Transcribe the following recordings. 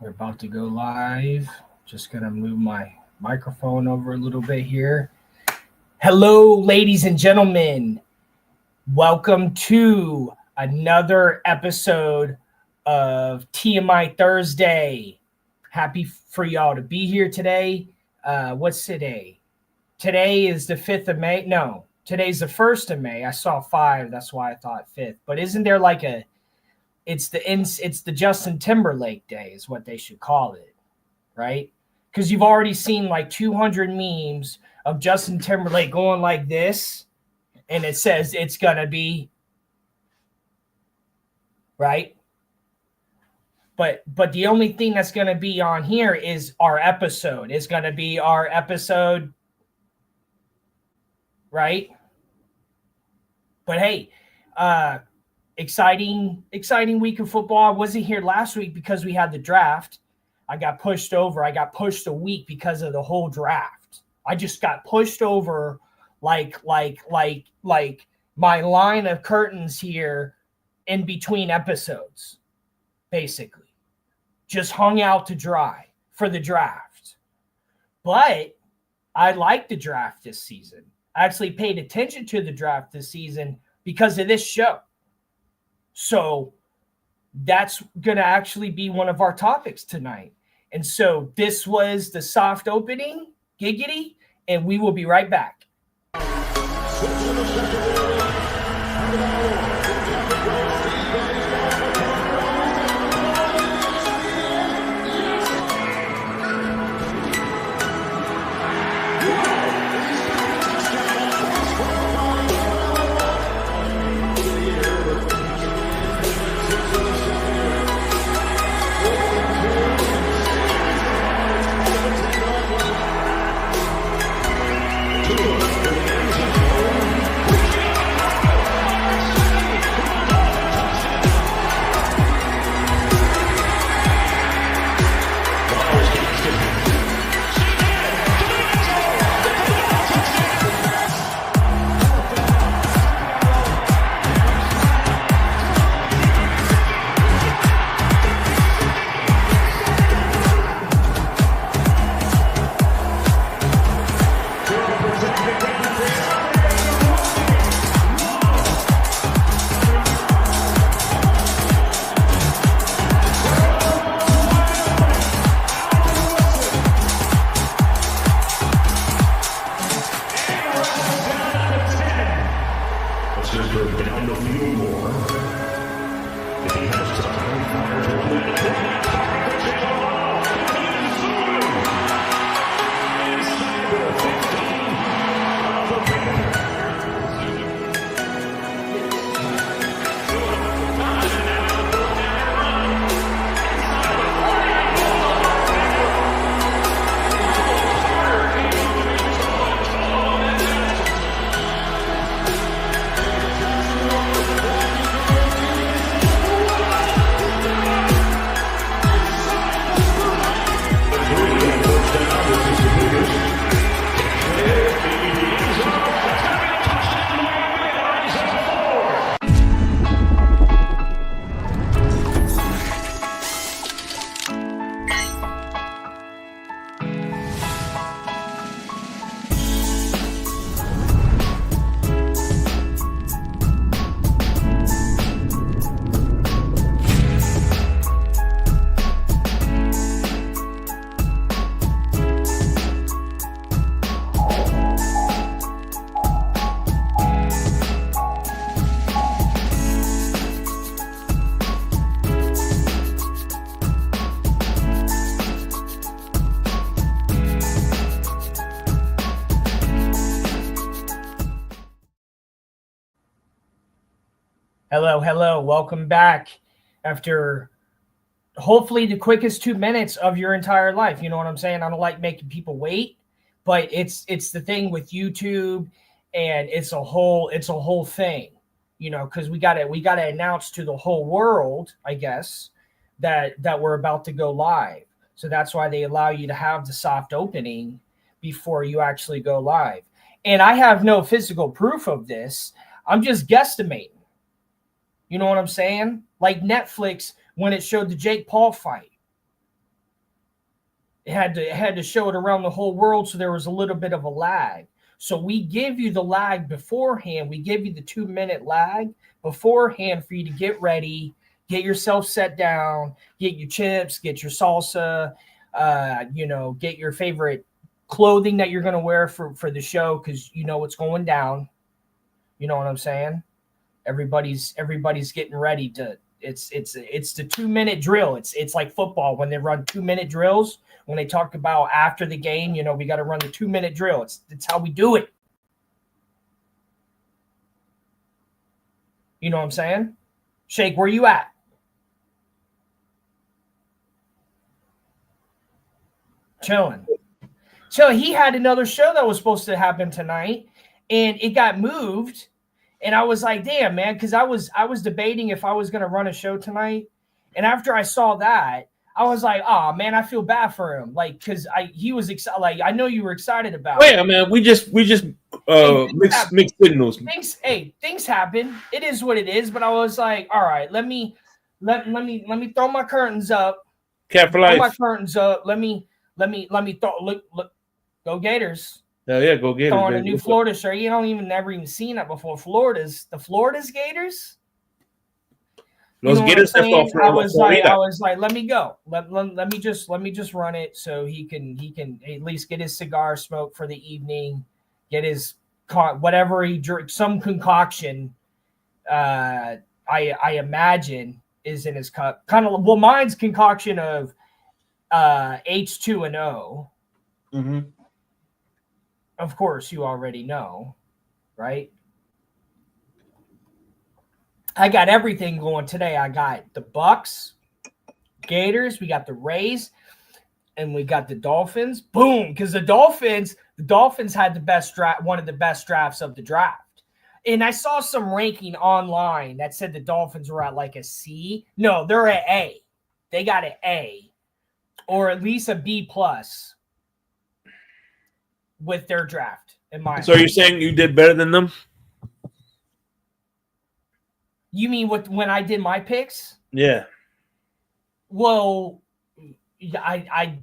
We're about to go live. Just going to move my microphone over a little bit here. Hello, ladies and gentlemen. Welcome to another episode of TMI Thursday. Happy for y'all to be here today. What's today? Today is the 5th of May. No, today's the 1st of May. I saw 5. That's why I thought 5th. But isn't there like it's the Justin Timberlake Day is what they should call it, right? Because you've already seen like 200 memes of Justin Timberlake going like this, and it says it's gonna be right. But the only thing that's gonna be on here is our episode. It's gonna be our episode, right? But hey, exciting week of football. I wasn't here last week because we had the draft. I got pushed over. I got pushed a week because of the whole draft. I just got pushed over like my line of curtains here in between episodes, basically. Just hung out to dry for the draft. But I like the draft this season. I actually paid attention to the draft this season because of this show. So that's going to actually be one of our topics tonight. And so this was the soft opening, giggity, and we will be right back. Hello. Welcome back after hopefully the quickest 2 minutes of your entire life. You know what I'm saying? I don't like making people wait, but it's the thing with YouTube, and it's a whole thing, you know, because we gotta announce to the whole world, I guess, that we're about to go live. So that's why they allow you to have the soft opening before you actually go live. And I have no physical proof of this. I'm just guesstimating. You know what I'm saying? Like Netflix when it showed the Jake Paul fight. It had to show it around the whole world, so there was a little bit of a lag. So we give you the lag beforehand. We give you the 2-minute lag beforehand for you to get ready, get yourself set down, get your chips, get your salsa, get your favorite clothing that you're going to wear for the show, because you know what's going down. You know what I'm saying? Everybody's getting ready to. It's the 2-minute drill. It's like football when they run 2-minute drills. When they talk about after the game, we got to run the 2-minute drill. It's how we do it. You know what I'm saying? Shake, where you at? Chilling. So he had another show that was supposed to happen tonight, and it got moved. And I was like, damn, man, because I was debating if I was going to run a show tonight. And after I saw that, I was like, oh, man, I feel bad for him. Like, because he was excited. Like, I know you were excited about it. Yeah, man, we just mixed signals. Things happen. It is what it is. But I was like, all right, let me throw my curtains up. Cat for life. Throw my curtains up. Let me throw, look, go Gators. Hell yeah, go Gators. Throwing a new Florida shirt. You don't never even seen that before. Florida's Gators. Those Gators have off. I was like, let me go. Let me just run it so he can at least get his cigar smoke for the evening, get his whatever he drinks, some concoction. I imagine is in his cup. Kind of, well, mine's concoction of H2O. Mm-hmm. Of course, you already know, right? I got everything going today. I got the Bucks, Gators, we got the Rays, and we got the Dolphins. Boom! Because the Dolphins had the best draft, one of the best drafts of the draft. And I saw some ranking online that said the Dolphins were at like a C. No, they're at A. They got an A, or at least a B plus with their draft. So you're saying you did better than them? You mean when I did my picks? Yeah. Well, I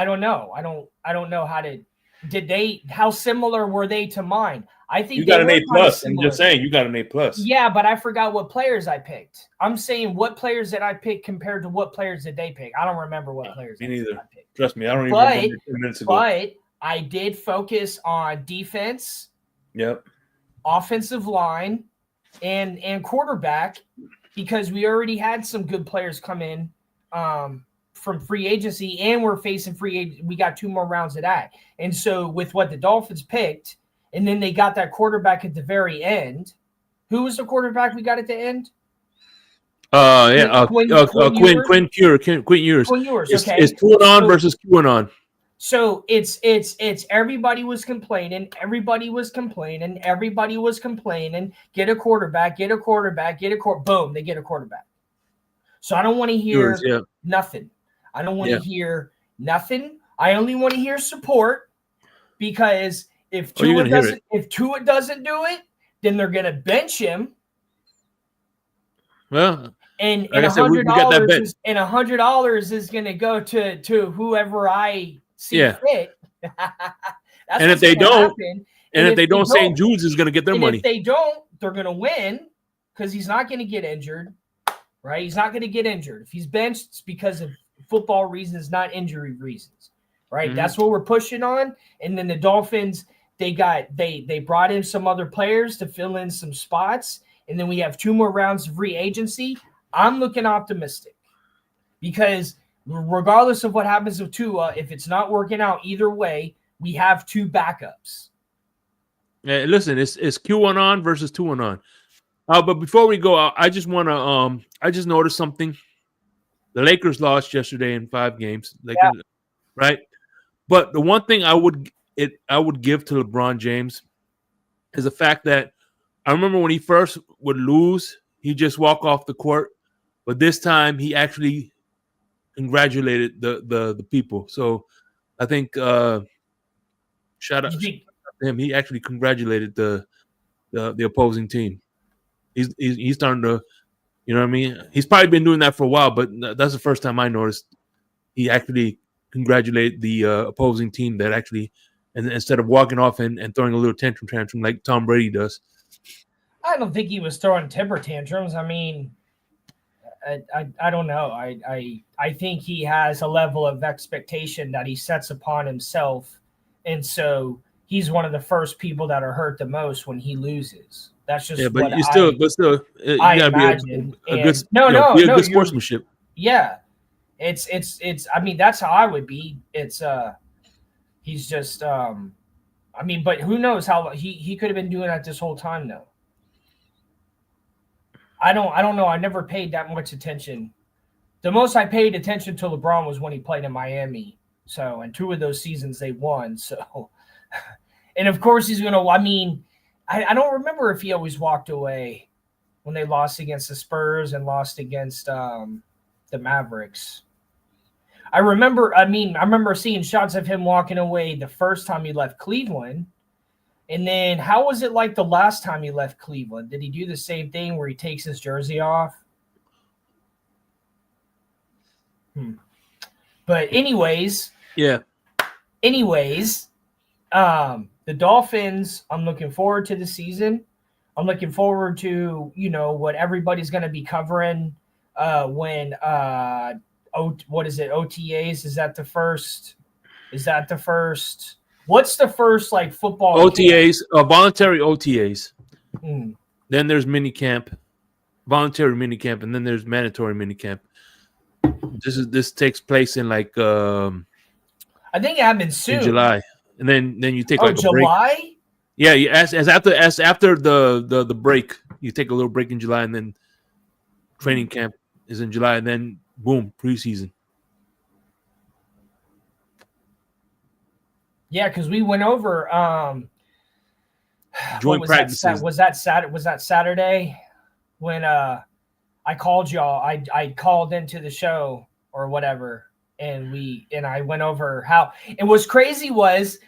don't know. I don't know how similar were they to mine? I think you got an A plus. I'm just saying you got an A plus. Yeah, but I forgot what players I picked. I'm saying what players did I pick compared to what players did they pick? I don't remember what players. Me neither. I picked. Trust me, I don't even remember 2 minutes ago. But I did focus on defense. Yep. Offensive line and quarterback, because we already had some good players come in from free agency, and we're facing free agent. We got 2 more rounds of that. And so with what the Dolphins picked, and then they got that quarterback at the very end. Who was the quarterback we got at the end? Quinn Ewers. Okay. It's QAnon versus QAnon. So it's everybody was complaining. Get a quarterback. Boom, they get a quarterback. So I don't want to hear nothing. I don't want to hear nothing. I only want to hear support, because if Tua doesn't do it, then they're gonna bench him. Well, and $100 and $100 is gonna go to whoever I see fit. And if they don't, St. Jude's is gonna get their money. If they don't, they're gonna win, because he's not gonna get injured, right? He's not gonna get injured. If he's benched, it's because of football reasons, not injury reasons, right? Mm-hmm. That's what we're pushing on. And then the Dolphins, they brought in some other players to fill in some spots, and then we have 2 more rounds of free agency. I'm looking optimistic, because regardless of what happens with Tua, if it's not working out either way, we have 2 backups. Yeah, listen, it's QAnon versus 2-on. But before we go, I just want to I just noticed something. The Lakers lost yesterday in 5 games, right? But the one thing I would give to LeBron James is the fact that I remember when he first would lose, he'd just walk off the court, but this time he actually congratulated the people. So I think shout out to him. He actually congratulated the opposing team. He's starting to, you know what I mean? He's probably been doing that for a while, but that's the first time I noticed he actually congratulate the opposing team that actually, and instead of walking off and throwing a little tantrum like Tom Brady does. I don't think he was throwing temper tantrums. I mean, I don't know. I think he has a level of expectation that he sets upon himself, and so he's one of the first people that are hurt the most when he loses. That's just But what you still, you I gotta imagine. be a good, No, be a good sportsmanship. Yeah, it's. I mean, that's how I would be. It's he's just I mean, but who knows how he could have been doing that this whole time though. I don't know. I never paid that much attention. The most I paid attention to LeBron was when he played in Miami. So, and 2 of those seasons they won. So, and of course he's going to, I mean, I don't remember if he always walked away when they lost against the Spurs and lost against the Mavericks. I remember seeing shots of him walking away the first time he left Cleveland. And then how was it like the last time he left Cleveland? Did he do the same thing where he takes his jersey off? But anyways, the Dolphins, I'm looking forward to the season. I'm looking forward to, what everybody's going to be covering when what is it? OTAs? Is that the first? What's the first like football OTAs, voluntary OTAs. Then there's mini camp, voluntary mini camp, and then there's mandatory mini camp. This takes place in like I think it happens soon. In July, and then you take like a July? break. Yeah, as after the break, you take a little break in July, and then training camp is in July, and then boom, preseason. Yeah, because we went over joint practices. Was that Saturday when I called y'all? I called into the show or whatever, and I went over how. And what's crazy was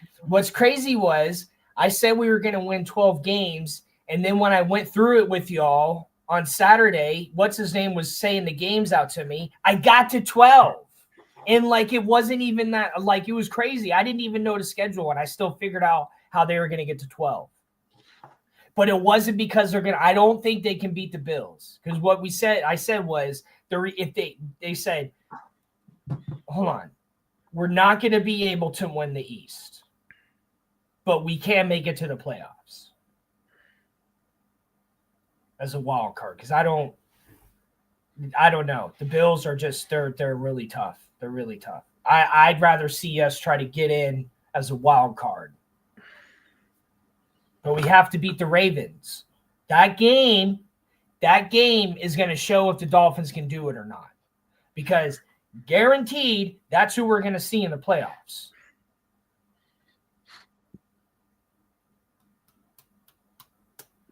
I said we were going to win 12 games, and then when I went through it with y'all on Saturday, what's his name was saying the games out to me. I got to 12. And like it wasn't even that, like it was crazy. I didn't even know the schedule, and I still figured out how they were going to get to 12. But it wasn't because I don't think they can beat the Bills. Because what I said was, if they said, hold on, we're not going to be able to win the East, but we can make it to the playoffs as a wild card. Because I don't know. The Bills are just, they're really tough. They're really tough. I'd rather see us try to get in as a wild card. But we have to beat the Ravens. That game is going to show if the Dolphins can do it or not. Because guaranteed, that's who we're going to see in the playoffs.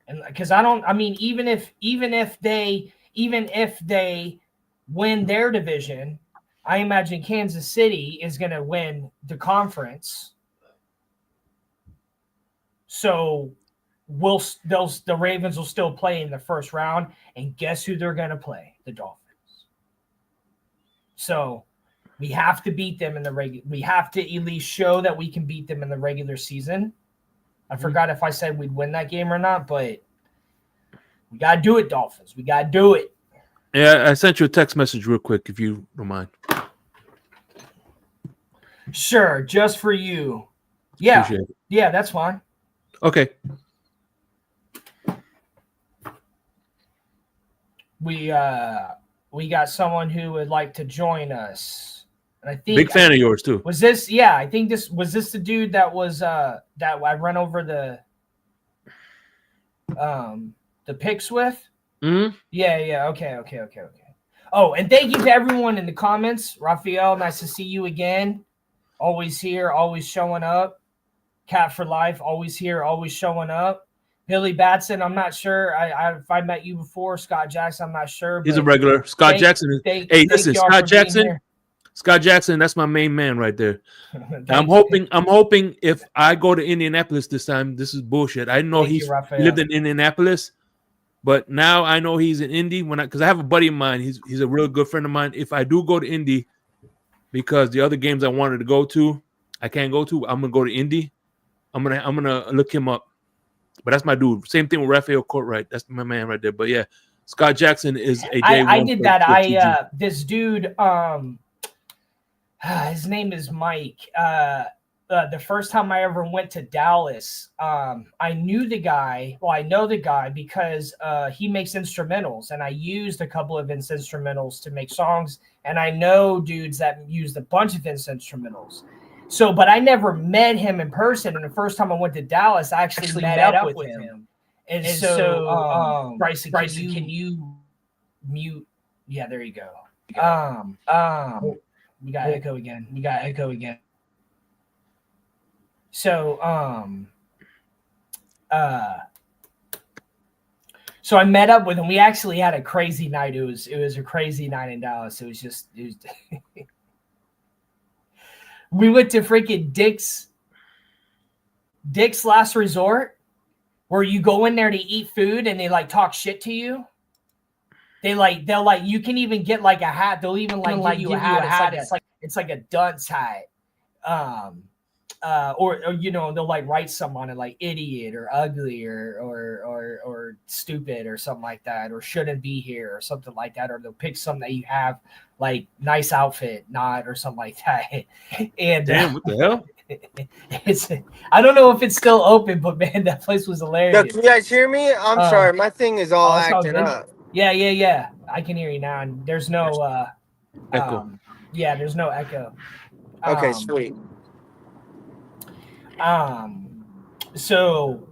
And because even if they win their division, I imagine Kansas City is going to win the conference. So the Ravens will still play in the first round, and guess who they're going to play? The Dolphins. So we have to beat them in the we have to at least show that we can beat them in the regular season. I forgot if I said we'd win that game or not, but we got to do it, Dolphins. We got to do it. Yeah, I sent you a text message real quick, if you don't mind. Sure, just for you. Yeah, yeah, that's fine. Okay. We got someone who would like to join us. And I think big fan of yours too. Was this? Yeah, I think this was the dude that was that I run over the picks with. Mm-hmm. Yeah. Okay. Oh, and thank you to everyone in the comments. Raphael, nice to see you again. Always here, always showing up. Cat for Life, always here, always showing up. Billy Batson, I'm not sure if I met you before. Scott Jackson, I'm not sure. He's a regular. Scott Jackson. Hey, listen, Scott Jackson. Scott Jackson, that's my main man right there. I'm hoping if I go to Indianapolis this time, this is bullshit. I know he lived in Indianapolis, but now I know he's in Indy because I have a buddy of mine. He's a real good friend of mine. If I do go to Indy, because the other games I wanted to go to, I can't go to. I'm gonna go to Indy. I'm gonna look him up. But that's my dude. Same thing with Raphael Courtright. That's my man right there. But yeah, Scott Jackson is a day I one did for that. TG. This dude, his name is Mike. The first time I ever went to Dallas, I knew the guy. Well, I know the guy because he makes instrumentals, and I used a couple of his instrumentals to make songs. And I know dudes that used a bunch of his instrumentals. So, but I never met him in person. And the first time I went to Dallas, I actually met up with him. And so, Bryson, can you mute? Yeah, there you go. We got echo again. So, so I met up with him. We actually had a crazy night. It was a crazy night in Dallas. It was we went to freaking Dick's Last Resort, where you go in there to eat food and they like talk shit to you. They'll you can even get like a hat. They'll even give you a hat. It's like a dunce hat. Or they'll like write something on it like idiot or ugly or stupid or something like that, or shouldn't be here or something like that, or they'll pick something that you have like nice outfit not or something like that. And damn, what the hell? I don't know if it's still open, but man, that place was hilarious. Can you guys hear me? I'm sorry, my thing is all acting up. Yeah. I can hear you now, and there's no echo. There's no echo. Okay, sweet. So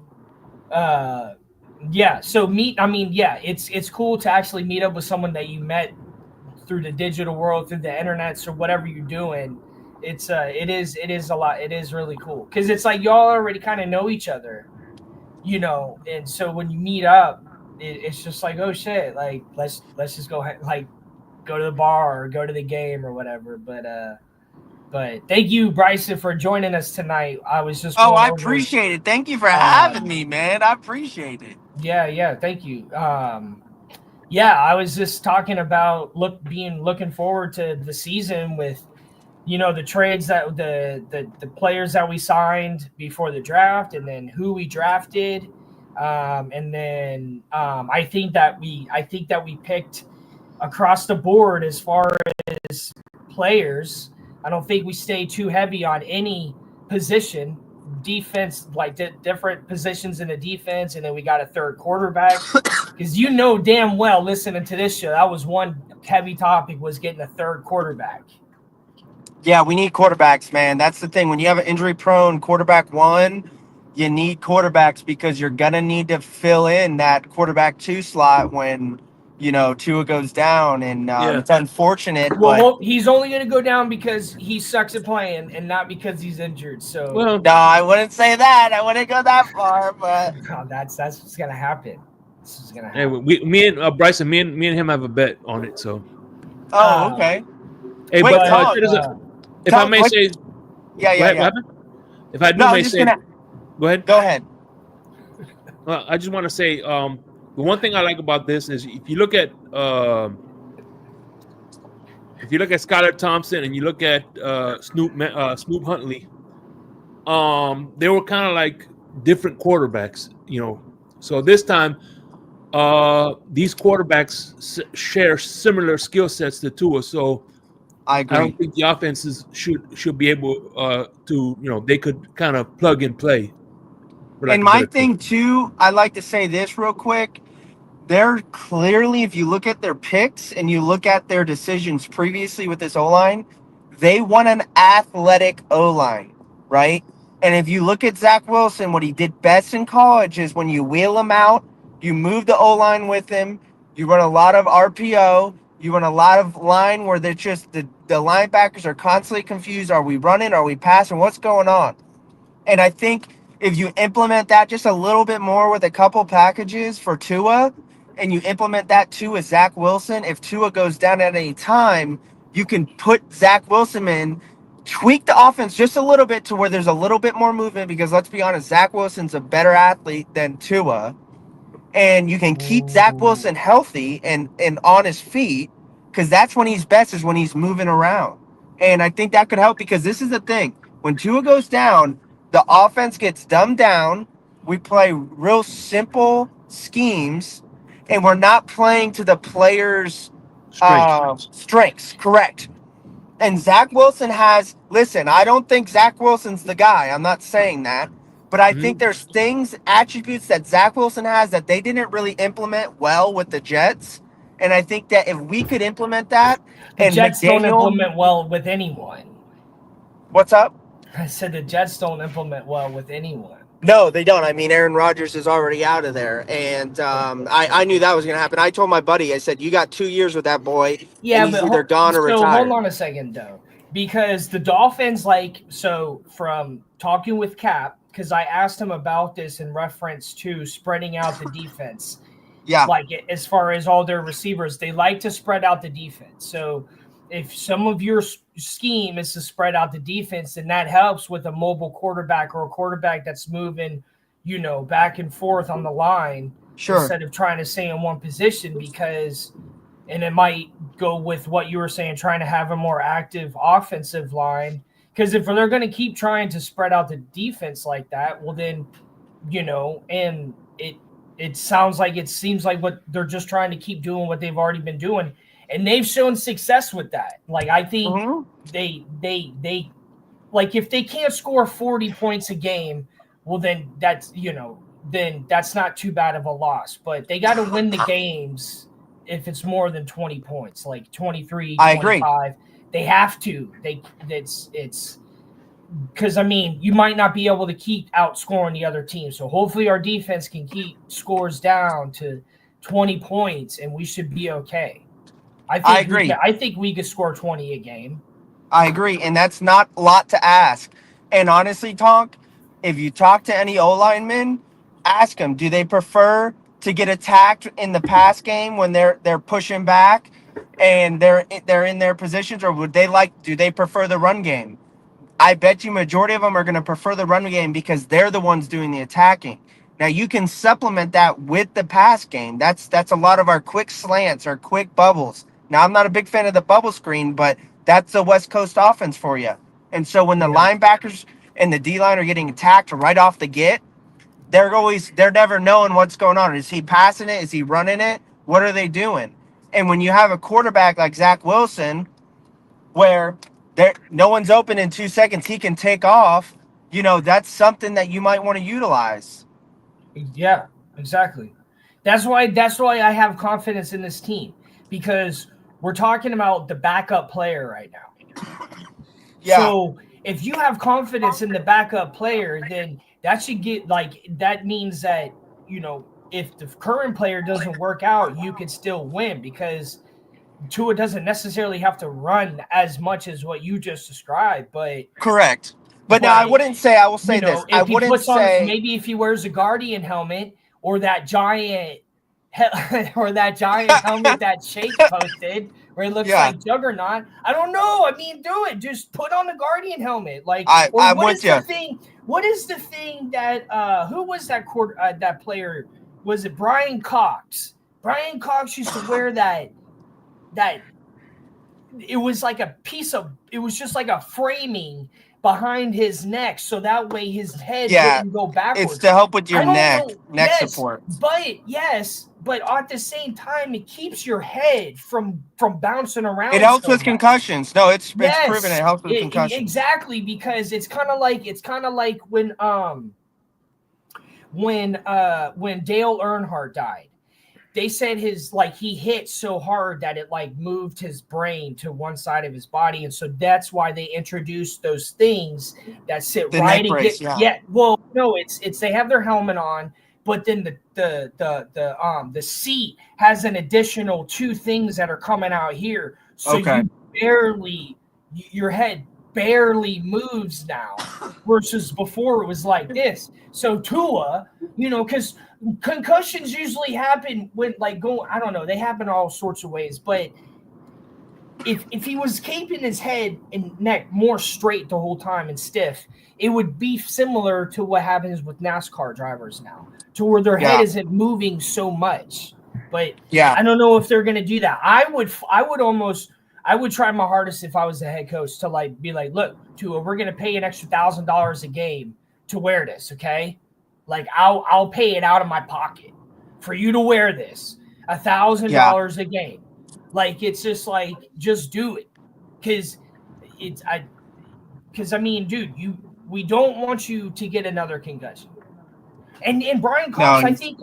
it's cool to actually meet up with someone that you met through the digital world, through the internet, or whatever you're doing. It is a lot. It is really cool because it's like y'all already kind of know each other, and so when you meet up, it's just like, oh shit, like let's just go to the bar or go to the game or whatever. But thank you, Bryson, for joining us tonight. I was just I appreciate it. Thank you for having me, man. I appreciate it. Yeah, thank you. I was just talking about looking forward to the season with the trades that the players that we signed before the draft, and then who we drafted, and then I think that we picked across the board as far as players. I don't think we stay too heavy on any position. Defense, like different positions in the defense, and then we got a third quarterback. Because damn well, listening to this show, that was one heavy topic, was getting a third quarterback. Yeah, we need quarterbacks, man. That's the thing. When you have an injury-prone quarterback one, you need quarterbacks because you're gonna need to fill in that quarterback 2 slot when Tua goes down, and it's unfortunate. Well, he's only going to go down because he sucks at playing, and not because he's injured. So, well, no, I wouldn't say that. I wouldn't go that far, but that's what's going to happen. This is going to happen. Hey, me and Bryson, me and him have a bet on it. So, okay. Hey, wait, if I may say, yeah. If I may say, go ahead. Go ahead. Well, I just want to say, the one thing I like about this is if you look at Skylar Thompson and you look at Snoop Huntley, they were kind of like different quarterbacks, So this time, these quarterbacks share similar skill sets to Tua. So I agree. I don't think the offenses should be able to, they could kind of plug and play. And my thing too, I like to say this real quick. They're clearly, if you look at their picks and you look at their decisions previously with this O-line, they want an athletic O-line, right? And if you look at Zach Wilson, what he did best in college is when you wheel him out, you move the O-line with him, you run a lot of RPO, you run a lot of line where they're just the linebackers are constantly confused. Are we running? Are we passing? What's going on? And I think if you implement that just a little bit more with a couple packages for Tua, and you implement that too with Zach Wilson, if Tua goes down at any time, you can put Zach Wilson in, tweak the offense just a little bit to where there's a little bit more movement, because let's be honest, Zach Wilson's a better athlete than Tua. And you can keep Zach Wilson healthy and on his feet, because that's when he's best, is when he's moving around. And I think that could help because this is the thing. When Tua goes down, the offense gets dumbed down. We play real simple schemes, and we're not playing to the players' Strengths. strengths. Correct. And Zach Wilson has, listen, I don't think Zach Wilson's the guy. I'm not saying that. But I think there's things, attributes that Zach Wilson has that they didn't really implement well with the Jets. And I think that if we could implement that, The and Jets don't McDaniel, implement well with anyone. what's up? I said the Jets don't implement well with anyone. No, they don't. I mean, Aaron Rodgers is already out of there. And I knew that was going to happen. I told my buddy, I said, you got 2 years with that boy. Yeah, and he's but either gone or retired. hold on a second, though. Because the Dolphins, from talking with Cap, because I asked him about this in reference to spreading out the defense. Yeah. Like, as far as all their receivers, they like to spread out the defense. So if some of your scheme is to spread out the defense, then that helps with a mobile quarterback or a quarterback that's moving, back and forth on the line. Sure. Instead of trying to stay in one position and it might go with what you were saying, trying to have a more active offensive line. Because if they're going to keep trying to spread out the defense like that, well then, and it seems like what they're just trying to keep doing what they've already been doing. And they've shown success with that. Like, I think they like, if they can't score 40 points a game, well then that's not too bad of a loss. But they got to win the games if it's more than 20 points, like 23, 25. I agree. They have to. It's because, I mean, you might not be able to keep outscoring the other team. So hopefully our defense can keep scores down to 20 points, and we should be okay. I agree. I think we could score 20 a game. I agree, and that's not a lot to ask. And honestly, Tonk, if you talk to any O-linemen, ask them, do they prefer to get attacked in the pass game when they're pushing back and they're in their positions, or do they prefer the run game? I bet you majority of them are going to prefer the run game because they're the ones doing the attacking. Now you can supplement that with the pass game. That's a lot of our quick slants, our quick bubbles. Now I'm not a big fan of the bubble screen, but that's the West Coast offense for you. And so when the linebackers and the D-line are getting attacked right off the get, they're never knowing what's going on. Is he passing it? Is he running it? What are they doing? And when you have a quarterback like Zach Wilson, where no one's open in 2 seconds, he can take off, that's something that you might want to utilize. Yeah, exactly. That's why I have confidence in this team, because we're talking about the backup player right now. Yeah. So if you have confidence in the backup player, then that should that means that, if the current player doesn't work out, you could still win, because Tua doesn't necessarily have to run as much as what you just described, but correct. But now I will say this. I wouldn't say maybe if he wears a Guardian helmet or that giant helmet that Shake posted where it looks like Juggernaut. I don't know. I mean, do it. Just put on the Guardian helmet. What is the thing that who was that that player? Was it Brian Cox? Brian Cox used to wear that it was like it was just like a framing behind his neck, so that way his head wouldn't go backwards. It's to help with your neck support. But at the same time, it keeps your head from bouncing around. It helps with concussions. No, it's proven it helps with concussions. Exactly, because it's kind of like when Dale Earnhardt died. They said he hit so hard that it moved his brain to one side of his body, and so that's why they introduced those things that sit the right neck brace, well, no, it's they have their helmet on, but then the seat has an additional 2 things that are coming out here, so your head barely moves now, versus before it was like this. So Tua, because concussions usually happen when I don't know, they happen all sorts of ways, but if he was keeping his head and neck more straight the whole time and stiff, it would be similar to what happens with NASCAR drivers now, to where their head isn't moving so much. But I don't know if they're going to do that. I would try my hardest if I was the head coach to like be like, look, Tua, we're gonna pay an extra $1,000 a game to wear this, okay? Like I'll pay it out of my pocket for you to wear this. $1,000 a game. Like it's just like just do it. Because I mean, dude, we don't want you to get another concussion. And Brian Cox, I think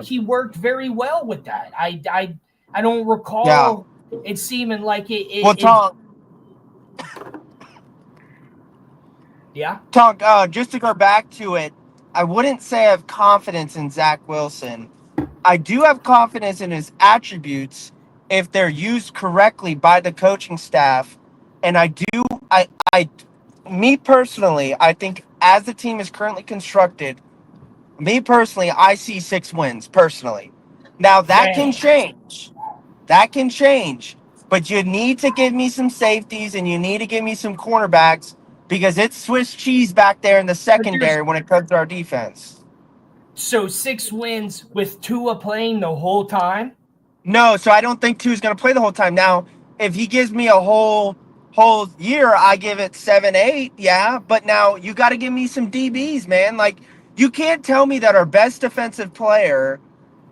he worked very well with that. I don't recall it seeming like it. Well, Tonk. Yeah. Tonk, just to go back to it, I wouldn't say I have confidence in Zach Wilson. I do have confidence in his attributes if they're used correctly by the coaching staff. And me personally, I think as the team is currently constructed, I see 6 wins personally. Now that can change. That can change. But you need to give me some safeties and you need to give me some cornerbacks because it's Swiss cheese back there in the secondary when it comes to our defense. So 6 wins with Tua playing the whole time? No, so I don't think Tua's going to play the whole time. Now, if he gives me a whole year, I give it 7, 8, yeah. But now you got to give me some DBs, man. Like, you can't tell me that our best defensive player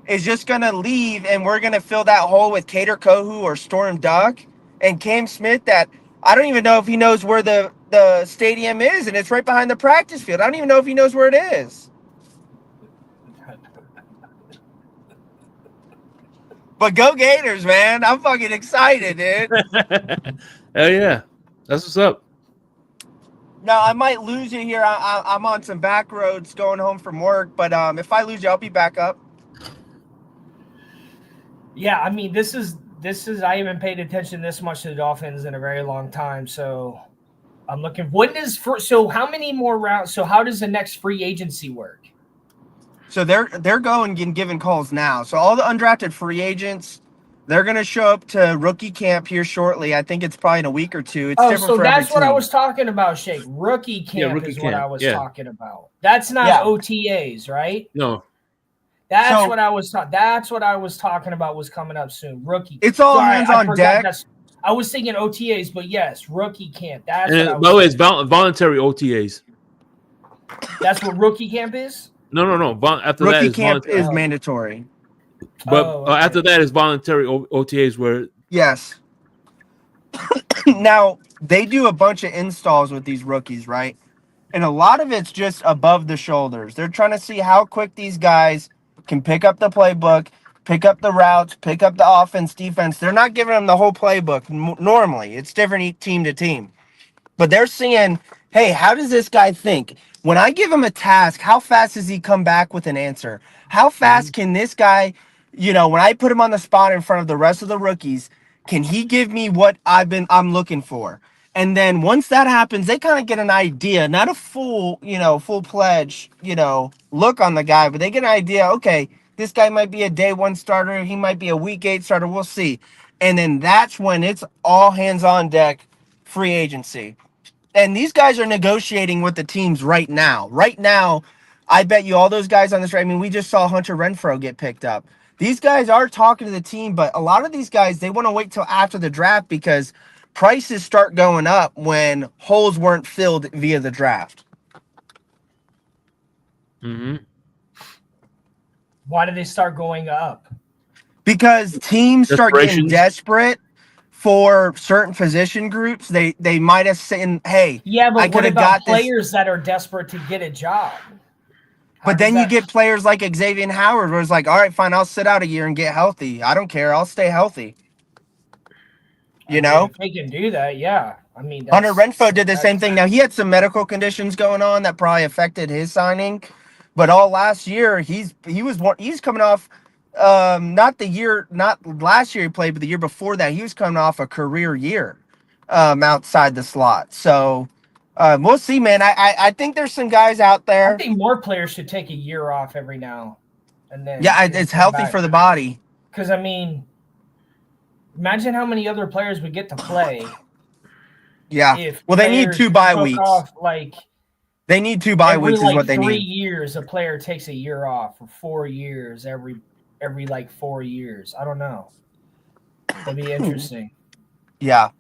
is just going to leave and we're going to fill that hole with Kader Kohu or Storm Duck and Cam Smith that I don't even know if he knows where the stadium is, and it's right behind the practice field. I don't even know if he knows where it is. But go Gators, man. I'm fucking excited, dude. Hell yeah. That's what's up. No, I might lose you here. I'm on some back roads going home from work, but if I lose you, I'll be back up. Yeah, I mean, this is I haven't paid attention this much to the Dolphins in a very long time, so I'm looking. So how many more rounds? So how does the next free agency work? So they're going and giving calls now. So all the undrafted free agents, they're going to show up to rookie camp here shortly. I think it's probably in a week or two. It's different so for that's every what team. I was talking about, Shake. Rookie camp is what I was talking about. That's not OTAs, right? No. That's what I was talking about was coming up soon. Rookie. It's all hands on deck. I was thinking OTAs, but yes, rookie camp. That's what I was. By the way, it's voluntary OTAs. That's what rookie camp is? No. After rookie that, camp is mandatory. But after that is voluntary OTAs where. Yes. Now, they do a bunch of installs with these rookies, right? And a lot of it's just above the shoulders. They're trying to see how quick these guys can pick up the playbook, pick up the routes, pick up the offense, defense. They're not giving them the whole playbook normally. It's different team to team. But they're seeing, hey, how does this guy think? When I give him a task, how fast does he come back with an answer? How fast can this guy, when I put him on the spot in front of the rest of the rookies, can he give me what I'm looking for? And then once that happens, they kind of get an idea, not a full-fledged, look on the guy, but they get an idea, okay, this guy might be a day 1 starter. He might be a week 8 starter. We'll see. And then that's when it's all hands on deck free agency. And these guys are negotiating with the teams right now. Right now, I bet you all those guys on this, I mean, we just saw Hunter Renfrow get picked up. These guys are talking to the team, but a lot of these guys, they want to wait till after the draft because prices start going up when holes weren't filled via the draft. Mm-hmm. Why do they start going up? Because teams start getting desperate for certain position groups. They might have said, hey, yeah, but I could have got players that are desperate to get a job. But then you get players like Xavier Howard where it's like, all right, fine, I'll sit out a year and get healthy. I don't care. I'll stay healthy. If they can do that, yeah. I mean, Hunter Renfrow did the same thing. Now, he had some medical conditions going on that probably affected his signing. But all last year, he's coming off not last year he played, but the year before that, he was coming off a career year outside the slot. So we'll see, man. I think there's some guys out there. I think more players should take a year off every now and then. Yeah, it's healthy for the body. Because, I mean, imagine how many other players would get to play. Yeah. Well, they need 2 bye weeks. They need 2 bye weeks is what they need. 3 years, a player takes a year off, or 4 years, every 4 years. I don't know. That'd be interesting. Yeah.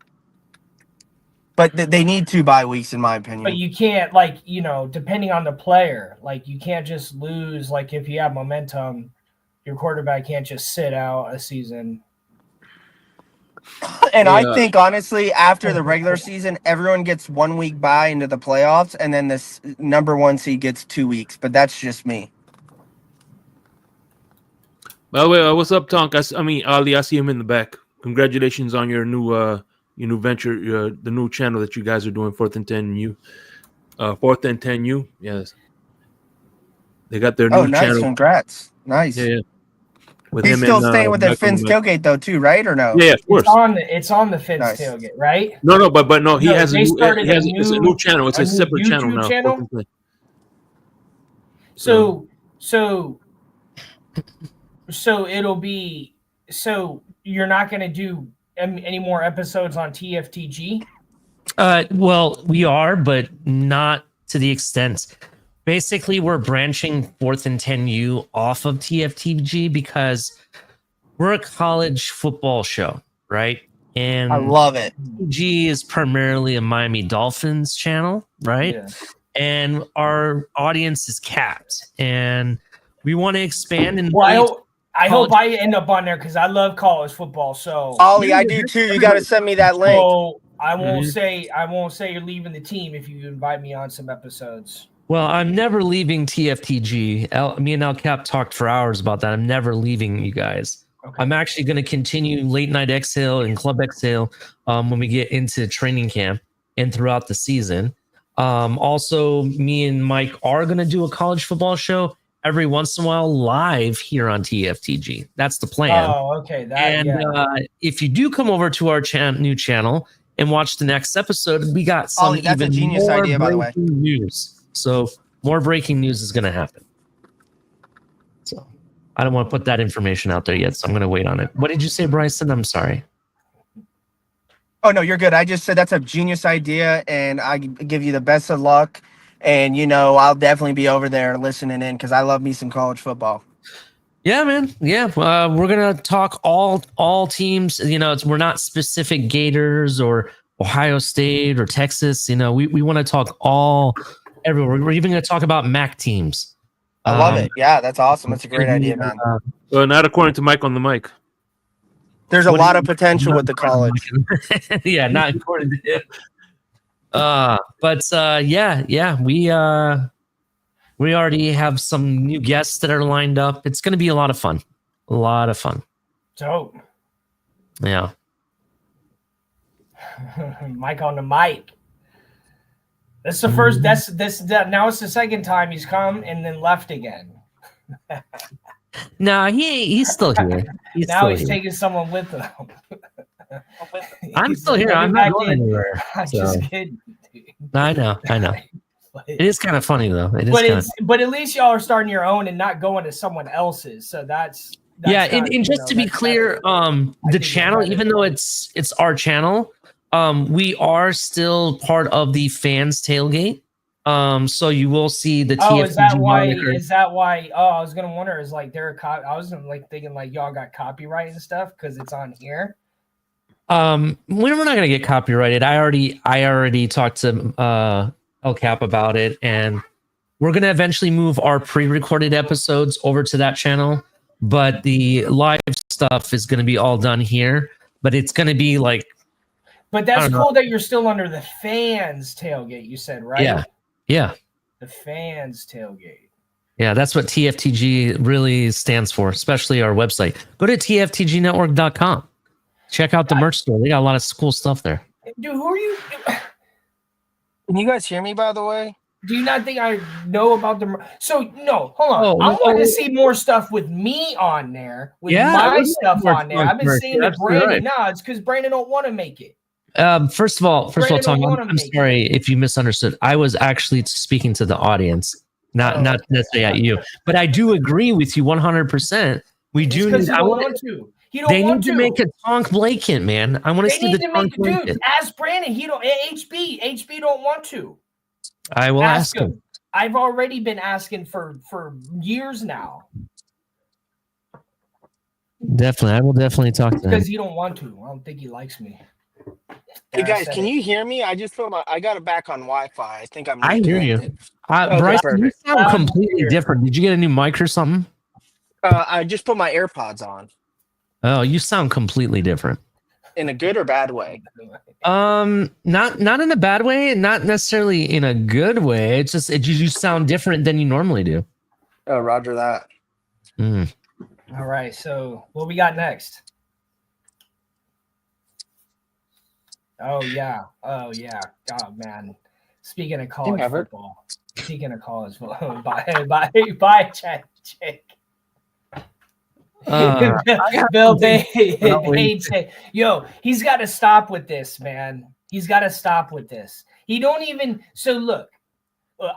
But they need 2 bye weeks, in my opinion. But you can't, like, depending on the player, like, you can't just lose. Like, if you have momentum, your quarterback can't just sit out a season. And I think, honestly, after the regular season, everyone gets 1 week bye into the playoffs, and then this number 1 seed gets 2 weeks. But that's just me. By the way, what's up, Tonk? Ali, I see him in the back. Congratulations on your new venture, the new channel that you guys are doing, 4th and 10U. 4th and 10U, yes. They got their new nice. channel. Congrats. Nice. Yeah. With He's him still and, staying with the Michael Finn's tailgate, though, too, right? Or no? Yeah, of course. It's on the Finn's Nice. tailgate, right? No, but no, he has they started it's a new channel. It's a separate YouTube channel now. channel? So it'll be, so you're not going to do any more episodes on TFTG? Well, we are, but not to the extent. Basically, we're branching 4th and 10U off of TFTG because we're a college football show, right? And I love it. TFTG is primarily a Miami Dolphins channel, right? Yeah. And our audience is capped, and we want to expand. And I hope I end up on there because I love college football. So Ollie, I do too. You got to send me that link. So I won't say you're leaving the team if you invite me on some episodes. Well, I'm never leaving TFTG. Me and El Cap talked for hours about that. I'm never leaving you guys. Okay. I'm actually going to continue Late Night Exhale and Club Exhale when we get into training camp and throughout the season. Also, me and Mike are going to do a college football show every once in a while live here on TFTG. That's the plan. Oh, okay. If you do come over to our new channel and watch the next episode, we got some that's a genius idea, by the way. News. So more breaking news is going to happen. So I don't want to put that information out there yet, so I'm going to wait on it. What did you say, Bryson? I'm sorry. Oh, no, you're good. I just said that's a genius idea, and I give you the best of luck. And, I'll definitely be over there listening in because I love me some college football. Yeah, man. Yeah. We're going to talk all teams. We're not specific Gators or Ohio State or Texas. We want to talk everywhere. We're even going to talk about MAC teams. I love it. Yeah, that's awesome. That's a great idea, man. Well, not according to Mike on the mic. There's a lot of potential with the college. Yeah, not according to him. We already have some new guests that are lined up. It's going to be a lot of fun. Dope. Yeah. Mike on the mic. This is the first. Now it's the second time he's come and then left again. No, he's still here. He's taking someone with him. I'm still here. I'm not going anywhere. I'm just kidding. Dude. I know. It is kind of funny though. But at least y'all are starting your own and not going to someone else's. So that's and just to be clear, the channel, even though it's our channel, we are still part of the fans tailgate. So you will see the TFTG is that why? moniker. Is that why? Oh, I was gonna wonder. Is like there I was like thinking like y'all got copyright and stuff because it's on here. We're not gonna get copyrighted. I already talked to El Cap about it, and we're gonna eventually move our pre-recorded episodes over to that channel. But the live stuff is gonna be all done here. But it's gonna be like. But that's cool that you're still under the fans tailgate. You said, right? Yeah. The fans tailgate. Yeah, that's what TFTG really stands for, especially our website. Go to tftgnetwork.com. Check out the merch store. They got a lot of cool stuff there. Dude, who are you? Can you guys hear me, by the way? Do you not think I know about the? So no, hold on. I want to see more stuff with me on there, with my stuff on there. I've been seeing that Brandon. Right. No, it's because Brandon don't want to make it. First of all, Tom, I'm sorry if you misunderstood. I was actually speaking to the audience, not necessarily at you. But I do agree with you 100%. We do need. I want to. They need to make a Tonk Blatant, man. I want to see the Tonk Blatant. Dude, ask Brandon. He don't. HB don't want to. I will ask him. I've already been asking for years now. Definitely, I will definitely talk to him because he don't want to. I don't think he likes me. Hey guys, can you hear me? I just put I got it back on Wi-Fi. I think I'm I hear you. reconnected. Okay, Bryce, you perfect. sound completely different. Did you get a new mic or something? I just put my AirPods on. Oh, you sound completely different. In a good or bad way? Not in a bad way, not necessarily in a good way. It's just you sound different than you normally do. Oh, roger that. All right, so what we got next? Oh yeah. Oh man. Speaking of college football. Speaking of college football. Bye, check. Bill Bay, yo, he's got to stop with this, man. He's got to stop with this. He don't even. So look,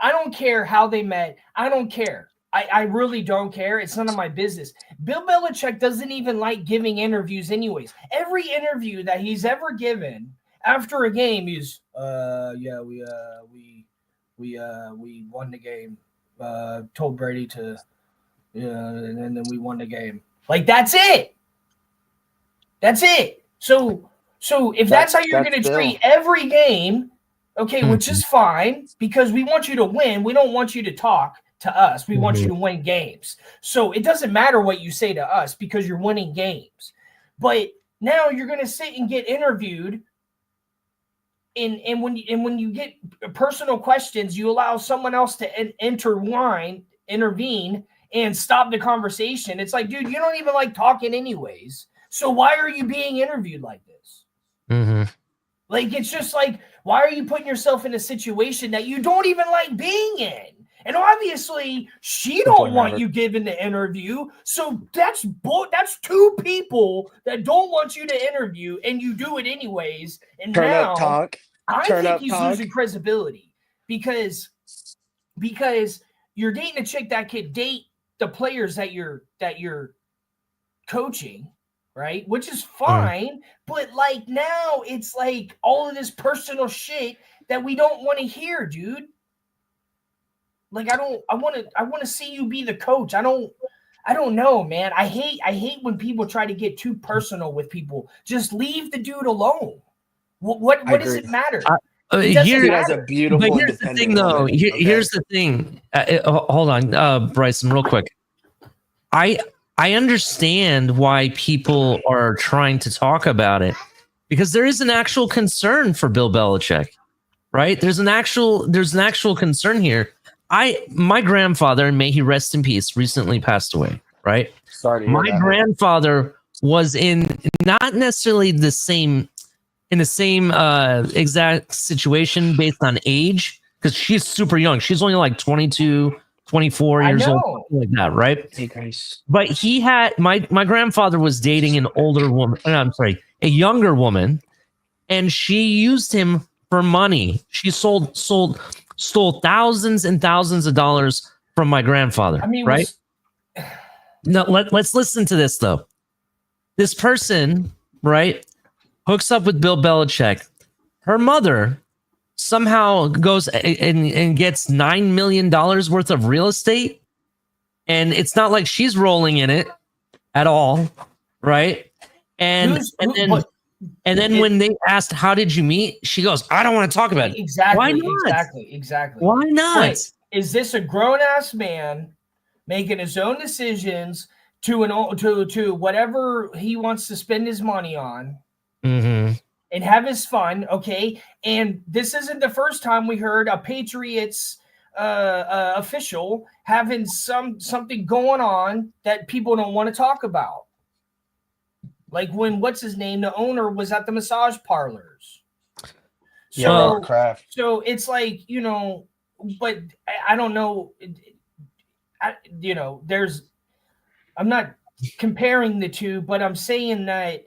I don't care how they met. I don't care. I really don't care. It's none of my business. Bill Belichick doesn't even like giving interviews anyways. Every interview that he's ever given after a game, he's we won the game. Told Brady to and then we won the game. Like that's it. That's it. So if that's how you're going to treat every game, okay, which is fine because we want you to win. We don't want you to talk to us. We want you to win games. So it doesn't matter what you say to us because you're winning games. But now you're going to sit and get interviewed. And when you get personal questions, you allow someone else to intervene and stop the conversation. It's like, dude, you don't even like talking anyways. So why are you being interviewed like this? Like, it's just like, why are you putting yourself in a situation that you don't even like being in? And obviously, she don't want you giving the interview. So that's two people that don't want you to interview, and you do it anyways. And now I think he's losing credibility because you're dating a chick that could date the players that you're coaching, right? Which is fine, but like now it's like all of this personal shit that we don't want to hear, dude. Like I want to see you be the coach. I don't know, man. I hate when people try to get too personal with people. Just leave the dude alone. What does it matter? Here's a beautiful. But here's the thing, though. Here's the thing. Hold on, Bryson, real quick. I understand why people are trying to talk about it because there is an actual concern for Bill Belichick, right? There's an actual concern here. My grandfather, and may he rest in peace, recently passed away, right? Sorry. My grandfather was in not necessarily the same exact situation based on age, because she's super young. She's only like 22, 24 years old, like that, right? Hey guys. But he had my grandfather was dating an older woman. A younger woman, and she used him for money. She stole thousands and thousands of dollars from my grandfather. I mean, right? No, let's listen to this though. This person, right, hooks up with Bill Belichick. Her mother somehow goes and gets $9 million worth of real estate. And it's not like she's rolling in it at all, right? And then when they asked, how did you meet? She goes, I don't want to talk about it. Exactly. Why not? Exactly. Why not? Right. Is this a grown-ass man making his own decisions to whatever he wants to spend his money on? And have his fun, okay? And this isn't the first time we heard a Patriots official having something going on that people don't want to talk about. Like when what's his name, the owner was at the massage parlors. So it's like, but I don't know. I'm not comparing the two, but I'm saying that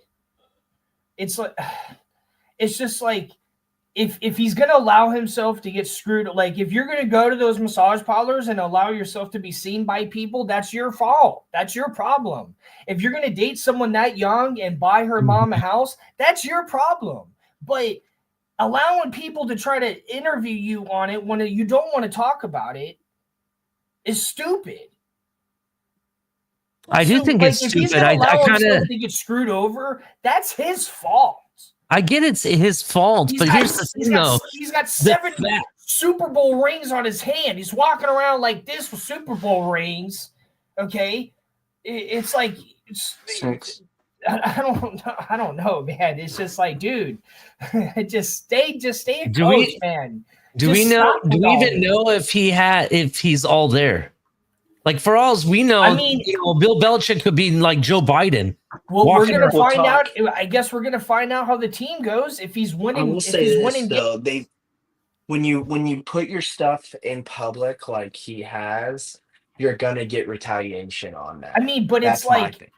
it's like. It's just like if he's going to allow himself to get screwed, like if you're going to go to those massage parlors and allow yourself to be seen by people, that's your fault. That's your problem. If you're going to date someone that young and buy her mom a house, that's your problem. But allowing people to try to interview you on it when you don't want to talk about it is stupid. I do think it's stupid. I kind of get screwed over. That's his fault. I get it's his fault, but here's the thing, though. He's got 7 Super Bowl rings on his hand. He's walking around like this with Super Bowl rings. Okay, it's like 6. I don't know, man. It's just like, dude, just stay a coach, man. Do we even know if he's all there? Like, for all we know, I mean, Bill Belichick could be like Joe Biden. Well, we're gonna find out. I guess we're gonna find out how the team goes if he's winning. I will say this, though, when you put your stuff in public like he has, you're gonna get retaliation on that. I mean, but it's like,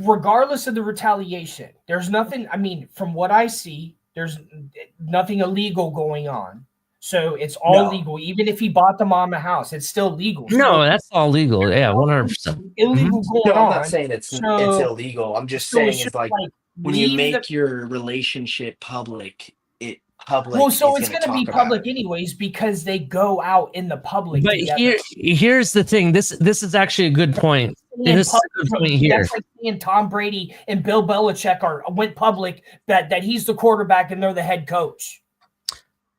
regardless of the retaliation, there's nothing. I mean, from what I see, there's nothing illegal going on. So it's all legal. Even if he bought the mom a house, it's still legal. No, that's all legal. Yeah, 100%. Illegal going on. I'm not saying it's illegal. I'm just saying it's like when you make your relationship public, well, so it's going to be public anyways because they go out in the public. But here's the thing. This is actually a good point. That's like seeing Tom Brady and Bill Belichick went public that he's the quarterback and they're the head coach.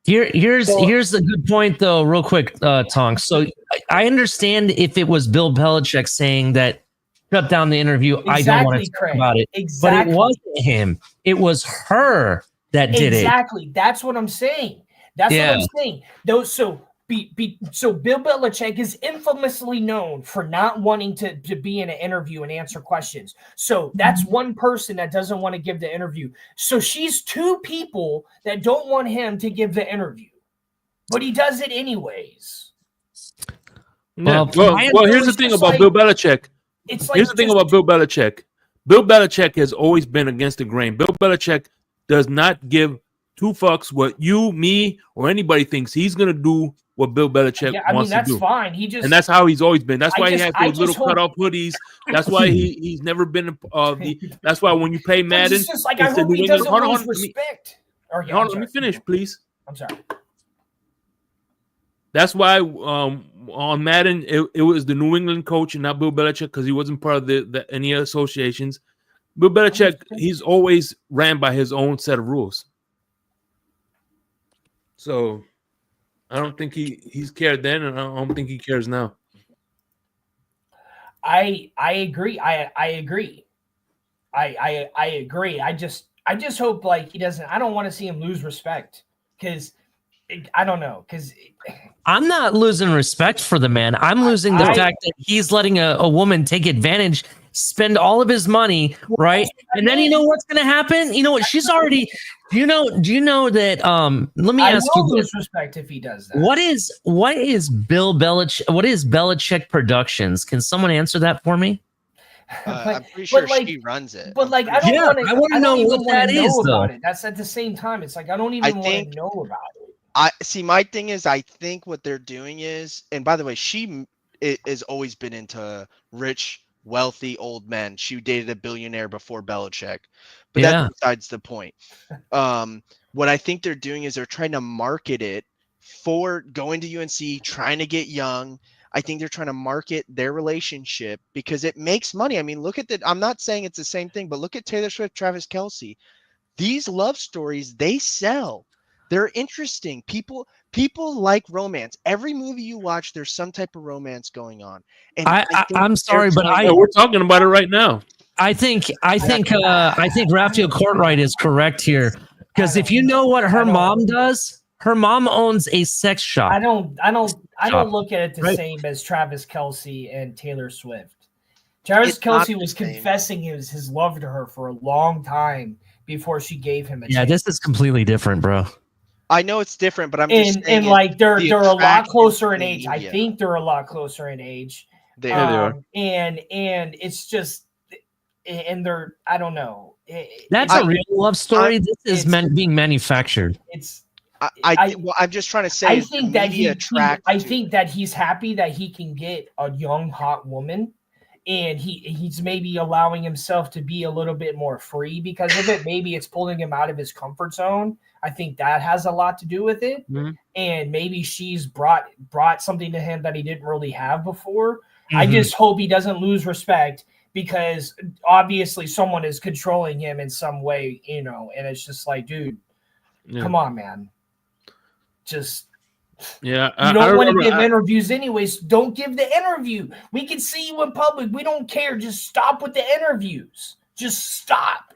Here's the good point, though, real quick, Tonk. So I understand if it was Bill Belichick saying that, shut down the interview, I don't want to talk about it. Exactly. But it wasn't him. It was her that did it. Exactly. That's what I'm saying. That's what I'm saying. So Bill Belichick is infamously known for not wanting to be in an interview and answer questions. So that's one person that doesn't want to give the interview. So she's 2 people that don't want him to give the interview, but he does it anyways. Well, here's the thing about Bill Belichick. Here's the thing about Bill Belichick. Bill Belichick has always been against the grain. Bill Belichick does not give 2 fucks what you, me, or anybody thinks. He's going to do what Bill Belichick wants to do. That's fine. And that's how he's always been. That's why he has those little cutoff hoodies. That's why he's never been that's why when you play Madden, it's just like I hope he doesn't lose respect. Let me finish, please. I'm sorry. That's why on Madden it was the New England coach and not Bill Belichick because he wasn't part of any associations. Bill Belichick, he's always ran by his own set of rules. So I don't think he's cared then, and I don't think he cares now. I agree. I agree. I agree. I just hope like he doesn't. I don't want to see him lose respect because I don't know because I'm not losing respect for the man. I'm losing the fact that he's letting a woman take advantage, spend all of his money, right? And then you know what's going to happen? You know what? She's already. Do you know that? Let me ask you. Lose respect if he does that. What is Bill Belichick? What is Belichick Productions? Can someone answer that for me? I'm pretty sure she runs it. But like, I want to know what that is, though. That's at the same time. It's like I don't even want to know about it. I see. My thing is, I think what they're doing is, and by the way, she has always been into rich, wealthy old men. She dated a billionaire before Belichick, but that's besides the point. What I think they're doing is they're trying to market it for going to UNC, trying to get young. I think they're trying to market their relationship because it makes money. I mean, look at I'm not saying it's the same thing, but look at Taylor Swift, Travis Kelce. These love stories, they sell. They're interesting. People like romance. Every movie you watch, there's some type of romance going on. And I'm sorry, but we're talking about it right now. I think Raphael Courtwright is correct here because if you know what her mom does, her mom owns a sex shop. I don't look at it the same as Travis Kelce and Taylor Swift. Travis Kelce was confessing his love to her for a long time before she gave him a chance. Yeah, this is completely different, bro. I know it's different, but I'm just saying. And like they're a lot closer in age. I think they're a lot closer in age. They are. And it's just, and they're, I don't know. That's a real love story. This is being manufactured. I'm just trying to say. I think that he's happy that he can get a young hot woman. And he's maybe allowing himself to be a little bit more free because of it. Maybe it's pulling him out of his comfort zone. I think that has a lot to do with it. Mm-hmm. And maybe she's brought something to him that he didn't really have before. Mm-hmm. I just hope he doesn't lose respect because obviously someone is controlling him in some way, you know, and it's just like, dude, come on, man. Just yeah, you don't want to give interviews anyways. Don't give the interview. We can see you in public. We don't care. Just stop with the interviews. Just stop.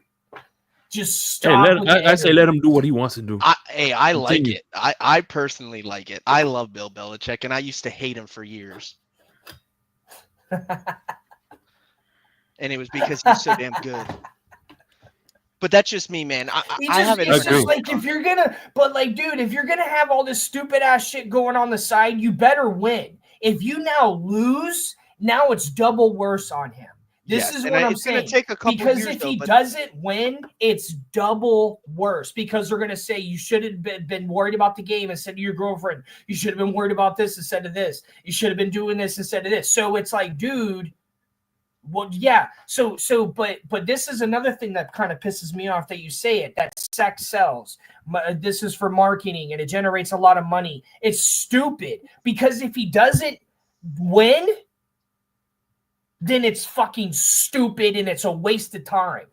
Just stop. I say let him do what he wants to do. I like it. I personally like it. I love Bill Belichick, and I used to hate him for years. And it was because he's so damn good. But that's just me, man. I have it. It's just like if you're gonna, but like, dude, if you're gonna have all this stupid ass shit going on the side, you better win. If you now lose, now it's double worse on him. This is what I'm saying. Take a couple because years, if he doesn't win, it's double worse because they're gonna say you should have been worried about the game instead of your girlfriend. You should have been worried about this instead of this. You should have been doing this instead of this. So it's like, dude. Well, yeah. But this is another thing that kind of pisses me off that you say it, that sex sells. This is for marketing and it generates a lot of money. It's stupid because if he doesn't win, then it's fucking stupid and it's a waste of time.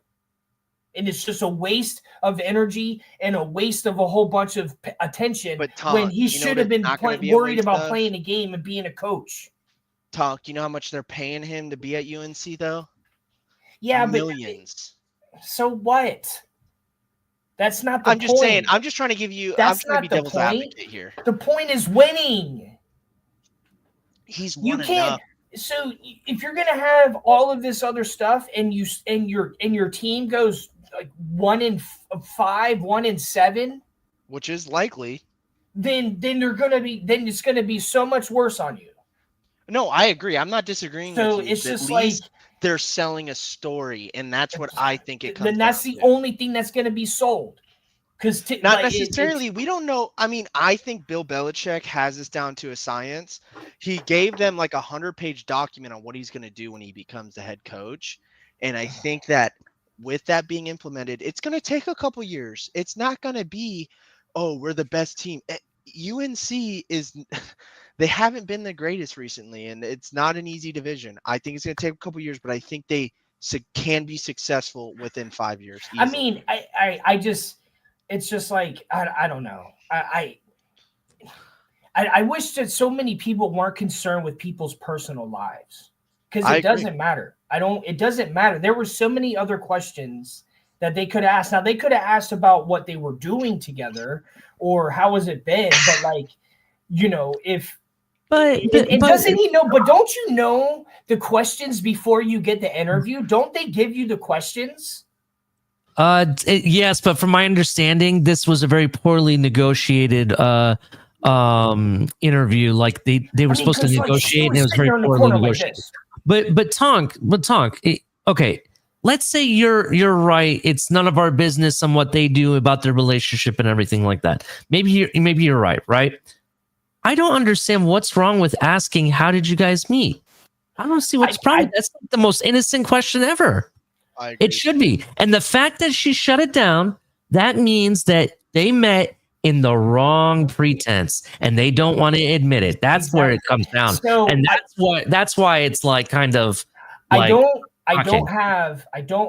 And it's just a waste of energy and a waste of a whole bunch of attention when he should have been worried about playing a game and being a coach. Tonk, you know how much they're paying him to be at UNC, though? Yeah, millions. So what? That's not the point. I'm just saying. I'm just trying to give you. That's I'm trying to be devil's advocate here. The point is winning. He's won enough. So if you're gonna have all of this other stuff, and your team goes like 1-5, 1-7, which is likely, then it's gonna be so much worse on you. No, I agree. I'm not disagreeing so with you. It's just like they're selling a story, and that's what I think it comes down to. Then that's the only thing that's going to be sold. Because not necessarily. We don't know. I mean, I think Bill Belichick has this down to a science. He gave them like 100-page document on what he's going to do when he becomes the head coach, and I think that with that being implemented, it's going to take a couple years. It's not going to be, oh, we're the best team. UNC is. They haven't been the greatest recently, and it's not an easy division. I think it's going to take a couple years, but I think they can be successful within 5 years. Easily. I mean, I just, it's just like, I don't know. I wish that so many people weren't concerned with people's personal lives because it doesn't matter. It doesn't matter. There were so many other questions that they could ask. Now, they could have asked about what they were doing together or how has it been, but like, you know, But doesn't he know? But don't you know the questions before you get the interview? Don't they give you the questions? Yes, but from my understanding, this was a very poorly negotiated interview. Like they were supposed to negotiate, and it was very poorly negotiated. But Tonk, okay. Let's say you're right. It's none of our business on what they do about their relationship and everything like that. Maybe you're right, right? I don't understand what's wrong with asking, how did you guys meet? I don't see what's wrong. That's like the most innocent question ever. It should be. And the fact that she shut it down, that means that they met in the wrong pretense and they don't want to admit it. That's where it comes down. So and that's why it's like kind of like, I don't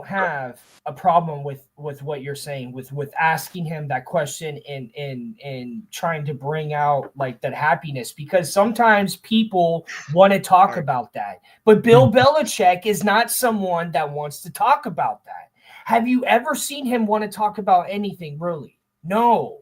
have a problem with what you're saying with asking him that question and trying to bring out like that happiness, because sometimes people want to talk about that, but Bill Belichick is not someone that wants to talk about that. Have you ever seen him want to talk about anything really? No.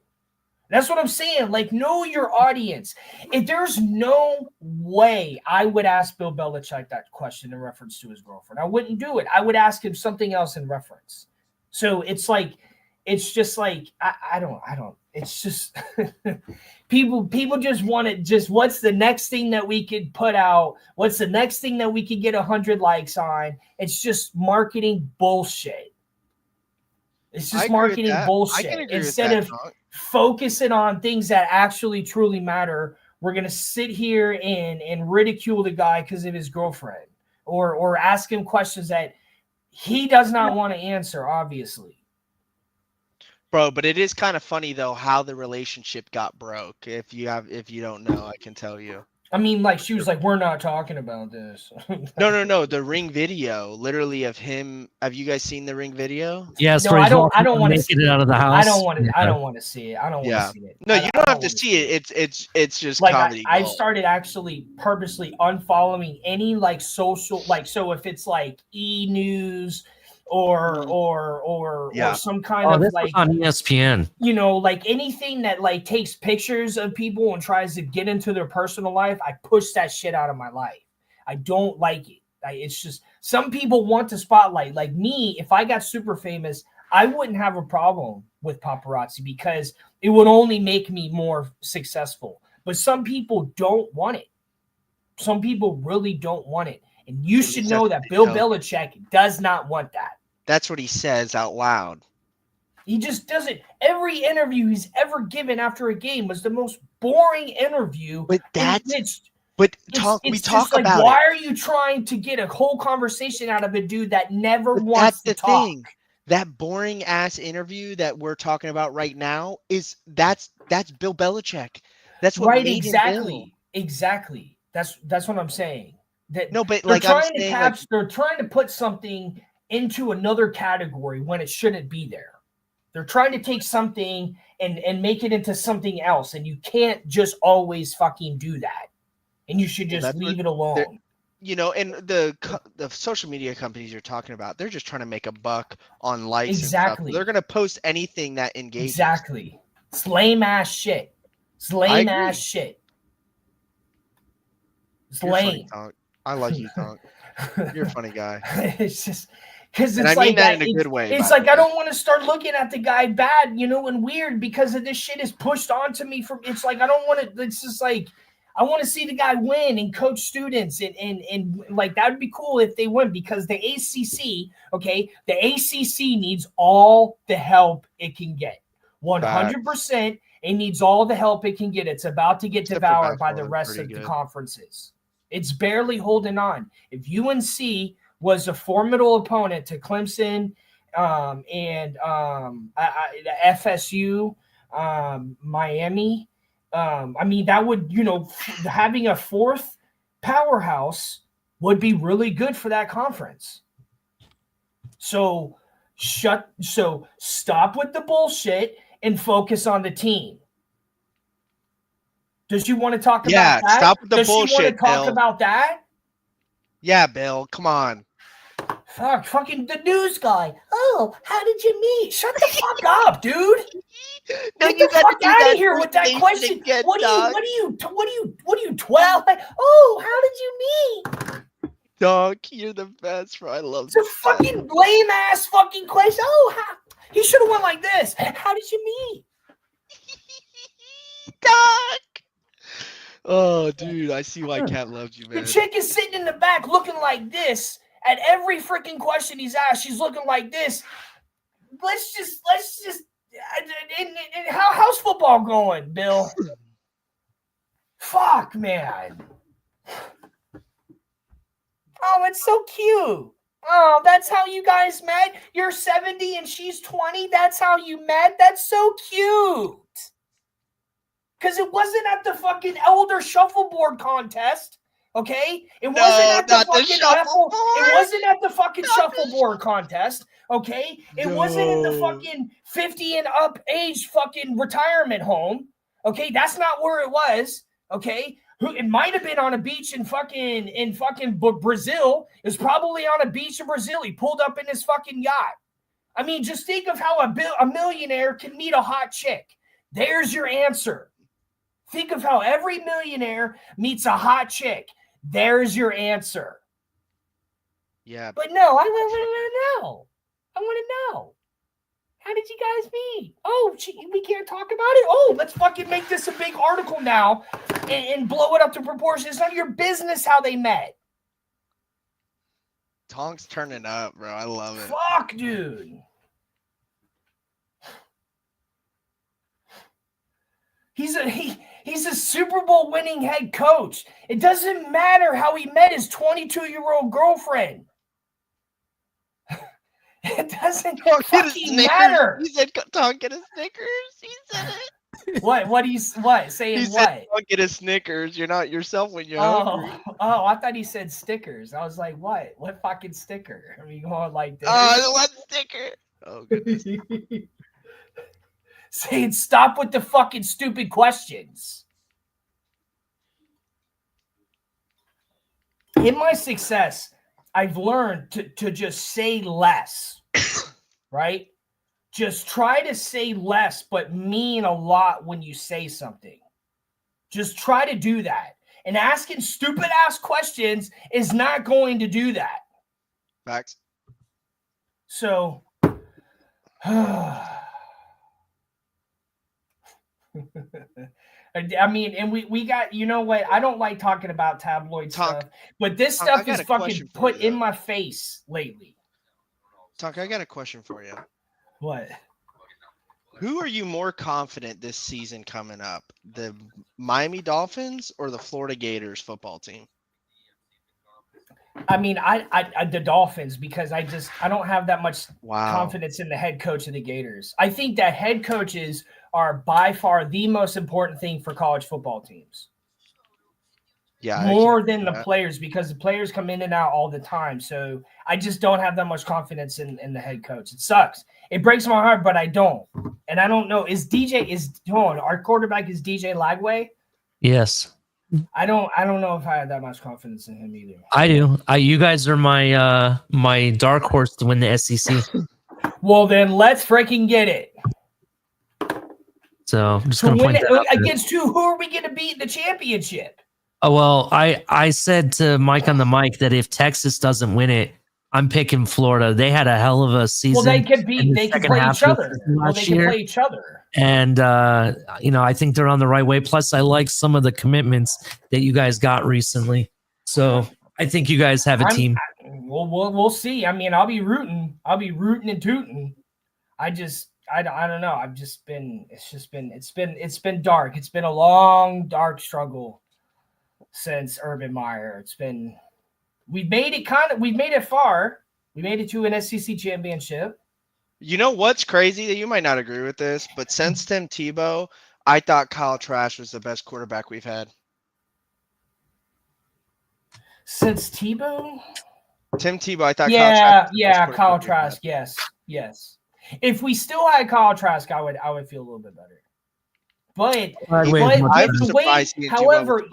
That's what I'm saying. Like, know your audience. If there's no way I would ask Bill Belichick that question in reference to his girlfriend, I wouldn't do it. I would ask him something else in reference. So it's like, it's just like, I don't, it's just people just want it. Just what's the next thing that we could put out? What's the next thing that we could get 100 likes on? It's just marketing bullshit. It's just marketing bullshit. Instead of focusing on things that actually truly matter, we're going to sit here and ridicule the guy because of his girlfriend or ask him questions that he does not want to answer, obviously. Bro, but it is kind of funny though how the relationship got broke. If you don't know, I can tell you. I mean, like she was like, "We're not talking about this." No. The Ring video, literally of him. Have you guys seen the Ring video? Yes, No, where he's I don't want to making see it out of the house. I don't want to. Yeah. I don't want to see it. I don't want to see it. No, you don't have to wanna see it. It's just like comedy. I've gold. started actually purposely unfollowing any like social like so if it's like e-news or some kind of this like was on ESPN. you know, like anything that like takes pictures of people and tries to get into their personal life, I push that shit out of my life. I don't like it. It's just some people want the spotlight. Like me, if I got super famous, I wouldn't have a problem with paparazzi because it would only make me more successful. But some people don't want it. Some people really don't want it. And you should know that Bill Belichick does not want that. That's what he says out loud. He just doesn't. Every interview he's ever given after a game was the most boring interview. But we talk like, about why it. are you trying to get a whole conversation out of a dude that never wants to talk? Thing. That boring ass interview that we're talking about right now that's Bill Belichick. That's what made him Bill. Exactly. That's what I'm saying. That no, but they're like trying they're trying to put something into another category when it shouldn't be there. They're trying to take something and make it into something else, and you can't just always fucking do that. And you should just leave it alone. You know, and the social media companies you're talking about, they're just trying to make a buck on likes and stuff. They're going to post anything that engages. Exactly. It's lame ass shit. It's lame ass shit. It's lame. Funny, I like you, Tonk. You're a funny guy. It's just because it's I like mean that in a good way. It's like I don't want to start looking at the guy bad, you know, and weird because of this shit is pushed onto me from. It's like I don't want to. It's just like I want to see the guy win and coach students and like that would be cool if they win because the ACC, okay, the ACC needs all the help it can get, 100%. It needs all the help it can get. It's about to get devoured by the rest of the conferences. It's barely holding on. If UNC was a formidable opponent to Clemson and FSU, Miami, I mean, that would, you know, having a fourth powerhouse would be really good for that conference. So stop with the bullshit and focus on the team. Does you want to talk about that? Yeah, stop with the bullshit, Does you want to talk about that? Yeah, Bill, come on. Fucking the news guy. Oh, how did you meet? Shut the fuck up, dude. Get the fuck out of here with that question. Again, what are you 12? Oh, how did you meet? Tonk, you're the best, bro. I love it's a fucking lame ass fucking question. Oh, he should have went like this. How did you meet? Tonk. Oh, dude, I see why Cat loves you, man. The chick is sitting in the back looking like this. At every freaking question he's asked, she's looking like this. Let's just. How's football going, Bill? Fuck, man. Oh, it's so cute. Oh, that's how you guys met? You're 70 and she's 20? That's how you met? That's so cute. Because it wasn't at the fucking Elder Shuffleboard contest. Okay, it wasn't at the fucking shuffleboard contest. Okay, it wasn't in the fucking 50 and up age fucking retirement home. Okay, that's not where it was. Okay, it might have been on a beach in fucking Brazil. It was probably on a beach in Brazil. He pulled up in his fucking yacht. I mean, just think of how a millionaire can meet a hot chick. There's your answer. Think of how every millionaire meets a hot chick. There's your answer. Yeah. But no, I want to know. I want to know. How did you guys meet? Oh, we can't talk about it? Oh, let's fucking make this a big article now and blow it up to proportions. It's none of your business how they met. Tonk's turning up, bro. I love it. Fuck, dude. He's a Super Bowl winning head coach. It doesn't matter how he met his 22-year-old girlfriend. It doesn't fucking matter. He said, Tonk, get his Snickers. He said it. What he's what saying? He What? said, "Don't get a Snickers. You're not yourself when you're hungry." Oh, I thought he said stickers. I was like, what? What fucking sticker? Are we going like this? Oh, one sticker. Oh goodness. Saying stop with the fucking stupid questions. In my success, I've learned to just say less, right? Just try to say less, but mean a lot when you say something. Just try to do that. And asking stupid ass questions is not going to do that. Facts. So, I mean, and we got, you know what? I don't like talking about tabloid Tonk, stuff, but this Tonk, stuff is fucking put in my face lately. Tonk, I got a question for you. What? Who are you more confident this season coming up? The Miami Dolphins or the Florida Gators football team? I mean, I the Dolphins, because I don't have that much confidence in the head coach of the Gators. I think that head coaches are by far the most important thing for college football teams. Yeah, more than the players, because the players come in and out all the time. So I just don't have that much confidence in the head coach. It sucks. It breaks my heart, but I don't. And I don't know. Our quarterback is DJ Lagway? Yes. I don't know if I have that much confidence in him either. I do. You guys are my my dark horse to win the SEC. Well, then let's freaking get it. So I'm just going to point that out against who are we going to beat in the championship? Oh, well, I said to Mike on the mic that if Texas doesn't win it, I'm picking Florida. They had a hell of a season. Well, they could play each other. Play each other. And I think they're on the right way. Plus, I like some of the commitments that you guys got recently. So I think you guys have a team. We'll see. I mean, I'll be rooting and tooting. I don't know. It's been dark. It's been a long, dark struggle since Urban Meyer. We've made it far. We made it to an SEC championship. You know what's crazy? You might not agree with this, but since Tim Tebow, I thought Kyle Trask was the best quarterback we've had. Since Tebow? Tim Tebow, I thought Kyle Trask, yes. If we still had Kyle Trask, I would feel a little bit better. But however,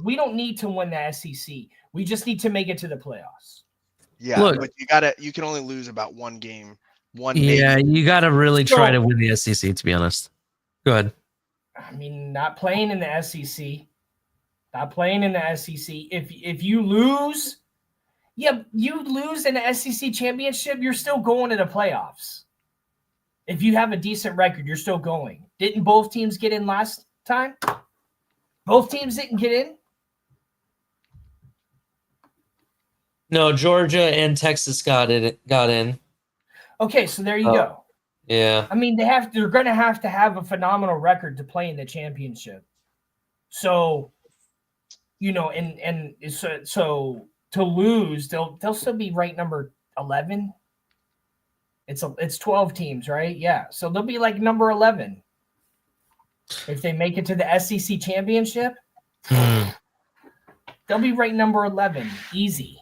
we don't need to win the SEC. We just need to make it to the playoffs. Yeah, look, but you can only lose about one game. You gotta really try to win the SEC, to be honest. Go ahead. I mean, not playing in the SEC. If you lose, you lose in the SEC championship, you're still going to the playoffs. If you have a decent record, you're still going. Didn't both teams get in last time? Both teams didn't get in? No, Georgia and Texas got in. Okay, so there you go. Yeah. I mean, they're going to have a phenomenal record to play in the championship. So, so to lose, they'll still be ranked number 11. It's 12 teams, right? Yeah. So they'll be like number 11 if they make it to the SEC championship. They'll be ranked number 11. Easy.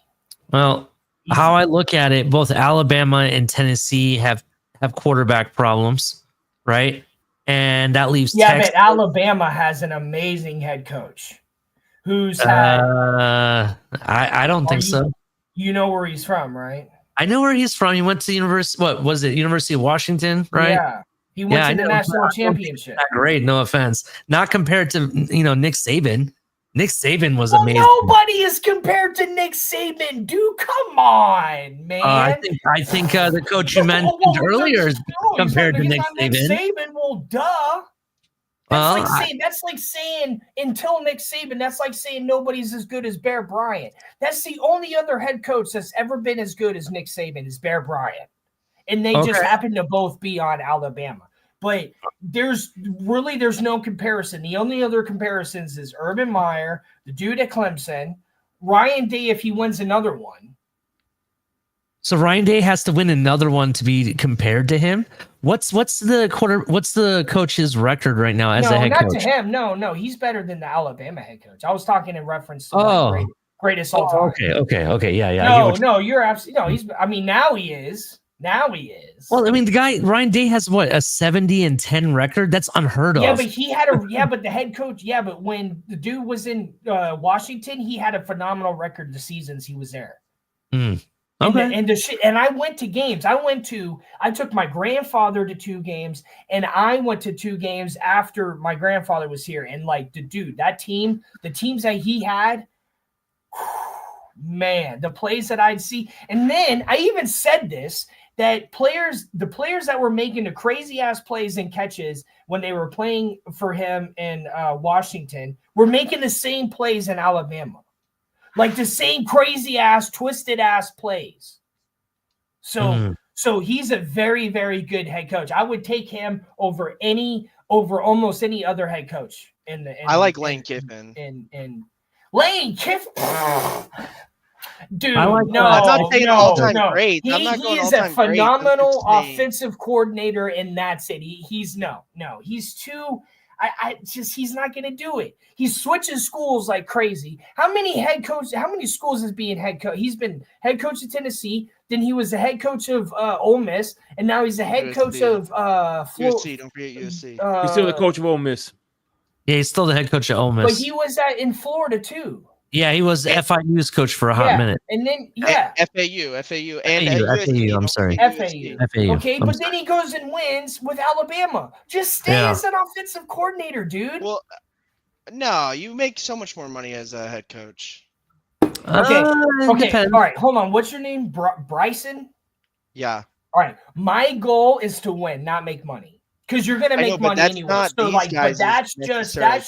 Well, how I look at it, both Alabama and Tennessee have quarterback problems, right? And that leaves Texas. But Alabama has an amazing head coach who's had. I don't think so. You know where he's from, right? I know where he's from. He went to University of Washington, right? Yeah. He went to the national championship. Great, no offense. Not compared to Nick Saban. Nick Saban was amazing. Nobody is compared to Nick Saban, dude. Come on, man. I think the coach you mentioned earlier is compared to Nick Saban. Nick Saban, well, duh. That's like saying until Nick Saban, that's like saying nobody's as good as Bear Bryant. That's the only other head coach that's ever been as good as Nick Saban is Bear Bryant. And they just happen to both be on Alabama. But there's no comparison. The only other comparisons is Urban Meyer, the dude at Clemson, Ryan Day if he wins another one. So Ryan Day has to win another one to be compared to him? What's the coach's record right now as a head not coach? to him. No, he's better than the Alabama head coach. I was talking in reference to like greatest all time. Okay, yeah. No, you're absolutely no. He's. I mean, now he is. Well, I mean, the guy Ryan Day has what, a 70-10 record? That's unheard of. Yeah, but he had but the head coach. Yeah, but when the dude was in Washington, he had a phenomenal record the seasons he was there. Okay. And I went to games. I took my grandfather to 2 games, and I went to 2 games after my grandfather was here. And like the teams that he had, man, the plays that I'd see. And then I even said this, that the players that were making the crazy ass plays and catches when they were playing for him in Washington were making the same plays in Alabama. Like the same crazy ass, twisted ass plays. So he's a very, very good head coach. I would take him over almost any other head coach I like Lane Kiffin. And Lane Kiffin, dude. I'm not saying all-time great. He is a phenomenal offensive coordinator, and that's it. He's too. He's not going to do it. He's switching schools like crazy. How many schools is being head coach? He's been head coach of Tennessee. Then he was the head coach of Ole Miss, and now he's the head coach of USC. Don't forget USC. He's still the coach of Ole Miss. Yeah, he's still the head coach of Ole Miss. But he was in Florida too. Yeah, he was FIU's coach for a hot minute. And then FAU, I'm sorry. FAU. Okay, but then he goes and wins with Alabama. Just stay as an offensive coordinator, dude. Well, no, you make so much more money as a head coach. Okay. All right, hold on. What's your name? Bryson? Yeah. All right. My goal is to win, not make money. Because you're gonna make money anyway. So but that's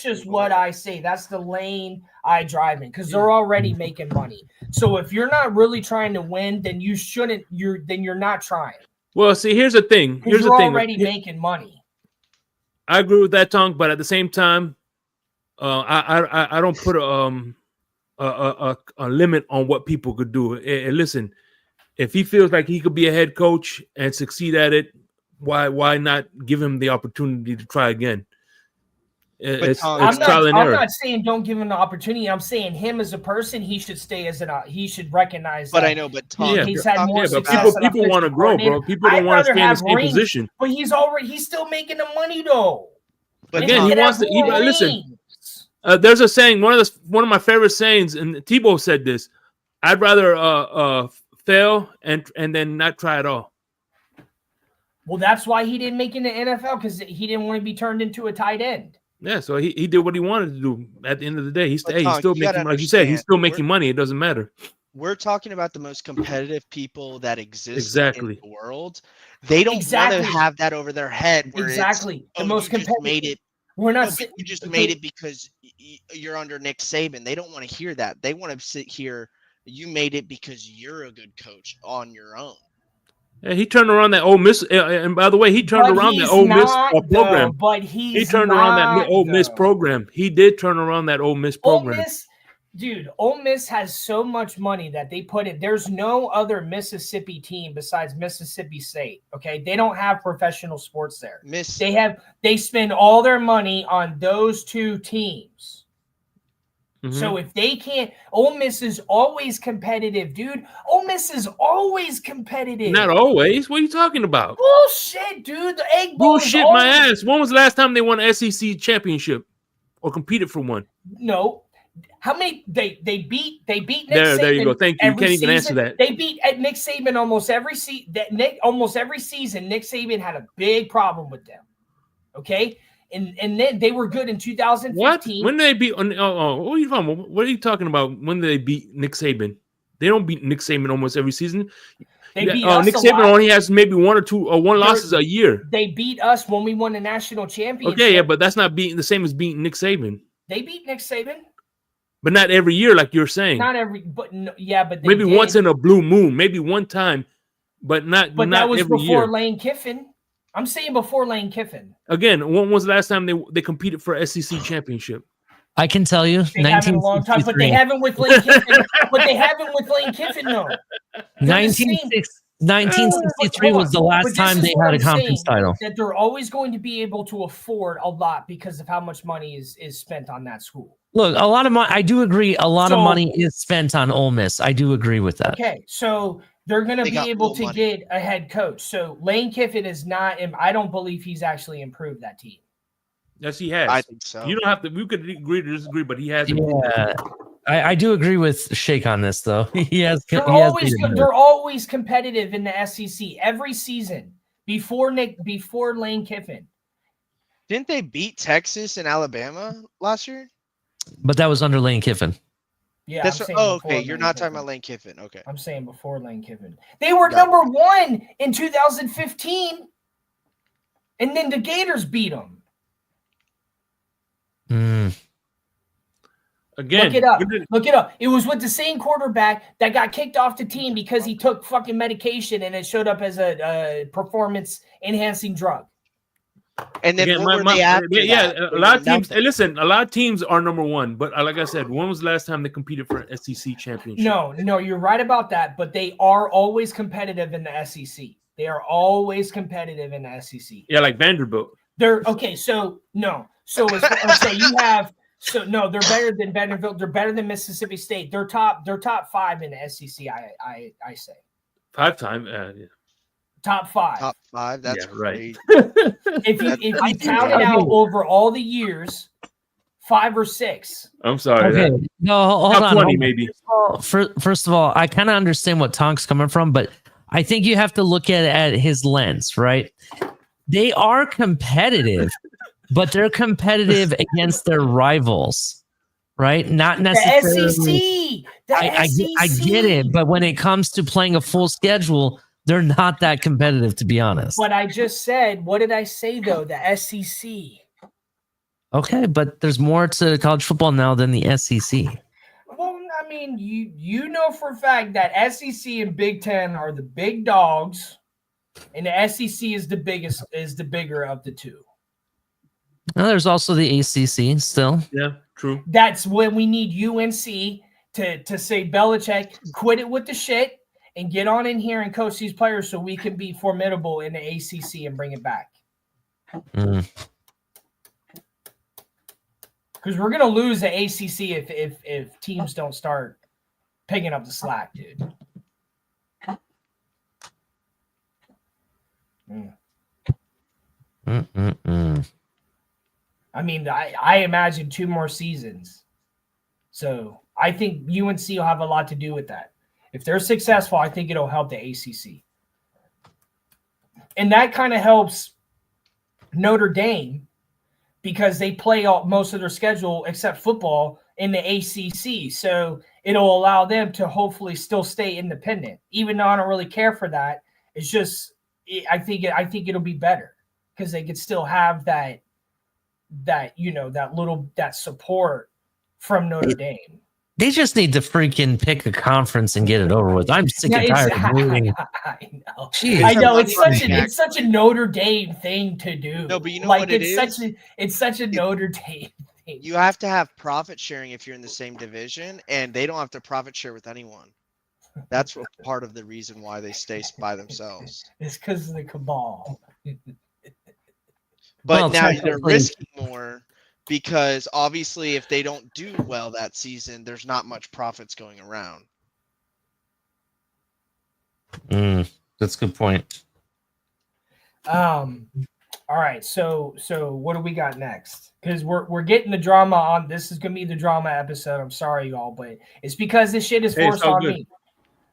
just what I say. That's the lane I drive in, because they're already making money. So if you're not really trying to win, then you shouldn't. You're not trying. Well, see, here's the thing. You're already making money. I agree with that, Tonk, but at the same time, I don't put a limit on what people could do. And listen, if he feels like he could be a head coach and succeed at it, why not give him the opportunity to try again? It's trial and error. I'm not saying don't give him the opportunity. I'm saying him as a person, he should stay as he should recognize. But I know, but Tom, he's had more success. But people want to grow, bro. People don't want to stay in the same position. But he's still making the money though. But again, he wants to. Listen, there's a saying. One of my favorite sayings, and Tebow said this: "I'd rather fail and then not try at all." Well, that's why he didn't make it in the NFL, because he didn't want to be turned into a tight end. Yeah, so he did what he wanted to do. At the end of the day, he's still making, like you said, he's still making money. It doesn't matter. We're talking about the most competitive people that exist in the world. They don't want to have that over their head. Where the most competitive. Made it. We're not. You just made it because you're under Nick Saban. They don't want to hear that. They want to sit here. You made it because you're a good coach on your own. Yeah, he turned around that Ole Miss, and by the way, he turned around that Ole Miss program. He turned around that Ole Miss program. He did turn around that Ole Miss program. Ole Miss has so much money that they put it. There's no other Mississippi team besides Mississippi State. Okay, they don't have professional sports there. They spend all their money on those 2 teams. Mm-hmm. So if they can't, Ole Miss is always competitive, dude. Ole Miss is always competitive. Not always. What are you talking about? Bullshit, dude. The Egg Bowl. Bullshit, my ass. When was the last time they won an SEC championship or competed for one? No. How many? They beat Nick Saban. There you go. Thank you. You can't even answer that. They beat Nick Saban almost every season. Almost every season, Nick Saban had a big problem with them. Okay. And then they were good in 2015. What? When did they beat? What are you talking about? What are you talking about? When did they beat Nick Saban? They don't beat Nick Saban almost every season. They beat us Nick Saban only has maybe 1 or 2 or 1 losses a year. They beat us when we won the national championship. Okay, yeah, but that's not beating the same as beating Nick Saban. They beat Nick Saban, but not every year, like you're saying. Not every, but no, yeah, but maybe once in a blue moon, maybe one time, but not. But not that was every before year. Lane Kiffin. I'm saying before Lane Kiffin. Again, when was the last time they competed for SEC championship? I can tell you, they haven't a long time, but they haven't with Lane Kiffin. But they haven't with Lane Kiffin, though. 1963 was the last time they had a conference title. That they're always going to be able to afford a lot because of how much money is spent on that school. Look, a lot of money. I do agree. A lot of money is spent on Ole Miss. I do agree with that. Okay, so they're going to be able to get a head coach. So Lane Kiffin is not. I don't believe he's actually improved that team. Yes, he has. I think so. You don't have to. We could agree to disagree, but he has. Yeah, I do agree with Shake on this, though. They're always competitive in the SEC every season before Lane Kiffin. Didn't they beat Texas and Alabama last year? But that was under Lane Kiffin. Yeah. Okay. You're not talking about Lane Kiffin. Okay. I'm saying before Lane Kiffin. They were number 1 in 2015, and then the Gators beat them. Again, look it up. It was with the same quarterback that got kicked off the team because he took fucking medication and it showed up as a performance enhancing drug. And then again, a lot of teams. Hey, listen, a lot of teams are number 1, but like I said, when was the last time they competed for an SEC championship? No, you're right about that. But they are always competitive in the SEC. They are always competitive in the SEC. Yeah, like Vanderbilt. They're okay. So no. So you have. So no, they're better than Vanderbilt. They're better than Mississippi State. They're top 5 in the SEC. I say 5-time. Yeah. Top 5. Top 5. That's right. if you count it out over all the years, 5 or 6. I'm sorry. Okay. No, hold on. 20 maybe. First of all, I kind of understand what Tonk's coming from, but I think you have to look at his lens, right? They are competitive. But they're competitive against their rivals, right? Not necessarily. The SEC. I get it, but when it comes to playing a full schedule, they're not that competitive, to be honest. But I just said, what did I say though? The SEC. Okay, but there's more to college football now than the SEC. Well, I mean, you know for a fact that SEC and Big Ten are the big dogs, and the SEC is the bigger of the two. No, there's also the ACC still. Yeah, true. That's when we need UNC to say, Belichick, quit it with the shit and get on in here and coach these players so we can be formidable in the ACC and bring it back. Because we're going to lose the ACC if teams don't start picking up the slack, dude. I mean, I imagine 2 more seasons. So I think UNC will have a lot to do with that. If they're successful, I think it'll help the ACC. And that kind of helps Notre Dame because they play most of their schedule except football in the ACC. So it'll allow them to hopefully still stay independent. Even though I don't really care for that, it's just I think it'll be better because they could still have that support from Notre Dame. They just need to freaking pick a conference and get it over with. I'm sick and tired of moving. I know. Jeez. I know it's such a Notre Dame thing to do. No, but you know what it is? It's such a Notre Dame thing. You have to have profit sharing if you're in the same division, and they don't have to profit share with anyone. That's part of the reason why they stay by themselves. It's because of the cabal. But now they're risking more because obviously if they don't do well that season, there's not much profits going around. That's a good point. All right, so what do we got next? Because we're getting the drama on. This is gonna be the drama episode. I'm sorry, y'all, but it's because this shit is forced on me.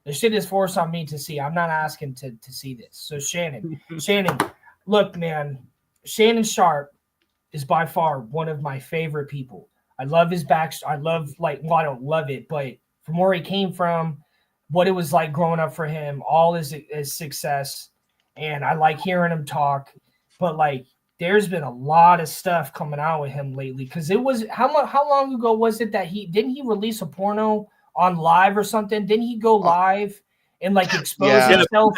This shit is forced on me to see. I'm not asking to see this. So Shannon, look, man. Shannon Sharp is by far one of my favorite people. I love his backstory. I don't love it, but from where he came from, what it was like growing up for him, all his success, and I like hearing him talk. But there's been a lot of stuff coming out with him lately because it was how long ago was it that he release a porno on live or something? Didn't he go live? And expose himself.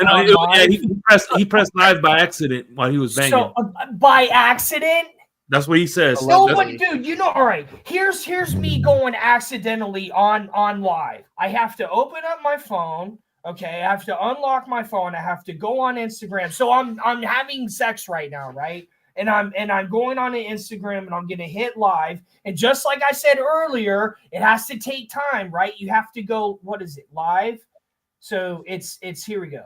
He pressed live by accident while he was banging. So by accident? That's what he says. No, but dude, all right. Here's me going accidentally on live. I have to open up my phone. Okay, I have to unlock my phone. I have to go on Instagram. So I'm having sex right now, right? And I'm going on Instagram and I'm gonna hit live. And just like I said earlier, it has to take time, right? You have to go, what is it, live? So it's here we go.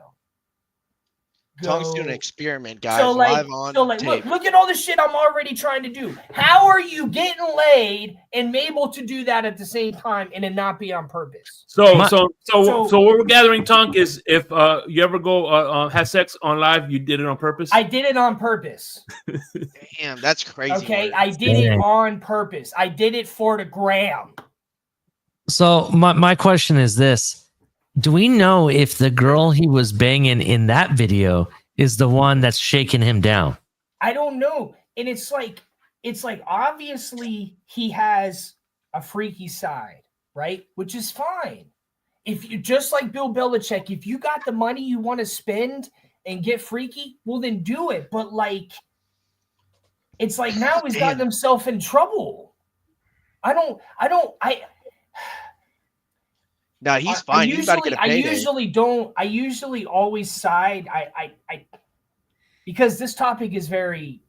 Tonk's doing an experiment, guys. So live on tape. look at all the shit I'm already trying to do. How are you getting laid and able to do that at the same time and it not be on purpose? So what we're gathering, Tonk, is if you ever go have sex on live, you did it on purpose. I did it on purpose. Damn, that's crazy. Okay, I did it on purpose. I did it for the gram. So my question is this. Do we know if the girl he was banging in that video is the one that's shaking him down? I don't know. And it's like obviously he has a freaky side, right? Which is fine. If you just like Bill Belichick, if you got the money you want to spend and get freaky, well then do it. But like it's like now he's gotten himself in trouble. No, he's fine. I usually always side. I because this topic is very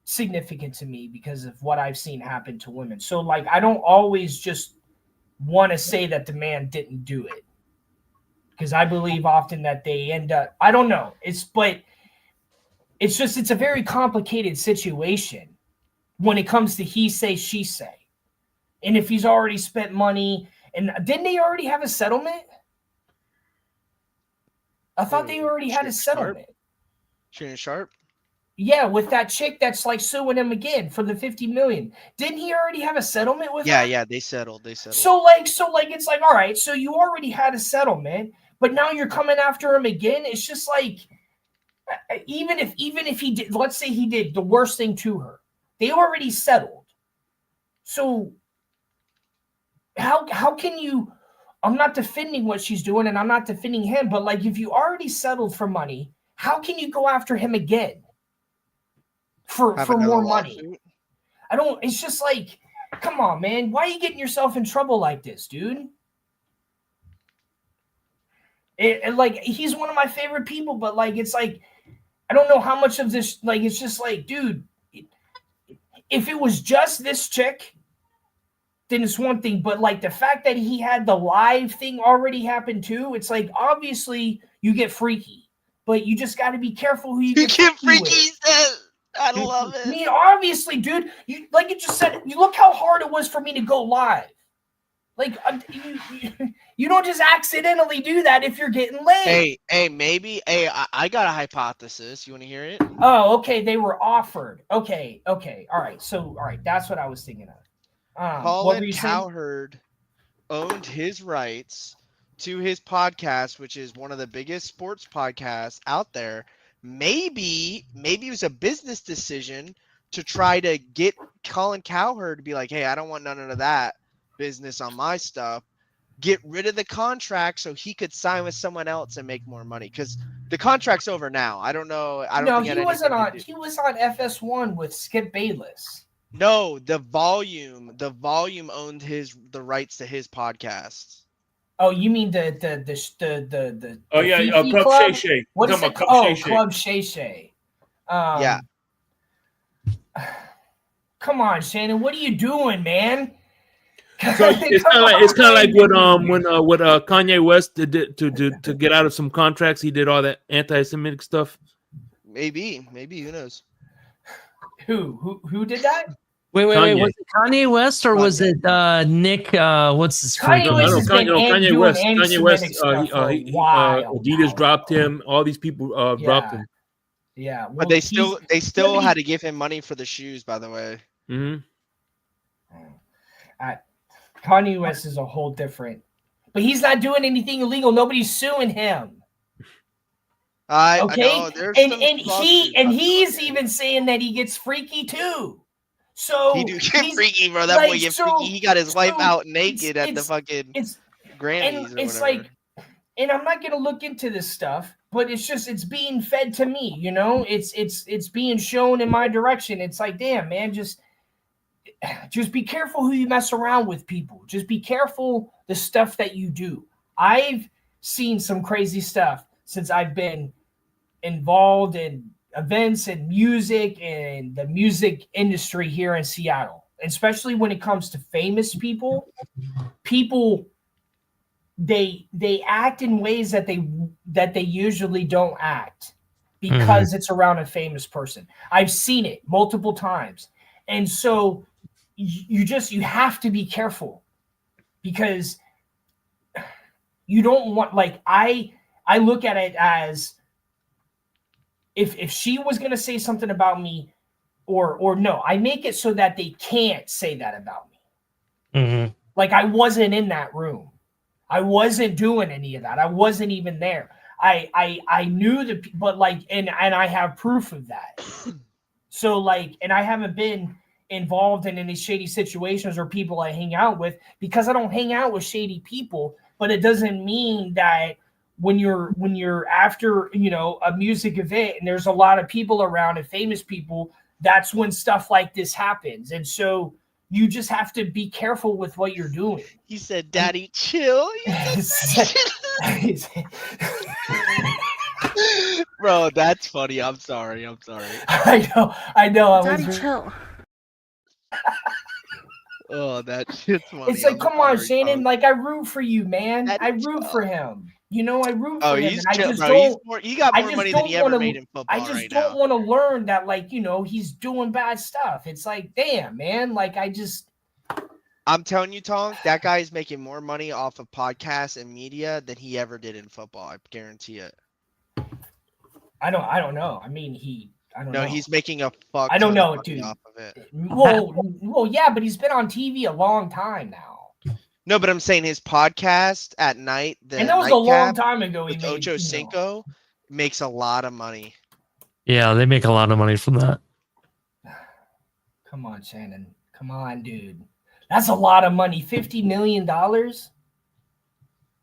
significant to me because of what I've seen happen to women. So like I don't always just want to say that the man didn't do it. Because I believe often that they end up, I don't know. It's a very complicated situation when it comes to he say, she say. And if he's already spent money, and didn't they already have a settlement? I thought they already had a settlement. Shannon Sharp? Yeah, with that chick that's like suing him again for the $50 million. Didn't he already have a settlement with her? Yeah, they settled. So like it's like, all right, so you already had a settlement, but now you're coming after him again. It's just like, even if he did, let's say he did the worst thing to her, they already settled. So how can you? I'm not defending what she's doing, and I'm not defending him, but like if you already settled for money, how can you go after him again for more money? I don't. It's just like, come on, man. Why are you getting yourself in trouble like this, dude? Like he's one of my favorite people, but like it's like I don't know how much of this. Like it's just like, dude, if it was just this chick, then it's one thing. But like the fact that he had the live thing already happen too, it's like obviously you get freaky, but you just got to be careful who you get freaky with. I love it. I mean, obviously, dude, you like you just said. You look how hard it was for me to go live. Like you don't just accidentally do that if you're getting laid. Hey, maybe. Hey, I got a hypothesis. You want to hear it? Oh, okay. They were offered. Okay. All right. So, all right. That's what I was thinking of. Colin Cowherd owned his rights to his podcast, which is one of the biggest sports podcasts out there. Maybe it was a business decision to try to get Colin Cowherd to be like, hey, I don't want none of that business on my stuff. Get rid of the contract so he could sign with someone else and make more money. Because the contract's over now. I don't know. He wasn't on. He was on FS1 with Skip Bayless. No, the volume owned the rights to his podcast. Oh, you mean the Club Shay Shay. What is it? Oh, Club Shay Shay. Yeah. Come on, Shannon. What are you doing, man? So it's kind of like what Kanye West did to get out of some contracts. He did all that anti-Semitic stuff. Maybe who knows? Who did that? Wait. Was it Kanye West or was it Nick? What's his Kanye West? Kanye West. Adidas dropped him. All these people dropped him. Yeah, well, but they still had to give him money for the shoes. By the way. Mm-hmm. Kanye West is a whole different, but he's not doing anything illegal. Nobody's suing him. Okay, he's even saying that he gets freaky too. So he do get freaky, bro. That boy get freaky. He got his wife out naked at the fucking Grammys. And it's like, and I'm not gonna look into this stuff, but it's being fed to me. You know, it's being shown in my direction. It's like, damn, man, just be careful who you mess around with, people. Just be careful the stuff that you do. I've seen some crazy stuff since I've been involved in events and music and the music industry here in Seattle, especially when it comes to famous people. People they act in ways that they usually don't act because it's around a famous person. I've seen it multiple times. And so you have to be careful, because you don't want, like, I look at it as, if she was going to say something about me, or no, I make it so that they can't say that about me. Like, I wasn't in that room. I wasn't doing any of that. I wasn't even there. I knew but like, and I have proof of that. So like, and I haven't been involved in any shady situations or people I hang out with, because I don't hang out with shady people. But it doesn't mean that when you're after, a music event and there's a lot of people around and famous people, that's when stuff like this happens. And so you just have to be careful with what you're doing. He said, "Daddy, chill." Bro, that's funny. I'm sorry. I know. Daddy, chill. Oh, that shit's funny. It's like, come on, Shannon. Tonk. Like, I root for you, man. Daddy, I root for him. I root for him. He's And chill, I just bro. don't. He got more money than he ever made in football. I just don't want to learn that, like, he's doing bad stuff. It's like, damn, man. Like, I'm telling you, Tonk, that guy is making more money off of podcasts and media than he ever did in football. I guarantee it. I don't know. I mean, I don't know. No, he's making a fuck. I don't know, ton of money dude. off of it. Well, yeah, but he's been on TV a long time now. No, but I'm saying his podcast at night. And that was a long time ago. With Ocho Cinco makes a lot of money. Yeah, they make a lot of money from that. Come on, Shannon. Come on, dude. That's a lot of money. $50 million?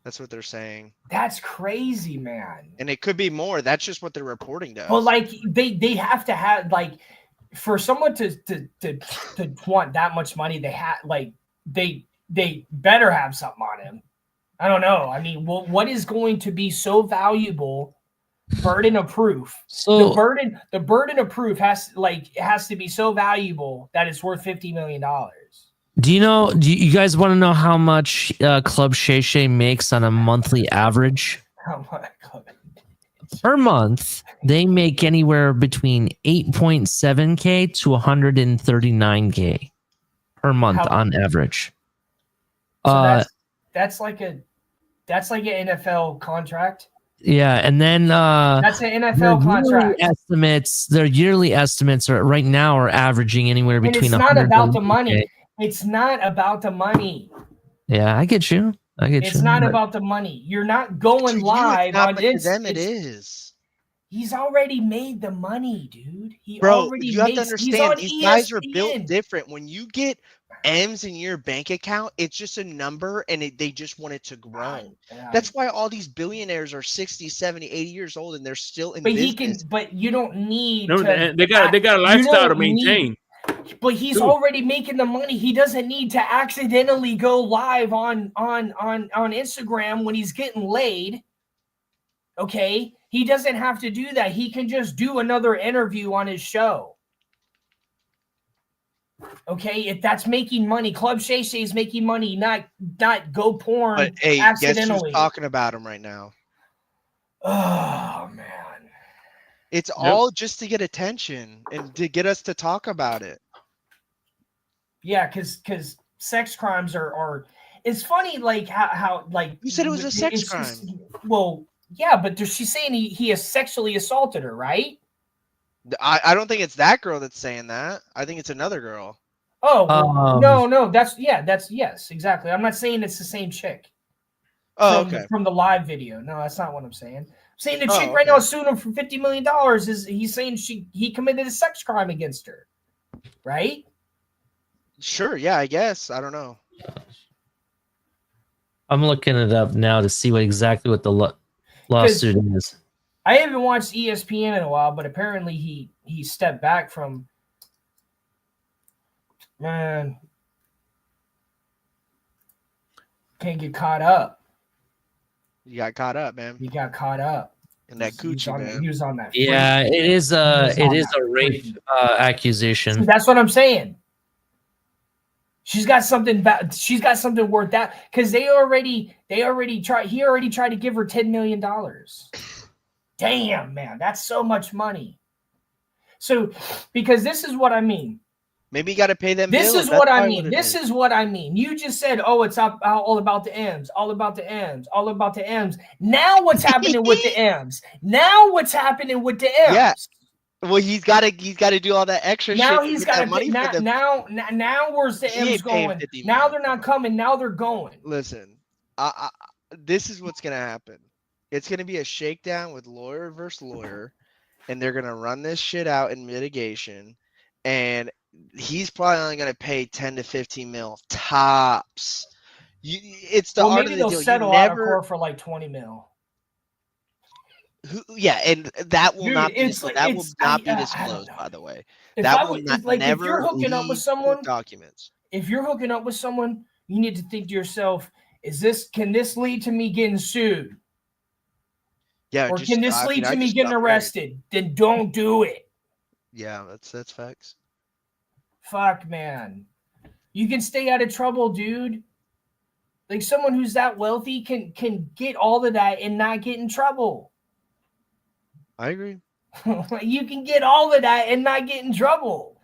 That's what they're saying. That's crazy, man. And it could be more. That's just what they're reporting to us. But like, they have to have, like, for someone to want that much money, they better have something on him. I don't know. I mean, what is going to be so valuable? Burden of proof. So the burden of proof has to be so valuable that it's worth $50 million. Do you guys want to know how much Club Shay Shay makes on a monthly average? How much? Per month, they make anywhere between 8.7K to 139K per month on average. So that's like an NFL contract. Yeah, and then that's an NFL contract. Their yearly estimates are right now are averaging anywhere between. And it's not about the money. It's not about the money. Yeah, I get you. It's not about the money. You're not going live on Instagram. To them, it is. He's already made the money, dude. You have to understand, these guys are built different. When you get M's in your bank account, it's just a number, and they just want it to grow. That's why all these billionaires are 60, 70, 80 years old, and they're still in business. But you don't need they got a lifestyle to maintain. But he's already making the money. He doesn't need to accidentally go live on Instagram when he's getting laid. Okay? He doesn't have to do that. He can just do another interview on his show. Okay? If that's making money, Club Shay Shay is making money, not go porn. But hey, accidentally. Guess who's talking about him right now? Oh man. It's all just to get attention and to get us to talk about it. Yeah, because sex crimes are it's funny, like how like you said it was a sex crime. Well, yeah, but she's saying he has sexually assaulted her, right? I don't think it's that girl that's saying that. I think it's another girl. Oh well, no, that's yes, exactly. I'm not saying it's the same chick. Okay. From the live video. No, that's not what I'm saying. Saying the chick right now is suing him for $50 million. He's saying he committed a sex crime against her, right? Sure, yeah, I guess. I don't know. I'm looking it up now to see exactly what the lawsuit is. I haven't watched ESPN in a while, but apparently he stepped back from. Man, can't get caught up. You got caught up, man. He got caught up. And that coochie, man. He was on that. Yeah, freak. it is a rape See, accusation. that's what I'm saying. She's got something worth that, because he already tried to give her $10 million. Damn, man, that's so much money. So, because this is what I mean. Maybe you got to pay them This bills. is what I mean. This is what I mean. You just said, "Oh, it's all about the M's, all about the M's, all about the M's." Now what's happening with the M's? Now what's happening with the M's? Yeah. Well, he's got to do all that extra shit. Now he's got that to money for them. Now where's the M's going? Now they're not coming. Now they're going. Listen, this is what's gonna happen. It's gonna be a shakedown with lawyer versus lawyer, and they're gonna run this shit out in mitigation, and he's probably only gonna pay 10 to 15 mil tops. It's the art maybe of the they'll deal. settle out of court for like 20 mil. And that will Dude, not be disclosed, by the way. If you're hooking up with someone, documents. If you're hooking up with someone, you need to think to yourself, can this lead to me getting sued? Yeah, or can this lead to me getting arrested? Then don't do it. Yeah, that's facts. Fuck, man. You can stay out of trouble, dude. Like, someone who's that wealthy can get all of that and not get in trouble. I agree. You can get all of that and not get in trouble.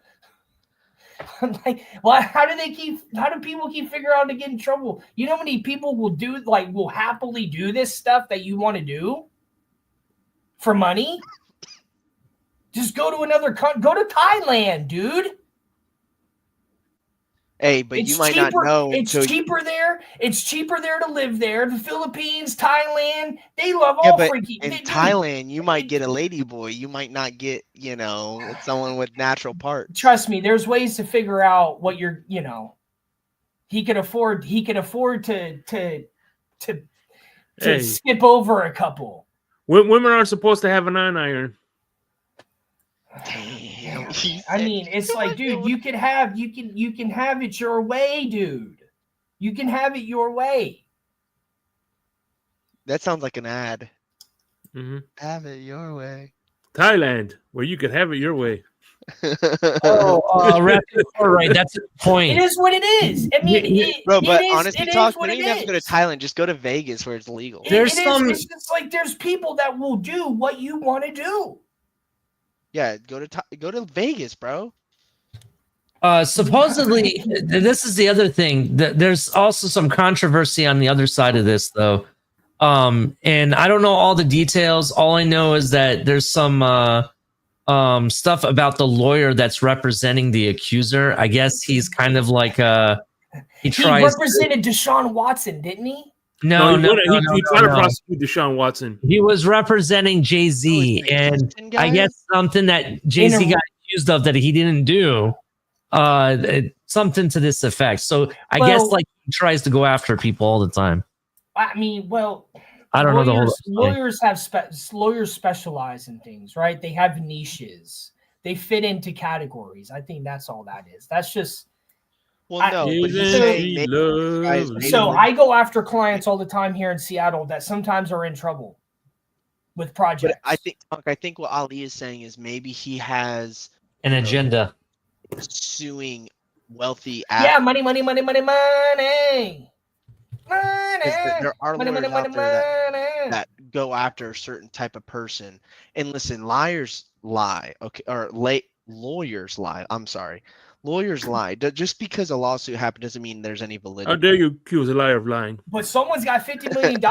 Like, well, how do people keep figuring out to get in trouble? You know how many people will happily do this stuff that you want to do for money? Just go to go to Thailand, dude. Hey, but you might not know. It's cheaper there. It's cheaper there to live there. The Philippines, Thailand, they love all freaky. In Thailand, you might get a lady boy. You might not get, someone with natural parts. Trust me, there's ways to figure out what you're, he could afford to skip over a couple. Women aren't supposed to have an iron. Damn. I mean, it's like, dude, you can have it your way, dude. You can have it your way. That sounds like an ad. Mm-hmm. Have it your way. Thailand, where you could have it your way. Right. That's the point. It is what it is. I mean, honestly, you don't even have to go to Thailand. Just go to Vegas where it's legal. It's just like there's people that will do what you want to do. Yeah, go to Vegas, bro. Supposedly, this is the other thing. There's also some controversy on the other side of this, though. And I don't know all the details. All I know is that there's some stuff about the lawyer that's representing the accuser. I guess he's kind of like he represented Deshaun Watson, didn't he? No, he tried to prosecute Deshaun Watson. He was representing Jay-Z, and I guess something that Jay-Z got accused of that he didn't do, something to this effect. So I guess like he tries to go after people all the time. I mean, I don't know the whole lawyers specialize in things, right? They have niches. They fit into categories. I think that's all that is. That's just. So I go after clients all the time here in Seattle that sometimes are in trouble with projects. But I think what Ali is saying is maybe he has an agenda suing wealthy. Yeah, money. There are lawyers out there that go after a certain type of person. And listen, liars lie. Okay, or lawyers lie. I'm sorry. Lawyers lie. Just because a lawsuit happened doesn't mean there's any validity. How dare you accuse a liar of lying? But someone's got $50 million,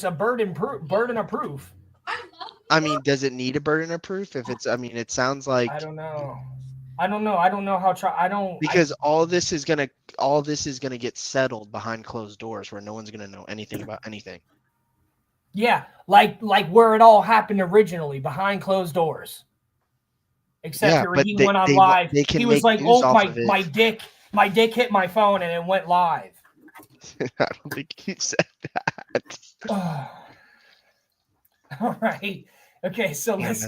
a burden of proof. I mean, does it need a burden of proof? It sounds like I don't know how because all this is gonna get settled behind closed doors where no one's gonna know anything about anything. Yeah, like where it all happened originally, behind closed doors. Except for he went on live. He was like, "Oh, my dick hit my phone and it went live." I don't think he said that. All right. Okay, so let's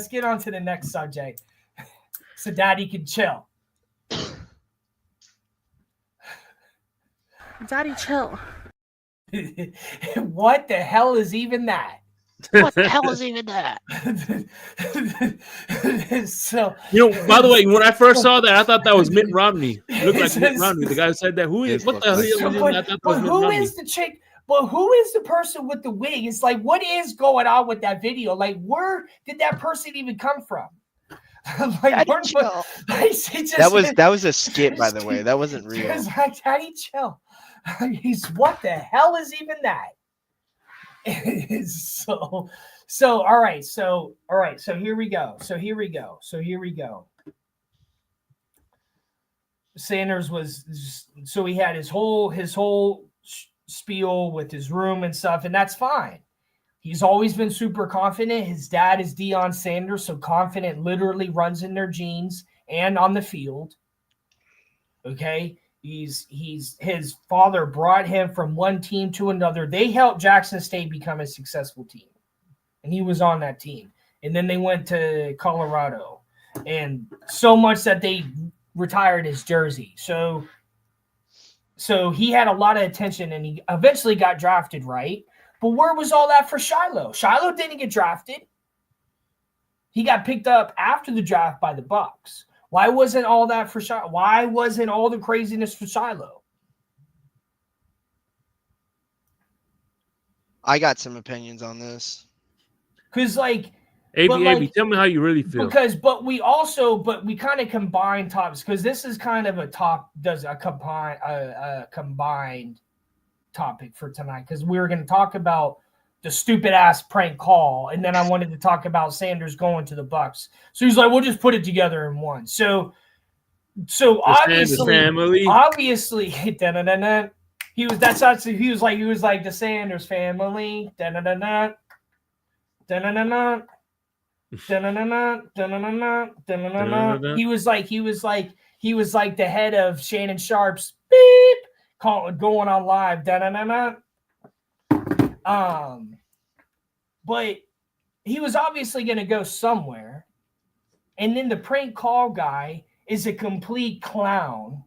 get on to the next subject, so Daddy can chill. Daddy, chill. What the hell is even that? What the hell is even that? So, by the way, when I first saw that, I thought that was Mitt Romney. Looked like Mitt Romney. The guy who said that. Who is? What the hell? I thought that was Mitt Romney. Is the chick? But who is the person with the wig? It's like, what is going on with that video? Like, where did that person even come from? Like, that was a skit, by the way. That wasn't real. It's like, Daddy, chill. He's what the hell is even that? So all right. So here we go. Sanders was he had his whole spiel with his room and stuff, and that's fine. He's always been super confident. His dad is Deion Sanders, so confident literally runs in their genes and on the field. Okay. His father brought him from one team to another. They helped Jackson State become a successful team, and he was on that team. And then they went to Colorado, and so much that they retired his jersey. So he had a lot of attention, and he eventually got drafted, right? But where was all that for Shiloh? Shiloh didn't get drafted. He got picked up after the draft by the Bucs. Why wasn't all that for Shiloh? Why wasn't all the craziness for Shiloh? I got some opinions on this. Because, like, AB, tell me how you really feel. But we kind of combine topics, because this is kind of a combined topic for tonight, because we were going to talk about the stupid ass prank call, and then I wanted to talk about Sanders going to the Bucs. So he's like, we'll just put it together in one. So obviously, he was like the Sanders family. He was like the head of Shannon Sharp's beep going on live. But he was obviously going to go somewhere. And then the prank call guy is a complete clown.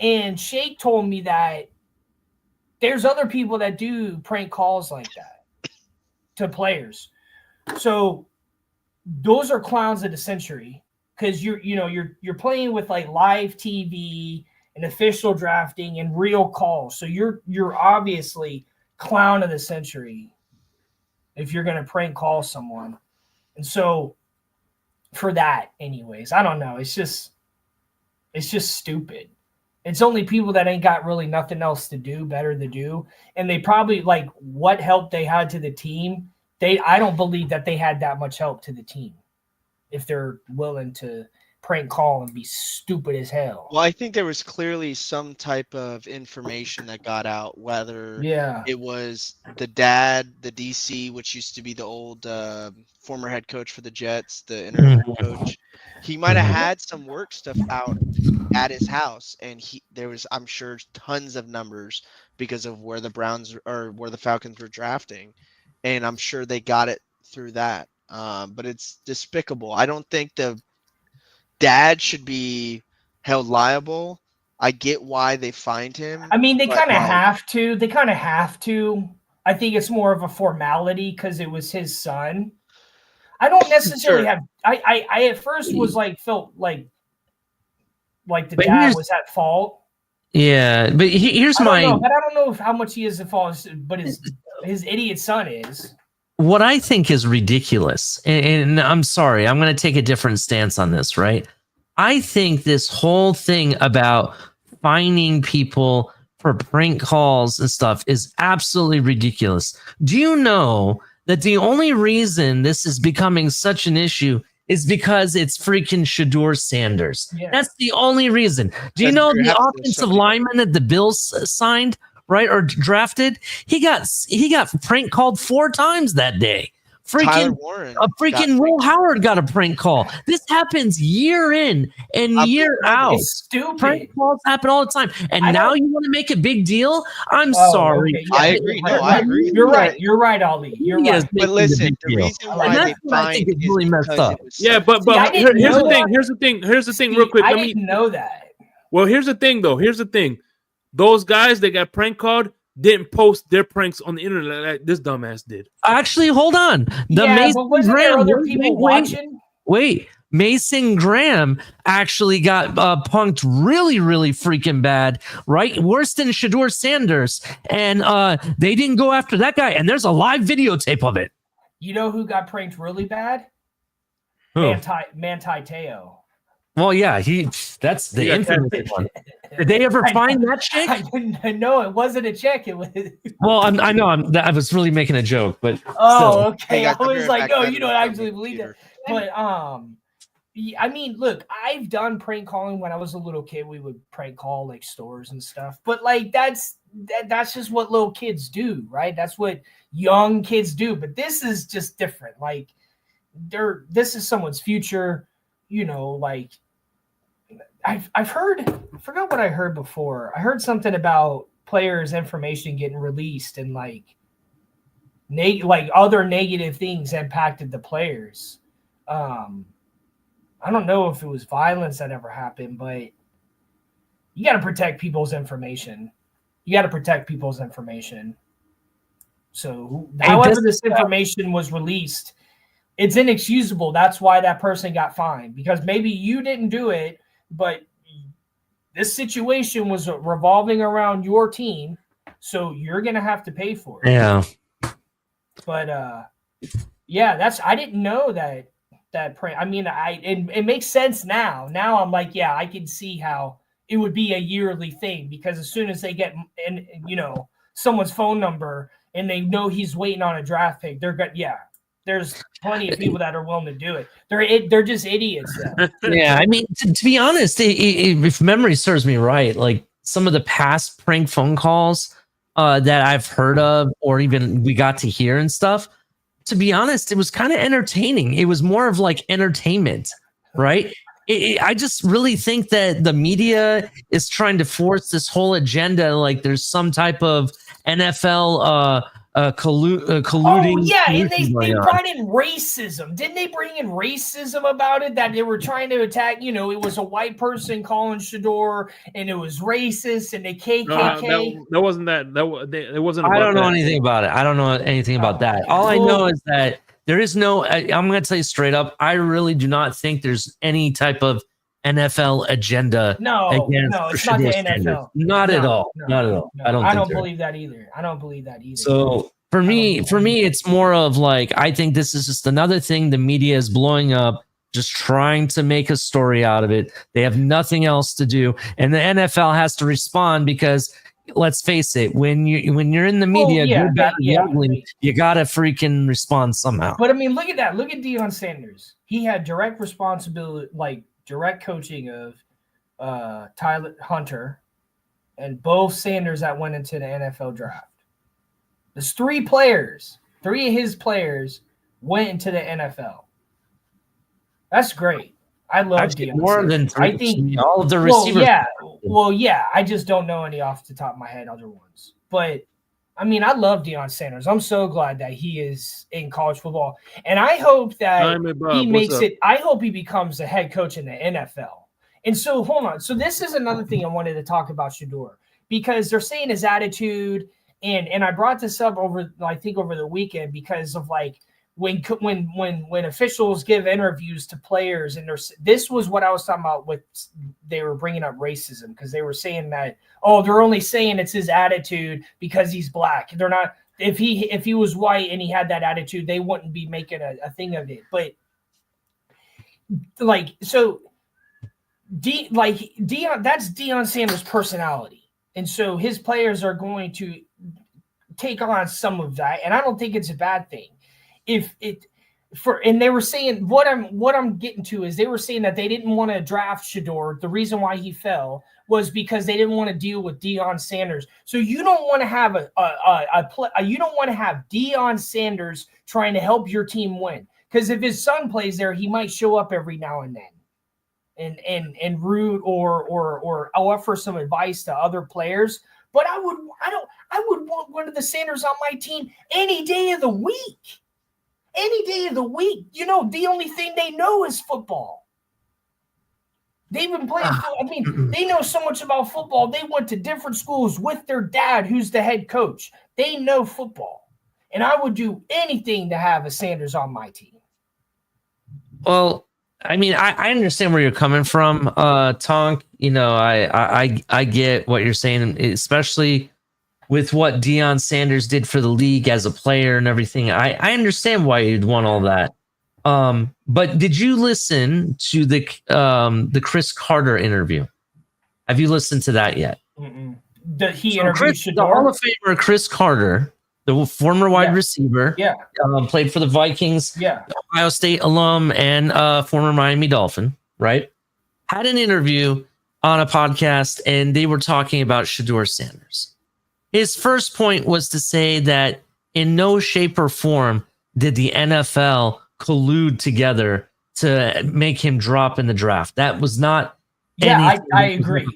And Shake told me that there's other people that do prank calls like that to players. So those are clowns of the century, because you're playing with like live TV and official drafting and real calls. So you're obviously clown of the century if you're going to prank call someone. And so for that, anyways, I don't know. It's just stupid. It's only people that ain't got really nothing else to do, better to do. And they probably, like, what help they had to the team. I don't believe that they had that much help to the team if they're willing to prank call and be stupid as hell. Well, I think there was clearly some type of information that got out, whether it was the dad, the DC, which used to be the old former head coach for the Jets, the interim head coach. He might have had some work stuff out at his house, and there was, I'm sure, tons of numbers because of where the Falcons were drafting, and I'm sure they got it through that. But it's despicable. I don't think the dad should be held liable. I get why they fined him. I mean, they kind of have to. I think it's more of a formality because it was his son. I don't necessarily have. I at first was like felt like the dad was at fault. Yeah, but here's I don't know how much he is at fault, but his idiot son is. What I think is ridiculous, and I'm sorry, I'm going to take a different stance on this, right? I think this whole thing about fining people for prank calls and stuff is absolutely ridiculous. Do you know that the only reason this is becoming such an issue is because it's freaking Shedeur Sanders? Yeah. That's the only reason. Do you know the offensive lineman that the Bills signed, right, or drafted? He got prank called 4 times that day. Will Howard got a prank call. This happens year in and year out. It's stupid. Prank calls happen all the time. And now you want to make a big deal? I'm sorry. Okay. Yeah, I agree. No, I agree. You're right. You're right, Ali. You're right. But listen, the reason why they fined is really messed up. Yeah, but here's the thing. Here's the thing real quick. I didn't know that. Well, here's the thing, though. Here's the thing. those guys that got prank called didn't post their pranks on the internet like this dumbass did. Actually, hold on. But wasn't there other people watching? Wait. Mason Graham actually got punked really, really freaking bad, right? Worse than Shedeur Sanders. And they didn't go after that guy. And there's a live videotape of it. You know who got pranked really bad? Who? Manti Te'o. Well, yeah, that's the infamous one. Did they ever find that chick? No, it wasn't a chick. It was. Well, I know. I was really making a joke, but okay. I was like, no, you don't actually believe it. But I mean, look, I've done prank calling when I was a little kid. We would prank call like stores and stuff. But like that's just what little kids do, right? That's what young kids do. But this is just different. Like this is someone's future. You know, like I've heard, I forgot what I heard before. I heard something about players' information getting released and like other negative things impacted the players. I don't know if it was violence that ever happened, but you got to protect people's information. So however this information was released, it's inexcusable. That's why that person got fined, because maybe you didn't do it, but this situation was revolving around your team, so you're going to have to pay for it. Yeah. But yeah, I didn't know that prank. I mean, it makes sense now. Now I'm like, yeah, I can see how it would be a yearly thing, because as soon as they get someone's phone number and they know he's waiting on a draft pick, there's plenty of people that are willing to do it. They're just idiots, though. Yeah, I mean, to be honest, if memory serves me right, like some of the past prank phone calls that I've heard of, or even we got to hear and stuff, to be honest, it was kind of entertaining. It was more of like entertainment, right? I just really think that the media is trying to force this whole agenda. Like there's some type of NFL colluding. Oh yeah, and they brought in racism. Didn't they bring in racism about it? That they were trying to attack. It was a white person calling Shedeur, and it was racist, and the KKK. That wasn't that. It wasn't. I don't know anything about it. I don't know anything about that. All I know is that there is no. I'm going to tell you straight up. I really do not think there's any type of NFL agenda. No, it's not the NFL. Not at all. Not at all. I don't believe that either. So for me, it's more of like, I think this is just another thing the media is blowing up, just trying to make a story out of it. They have nothing else to do, and the NFL has to respond because, let's face it, when you're in the media, good, bad, ugly, you gotta freaking respond somehow. But I mean, look at that. Look at Deion Sanders. He had direct responsibility, like direct coaching of Tyler Hunter and both Sanders that went into the NFL draft. There's three of his players went into the NFL. That's great. I love Deion more Sanders. than three. I think all of the receivers. Yeah. I just don't know any off the top of my head other ones. But I mean, I love Deion Sanders. I'm so glad that he is in college football, and I hope that he makes it. I hope he becomes a head coach in the NFL. And so, hold on. So this is another thing I wanted to talk about Shedeur, because they're saying his attitude, and I brought this up over the weekend because of like when officials give interviews to players, and this was what I was talking about with, they were bringing up racism, because they were saying that, they're only saying it's his attitude because he's black. They're not, if he was white and he had that attitude, they wouldn't be making a thing of it. But like, so Deion, that's Deion Sanders' personality, and so his players are going to take on some of that, and I don't think it's a bad thing. And they were saying, what I'm getting to is, they were saying that they didn't want to draft Shedeur. The reason why he fell was because they didn't want to deal with Deion Sanders. So you don't want to have you don't want to have Deion Sanders trying to help your team win, because if his son plays there, he might show up every now and then and root or offer some advice to other players. But I would want one of the Sanders on my team any day of the week. Any day of the week. The only thing they know is football. They've been playing. I mean, they know so much about football. They went to different schools with their dad, who's the head coach. They know football, and I would do anything to have a Sanders on my team. Well, I mean, I understand where you're coming from, Tonk. You know, I get what you're saying, especially with what Deion Sanders did for the league as a player and everything. I understand why you'd want all that. But did you listen to the Chris Carter interview? Have you listened to that yet? He interviewed the Hall of Famer Chris Carter, the former wide receiver, played for the Vikings, Ohio State alum, and former Miami Dolphin, right? Had an interview on a podcast, and they were talking about Shedeur Sanders. His first point was to say that in no shape or form did the NFL collude together to make him drop in the draft. That was not. I agree.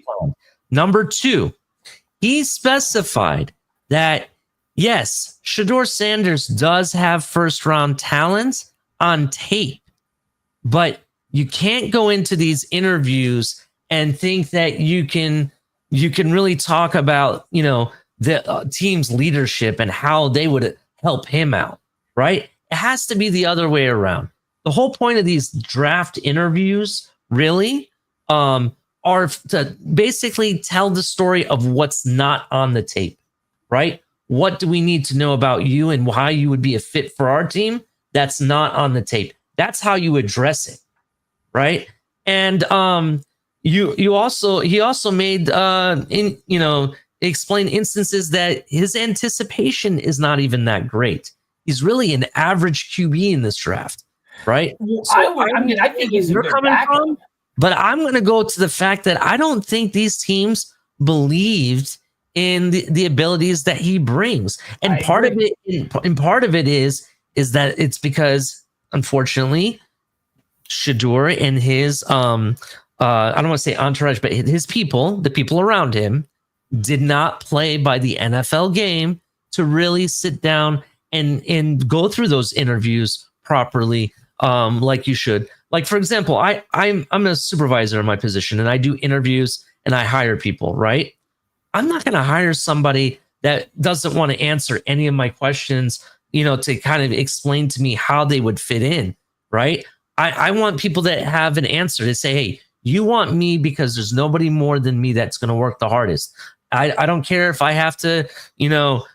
Number two, he specified that yes, Shedeur Sanders does have first round talents on tape, but you can't go into these interviews and think that you can really talk about, you know, the team's leadership and how they would help him out, right? It has to be the other way around. The whole point of these draft interviews really are to basically tell the story of what's not on the tape, right? What do we need to know about you and why you would be a fit for our team? That's not on the tape. That's how you address it, right? And he also made explain instances that his anticipation is not even that great. He's really an average QB in this draft, right? Well, so I think he's a good backup. But I'm going to go to the fact that I don't think these teams believed in the abilities that he brings, and part of it is that it's because, unfortunately, Shedeur and his I don't want to say entourage, but his people, the people around him, did not play by the NFL game to really sit down and go through those interviews properly, like you should. Like, for example, I'm a supervisor in my position, and I do interviews and I hire people, right? I'm not going to hire somebody that doesn't want to answer any of my questions, you know, to kind of explain to me how they would fit in, right? I want people that have an answer to say, hey, you want me because there's nobody more than me that's going to work the hardest. I don't care if I have to, you know,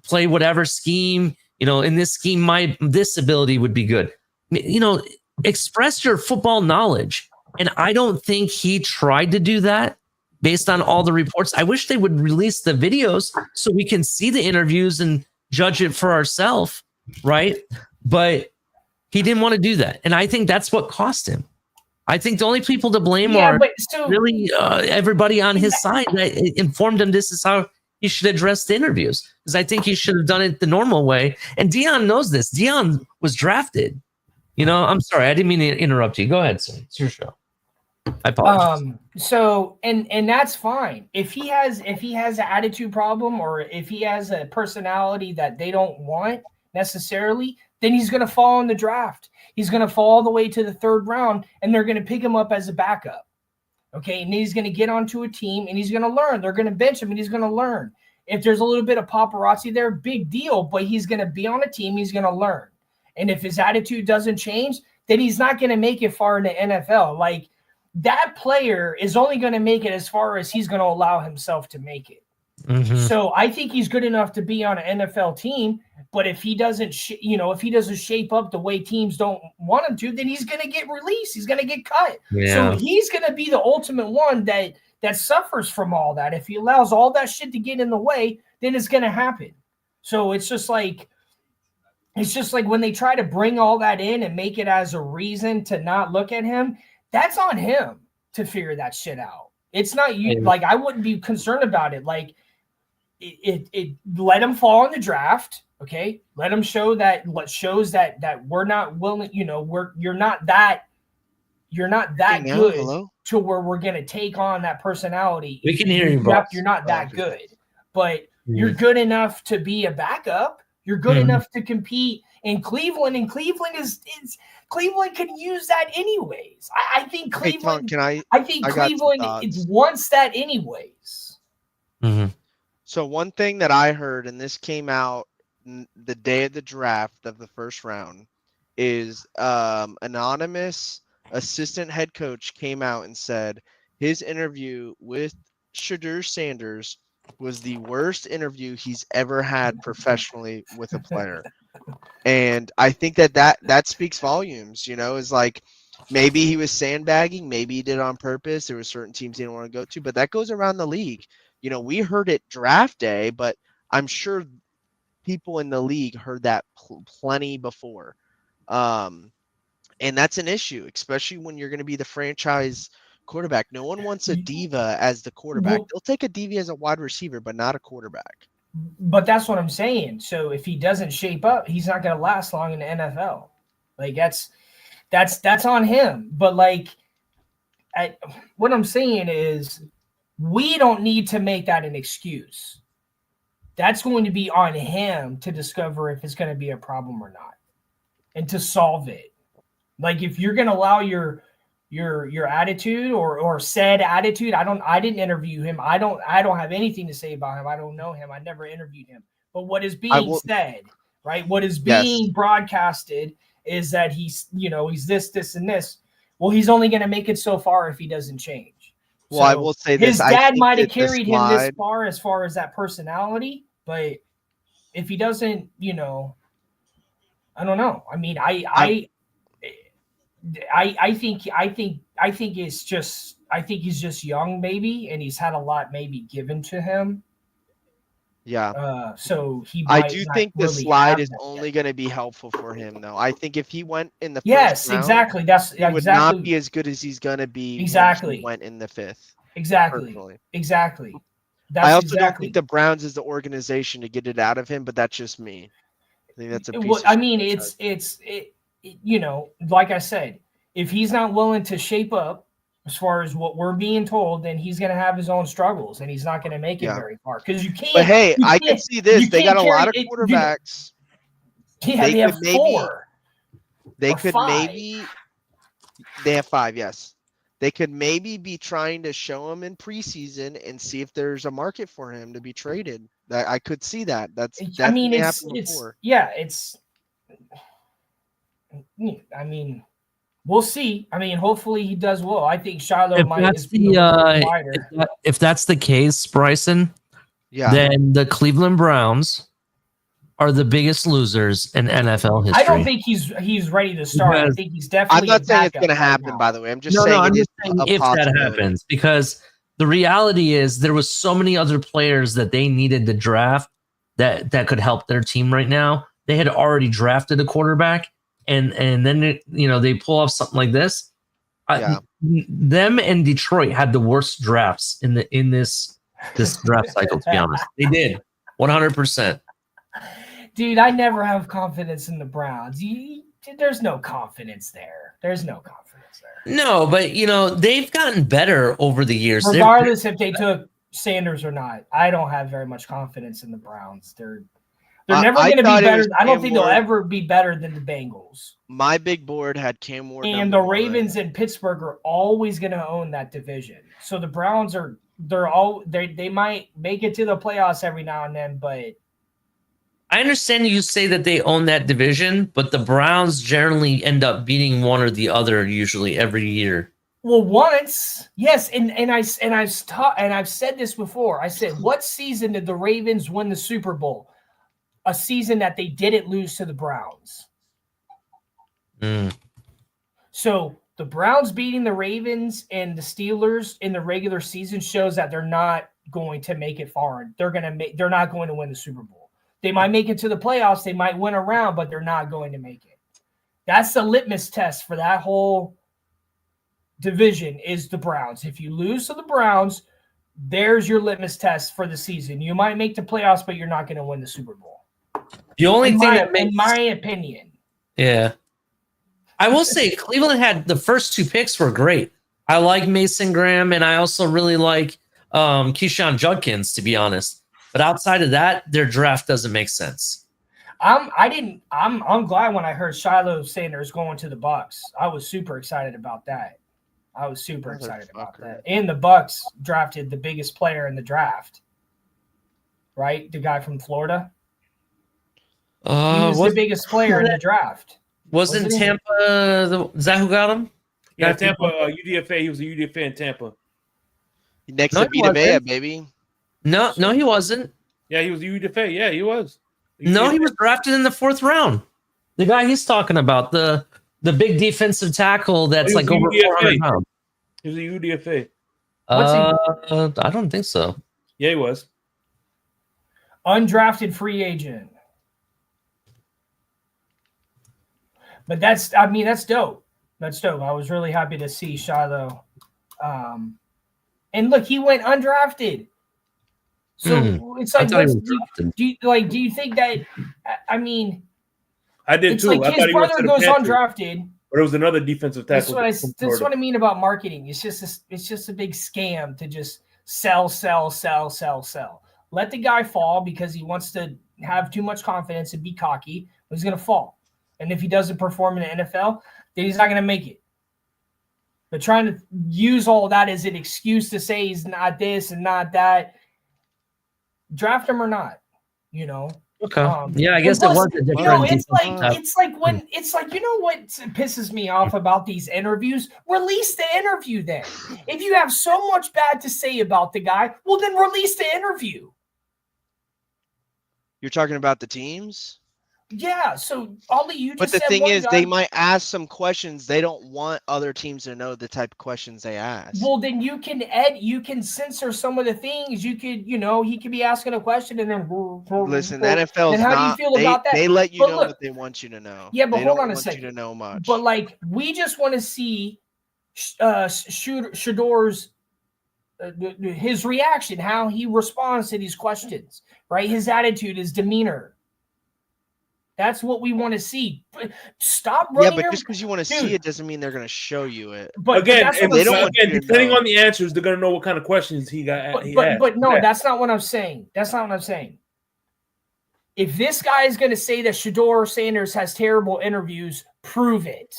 play whatever scheme, you know, in this scheme, this ability would be good. You know, express your football knowledge. And I don't think he tried to do that based on all the reports. I wish they would release the videos so we can see the interviews and judge it for ourselves, right? But he didn't want to do that. And I think that's what cost him. I think the only people to blame are really everybody on his side that informed him this is how he should address the interviews. Because I think he should have done it the normal way. And Deion knows this. Deion was drafted. You know, I'm sorry. I didn't mean to interrupt you. Go ahead, sir. It's your show. I apologize. So that's fine. If he has an attitude problem, or if he has a personality that they don't want necessarily, then he's going to fall in the draft. He's going to fall all the way to the third round, and they're going to pick him up as a backup. Okay, and he's going to get onto a team, and he's going to learn. They're going to bench him, and he's going to learn. If there's a little bit of paparazzi there, big deal, but he's going to be on a team. He's going to learn. And if his attitude doesn't change, then he's not going to make it far in the NFL. Like, that player is only going to make it as far as he's going to allow himself to make it. Mm-hmm. So I think he's good enough to be on an NFL team. But if he doesn't, if he doesn't shape up the way teams don't want him to, then he's going to get released. He's going to get cut. Yeah. So he's going to be the ultimate one that suffers from all that. If he allows all that shit to get in the way, then it's going to happen. So it's just like when they try to bring all that in and make it as a reason to not look at him, that's on him to figure that shit out. It's not you. Like, I wouldn't be concerned about it. Like, it let him fall in the draft. Okay, let him show that. What shows that we're not willing. You know, you're not that good to where we're gonna take on that personality. We can hear you. You're not that good, but you're good enough to be a backup. You're good enough to compete in Cleveland, and Cleveland is Cleveland can use that anyways. I think Cleveland. Hey, Tonk, I think Cleveland wants that anyways. Mm-hmm. So one thing that I heard, and this came out the day of the draft of the first round, is anonymous assistant head coach came out and said his interview with Shadur Sanders was the worst interview he's ever had professionally with a player. And I think that speaks volumes, is like maybe he was sandbagging, maybe he did it on purpose. There were certain teams he didn't want to go to, but that goes around the league. We heard it draft day, but I'm sure people in the league heard that plenty before. And that's an issue, especially when you're going to be the franchise quarterback. No one wants a diva as the quarterback. They'll take a diva as a wide receiver, but not a quarterback. But that's what I'm saying. So if he doesn't shape up, he's not going to last long in the NFL. Like that's on him. But like, what I'm saying is, we don't need to make that an excuse. That's going to be on him to discover if it's going to be a problem or not, and to solve it. Like, if you're going to allow your attitude or said attitude, I didn't interview him. I don't have anything to say about him. I don't know him. I never interviewed him. But what is being said, right? What is being broadcasted is that he's this, and this. Well, he's only going to make it so far if he doesn't change. Well, I will say this. His dad might have carried him this far as that personality, but if he doesn't, I don't know. I mean, I think it's just, I think he's just young, maybe, and he's had a lot maybe given to him. Yeah. So I do think the slide is only going to be helpful for him, though. I think if he went in the first round, exactly. He would not be as good as he's going to be. Exactly. When he went in the fifth. Exactly. Personally. Exactly. I also don't think the Browns is the organization to get it out of him, but that's just me. I think that's a piece. I mean, it's like I said, if he's not willing to shape up as far as what we're being told, then he's going to have his own struggles, and he's not going to make it very far, because you can't. But hey, I can see this. They got a lot of quarterbacks. They have 4. They could maybe. They have 5. Yes, they could maybe be trying to show him in preseason and see if there's a market for him to be traded. I could see that. That's definitely happened before. We'll see. I mean, hopefully he does well. I think Shiloh if that's the case, Bryson, then the Cleveland Browns are the biggest losers in NFL history. I don't think he's ready to start. I think he's definitely. I'm not saying it's going to happen, by the way. I'm just saying if that happens, because the reality is there was so many other players that they needed to draft that could help their team right now. They had already drafted a quarterback. And then they pull off something like this. Them and Detroit had the worst drafts in this draft cycle. To be honest, they did 100%. Dude, I never have confidence in the Browns. There's no confidence there. No, but they've gotten better over the years. Regardless if they took Sanders or not, I don't have very much confidence in the Browns. They're never going to be better. I don't think they'll ever be better than the Bengals. My big board had Cam Ward. And the Ravens and Pittsburgh are always going to own that division. So the Browns they might make it to the playoffs every now and then, but I understand you say that they own that division, but the Browns generally end up beating one or the other usually every year. Well, once, yes, and I've said this before. I said, what season did the Ravens win the Super Bowl? A season that they didn't lose to the Browns. So the Browns beating the Ravens and the Steelers in the regular season shows that they're not going to make it far. They're not going to win the Super Bowl. They might make it to the playoffs. They might win a round, but they're not going to make it. That's the litmus test for that whole division is the Browns. If you lose to the Browns, there's your litmus test for the season. You might make the playoffs, but you're not going to win the Super Bowl. The only in my opinion. Yeah. I will say Cleveland had the first 2 picks were great. I like Mason Graham, and I also really like Keyshawn Judkins, to be honest. But outside of that, their draft doesn't make sense. I'm glad when I heard Shiloh Sanders going to the Bucks. I was super excited about that. And the Bucks drafted the biggest player in the draft. Right? The guy from Florida. He was the biggest player in the draft. Wasn't Tampa is that who got him? Yeah, Tampa, UDFA. He was a UDFA in Tampa. Next to Vita Vea, baby. No, he wasn't. Yeah, he was UDFA. Yeah, he was. No, he was drafted in the 4th round. The guy he's talking about, the big defensive tackle that's like over 400 pounds. He was a UDFA. I don't think so. Yeah, he was. Undrafted free agent. But that's dope. That's dope. I was really happy to see Shiloh. And look, he went undrafted. So it's like, do you think that? I mean, I did too. Like his brother goes undrafted, but it was another defensive tackle. That's what I mean about marketing. It's just a big scam to just sell. Let the guy fall because he wants to have too much confidence and be cocky. He's going to fall, and if he doesn't perform in the NFL, then he's not going to make it. But trying to use all that as an excuse to say he's not this and not that. Draft him or not, you know. Okay. I guess it was a different. You know, it's like you know what pisses me off about these interviews? Release the interview then. If you have so much bad to say about the guy, well then release the interview. You're talking about the teams? Yeah, so Ollie, you just But the thing is, they might ask some questions. They don't want other teams to know the type of questions they ask. Well, then you can censor some of the things. You could, he could be asking a question and then listen, the NFL's how do you feel about that? They let you know what they want you to know. Yeah, but they hold don't on a want second. You to know much. But like, we just want to see Shador's his reaction, how he responds to these questions, right? His attitude, his demeanor. That's what we want to see. Stop running. Yeah, but just because you want to see it doesn't mean they're going to show you it. But again, depending on the answers, they're going to know what kind of questions he got. But no, that's not what I'm saying. That's not what I'm saying. If this guy is going to say that Shador Sanders has terrible interviews, prove it.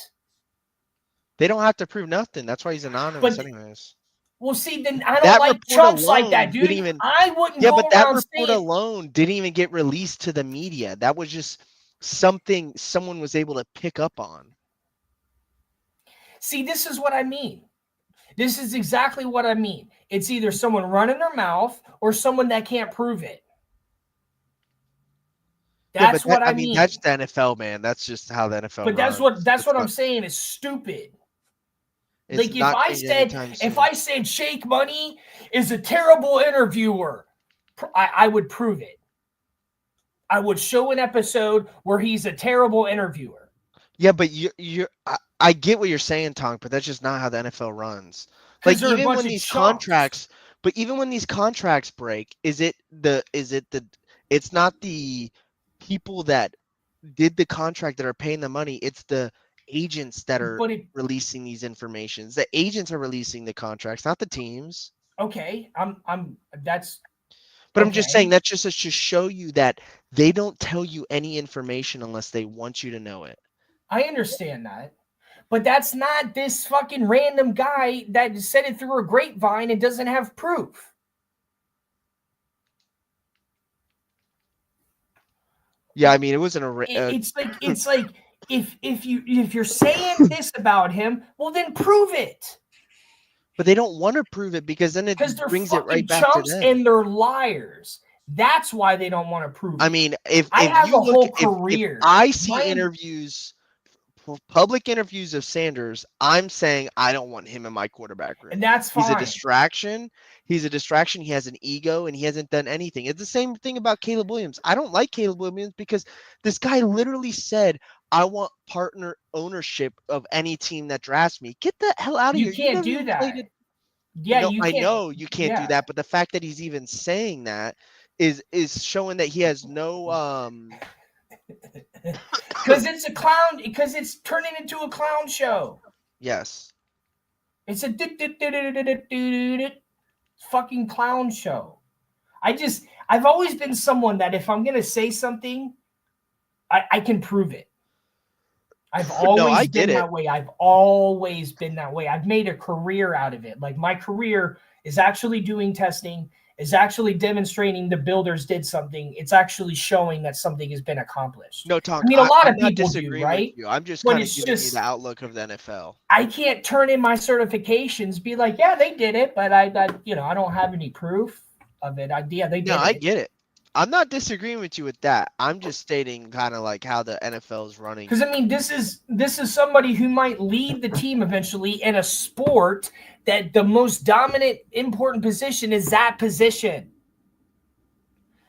They don't have to prove nothing. That's why he's anonymous, anyways. Well, see, then I don't like chumps like that, dude. I wouldn't. Yeah, but that report alone didn't even get released to the media. That was just something someone was able to pick up on. See, this is what I mean. This is exactly what I mean. It's either someone running their mouth or someone that can't prove it. That's what I mean. That's the NFL, man. That's just how the NFL. But that's what I'm saying is stupid. Like if I said Shake Money is a terrible interviewer, I would prove it. I would show an episode where he's a terrible interviewer. Yeah, but I get what you're saying, Tonk, but that's just not how the NFL runs. Like even when these contracts break, it's not the people that did the contract that are paying the money, it's the agents that are releasing these informations. The agents are releasing the contracts, not the teams. Okay, I'm just saying that just to show you that they don't tell you any information unless they want you to know it. I understand that. But that's not this fucking random guy that said it through a grapevine and doesn't have proof. Yeah, I mean, it wasn't it's like if you're saying this about him, well then prove it. But they don't want to prove it because then it brings it right back to them. And they're liars. That's why they don't want to prove it. I mean, if I see interviews, public interviews of Sanders, I'm saying I don't want him in my quarterback room. And that's fine. He's a distraction. He has an ego, and he hasn't done anything. It's the same thing about Caleb Williams. I don't like Caleb Williams because this guy literally said, I want partner ownership of any team that drafts me. Get the hell out of here. You can't do that. Yeah, I know you can't do that, but the fact that he's even saying that is showing that he has no because it's a clown, because it's turning into a clown show. Yes. It's a fucking clown show. I've always been someone that if I'm gonna say something, I can prove it. I've always been that way. I've always been that way. I've made a career out of it. Like my career is actually doing testing, is actually demonstrating the builders did something. It's actually showing that something has been accomplished. No, Tonk, I mean, a lot of I'm not people disagreeing do, right? with you. I'm just kind of giving you the outlook of the NFL. I can't turn in my certifications, be like, yeah, they did it, but I don't have any proof of it. Yeah, they did it. No, I get it. I'm not disagreeing with you with that. I'm just stating kind of like how the NFL is running. Because I mean, this is somebody who might lead the team eventually in a sport that the most dominant, important position is that position.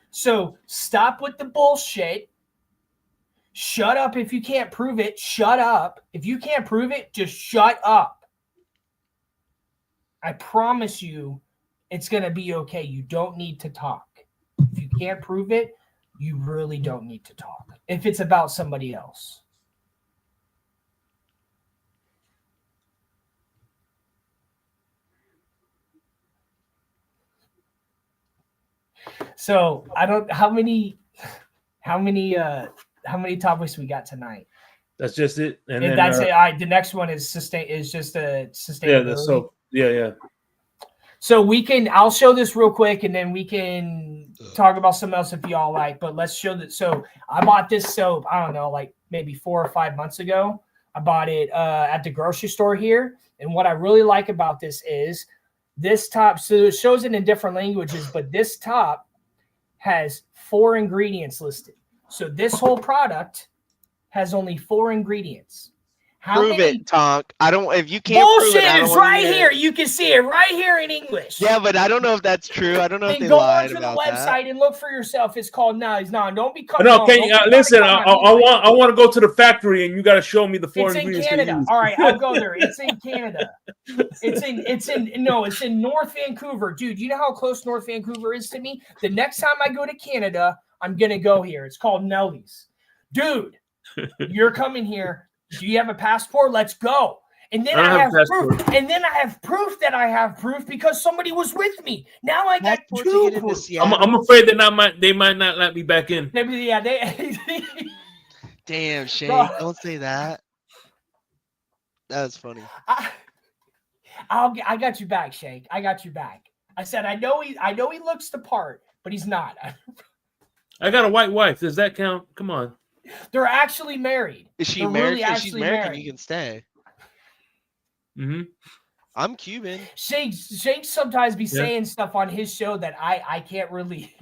So stop with the bullshit. Shut up if you can't prove it. Shut up. If you can't prove it, just shut up. I promise you it's going to be okay. You don't need to talk. If you can't prove it, you really don't need to talk. If it's about somebody else. So I don't how many topics we got tonight? That's just it. And then, that's it. All right, the next one is just a sustainability. Yeah. So I'll show this real quick and then we can talk about something else if y'all like, but let's show that. So I bought this soap, I don't know, like maybe 4 or 5 months ago. I bought it at the grocery store here. And what I really like about this is this top, so it shows it in different languages, but this top has 4 ingredients listed. So this whole product has only 4 ingredients. Prove it, Tonk. I don't. If you can't bullshit, prove it, I don't it's right here. You can see it right here in English. Yeah, but I don't know if that's true. I don't know if they go lied onto about the website and look for yourself. It's called Don't be. No, can you listen? I want to go to the factory and you got to show me the 4 ingredients. It's in Canada. All right, I'll go there. It's in Canada. It's in North Vancouver, dude. You know how close North Vancouver is to me? The next time I go to Canada, I'm gonna go here. It's called Nellie's, dude. You're coming here. Do you have a passport? Let's go. And then I have proof. And then I have proof that I have proof because somebody was with me. Now I got 2 proof. I'm afraid that they might not let me back in. Yeah, Damn, Shane, don't say that. That was funny. I got you back, Shake. I got you back. I said I know he looks the part, but he's not. I got a white wife. Does that count? Come on. They're actually married. Is she They're married? Really if she's American, you can stay. Mm-hmm. I'm Cuban. Shake sometimes be saying stuff on his show that I can't really.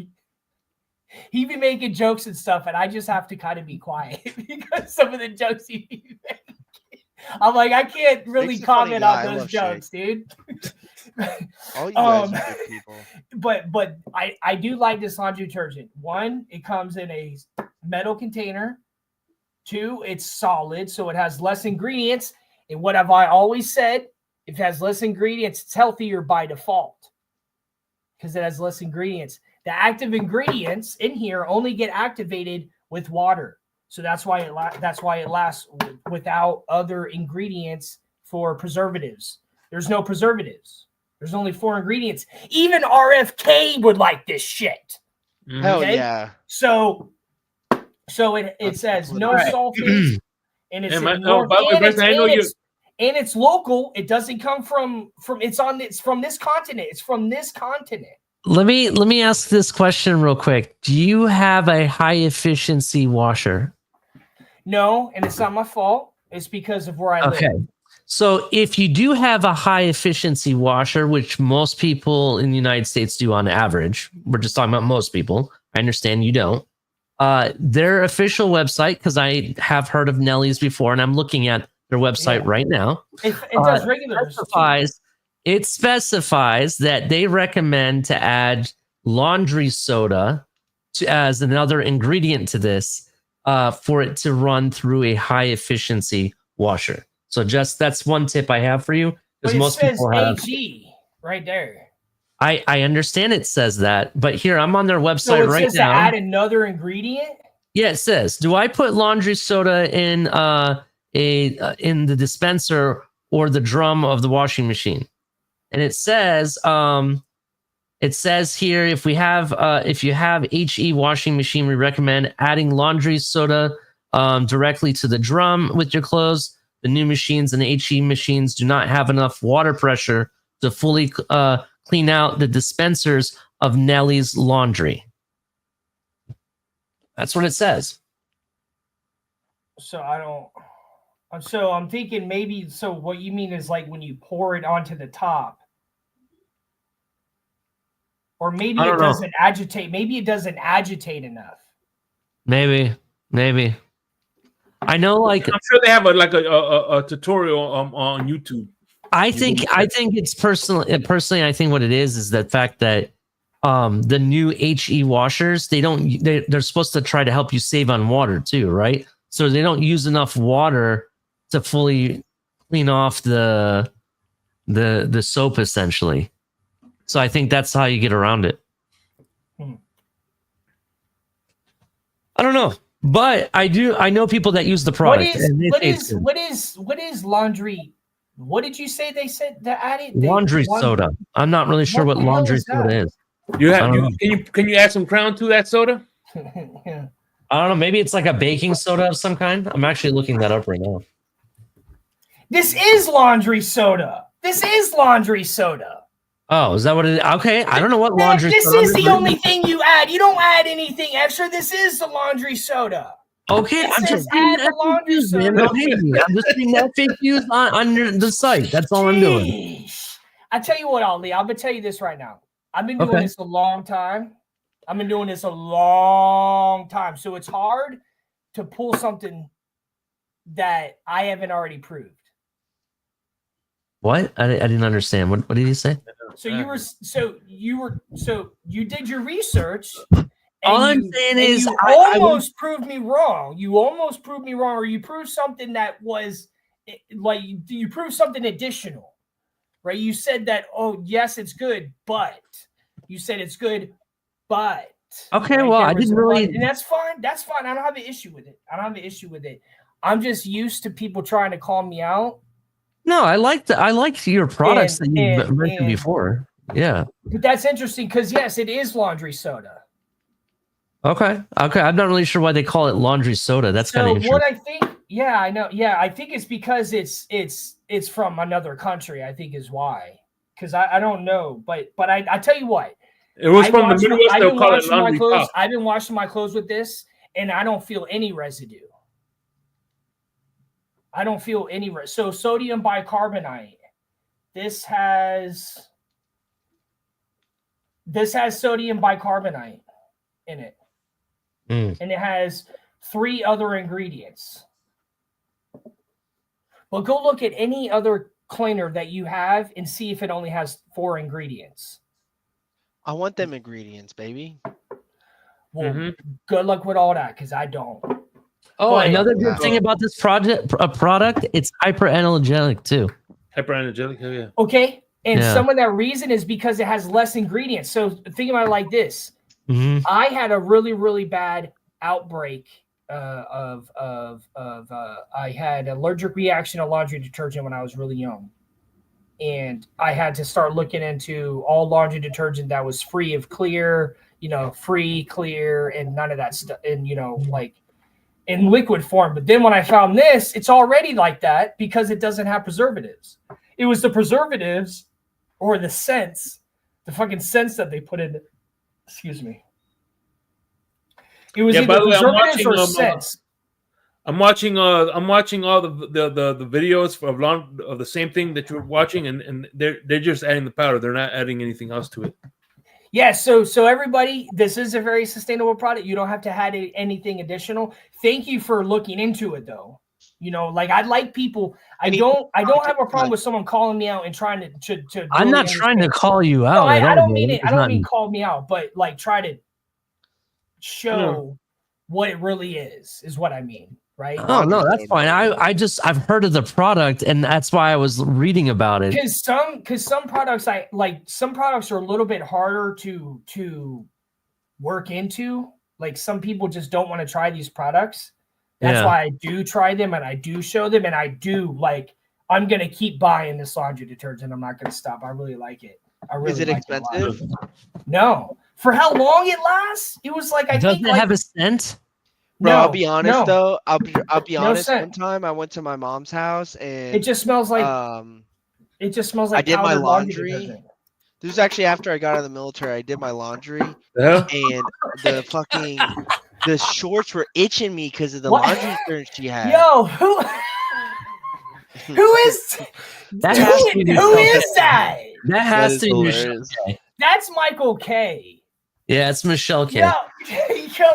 He be making jokes and stuff, and I just have to kind of be quiet because some of the jokes he be making. I'm like, I can't really comment on those jokes, dude. All you guys are good people. But I do like this laundry detergent. 1, it comes in a metal container. 2, it's solid, so it has less ingredients. And what have I always said? If it has less ingredients, it's healthier by default because it has less ingredients. The active ingredients in here only get activated with water. So that's why it lasts without other ingredients for preservatives. There's no preservatives. There's only 4 ingredients. Even RFK would like this shit. Hell yeah. So it says no sulfates, and it's and it's local. It doesn't come from it's from this continent. It's from this continent. Let me ask this question real quick. Do you have a high efficiency washer? No, and it's not my fault. It's because of where I live. Okay. So if you do have a high efficiency washer, which most people in the United States do on average, we're just talking about most people. I understand you don't. Their official website, because I have heard of Nellie's before, and I'm looking at their website right now. It does regular. It specifies that they recommend to add laundry soda as another ingredient to this for it to run through a high efficiency washer. So that's one tip I have for you. But it says AG right there. I understand it says that, but here I'm on their website right now. To add another ingredient? Yeah, it says, do I put laundry soda in the dispenser or the drum of the washing machine? And it says here, if you have HE washing machine, we recommend adding laundry soda directly to the drum with your clothes. The new machines and HE machines do not have enough water pressure to fully clean out the dispensers of Nellie's laundry. That's what it says. So I don't. So I'm thinking maybe. So what you mean is like when you pour it onto the top, or maybe it doesn't agitate. Maybe it doesn't agitate enough. Maybe. I know, like I'm sure they have a tutorial on YouTube. I think it's personally. I think what it is the fact that the new HE washers they're supposed to try to help you save on water too, right? So they don't use enough water to fully clean off the soap essentially. So I think that's how you get around it. I don't know, but I know people that use the product. What is laundry? What did you say they said to add it? Laundry soda. I'm not really sure what laundry soda is. Can you add some Crown to that soda? Yeah. I don't know. Maybe it's like a baking soda of some kind. I'm actually looking that up right now. This is laundry soda. Oh, is that what it is? Okay, I don't know what laundry this soda is. This is the only thing you add. You don't add anything extra. This is the laundry soda. Okay, I'm just reading FAQs, man. Don't hate me. I'm just reading FAQs on the site. That's all I'm doing. I tell you what, Ali, I'm gonna tell you this right now. I've been doing this a long time. So it's hard to pull something that I haven't already proved. What? I didn't understand. What did he say? So you did your research. All I'm saying is you almost proved me wrong. You almost proved me wrong, or you proved something that was like you proved something additional, right? You said that, oh yes, it's good, but you said it's good, but okay, right? Well, I didn't really, and that's fine. That's fine. I don't have an issue with it. I'm just used to people trying to call me out. No, I liked your products that you mentioned before. Yeah, but that's interesting because yes, it is laundry soda. Okay. I'm not really sure why they call it laundry soda. That's kind of interesting. What I think, yeah, I know. Yeah, I think it's because it's from another country. I think is why. Because I don't know, but I tell you what, it was from the Midwest. They'll call it laundry pop. I've been washing my clothes with this, and I don't feel any residue. So sodium bicarbonate. This has sodium bicarbonate in it. And it has 3 other ingredients. Well, go look at any other cleaner that you have and see if it only has 4 ingredients. I want them ingredients, baby. Well, good luck with all that because I don't. Oh, another good thing about this product, it's hyperallergenic too. Hyperallergenic, oh yeah. Okay, and some of that reason is because it has less ingredients. So think about it like this. I had a really, really bad outbreak I had allergic reaction to laundry detergent when I was really young. And I had to start looking into all laundry detergent that was free of clear, free, clear, and none of that stuff. And, like in liquid form. But then when I found this, it's already like that because it doesn't have preservatives. It was the preservatives or the scents, the fucking scents that they put in it. Excuse me. It was either preservatives or scents. I'm watching all the videos of the same thing that you're watching, and they're just adding the powder. They're not adding anything else to it. Yeah, so everybody, this is a very sustainable product. You don't have to add anything additional. Thank you for looking into it, though. Like I like people. I don't have a problem with someone calling me out and trying to I'm not trying to call you out. No, I don't mean it. I don't mean call me out, but like try to show what it really is what I mean, right? Oh no, that's fine. I've heard of the product, and that's why I was reading about it. Because some products some products are a little bit harder to work into. Like some people just don't want to try these products. That's why I do try them and I do show them and I do I'm gonna keep buying this laundry detergent. I'm not gonna stop. I really like it. Is it expensive? No. For how long it lasts? It was like Doesn't it have a scent? Bro, No, I'll be honest no, though. I'll be no honest. scent. One time I went to my mom's house It and just smells like I did my powdered laundry laundry. detergent. This was actually after I got out of the military. I did my laundry Yeah. and the shorts were itching me because of the What? laundry detergent she had. Yo, who is That has to be who is that? That has to be Michelle hilarious. K. That's Michael K. Yeah, it's Michelle K. Yo,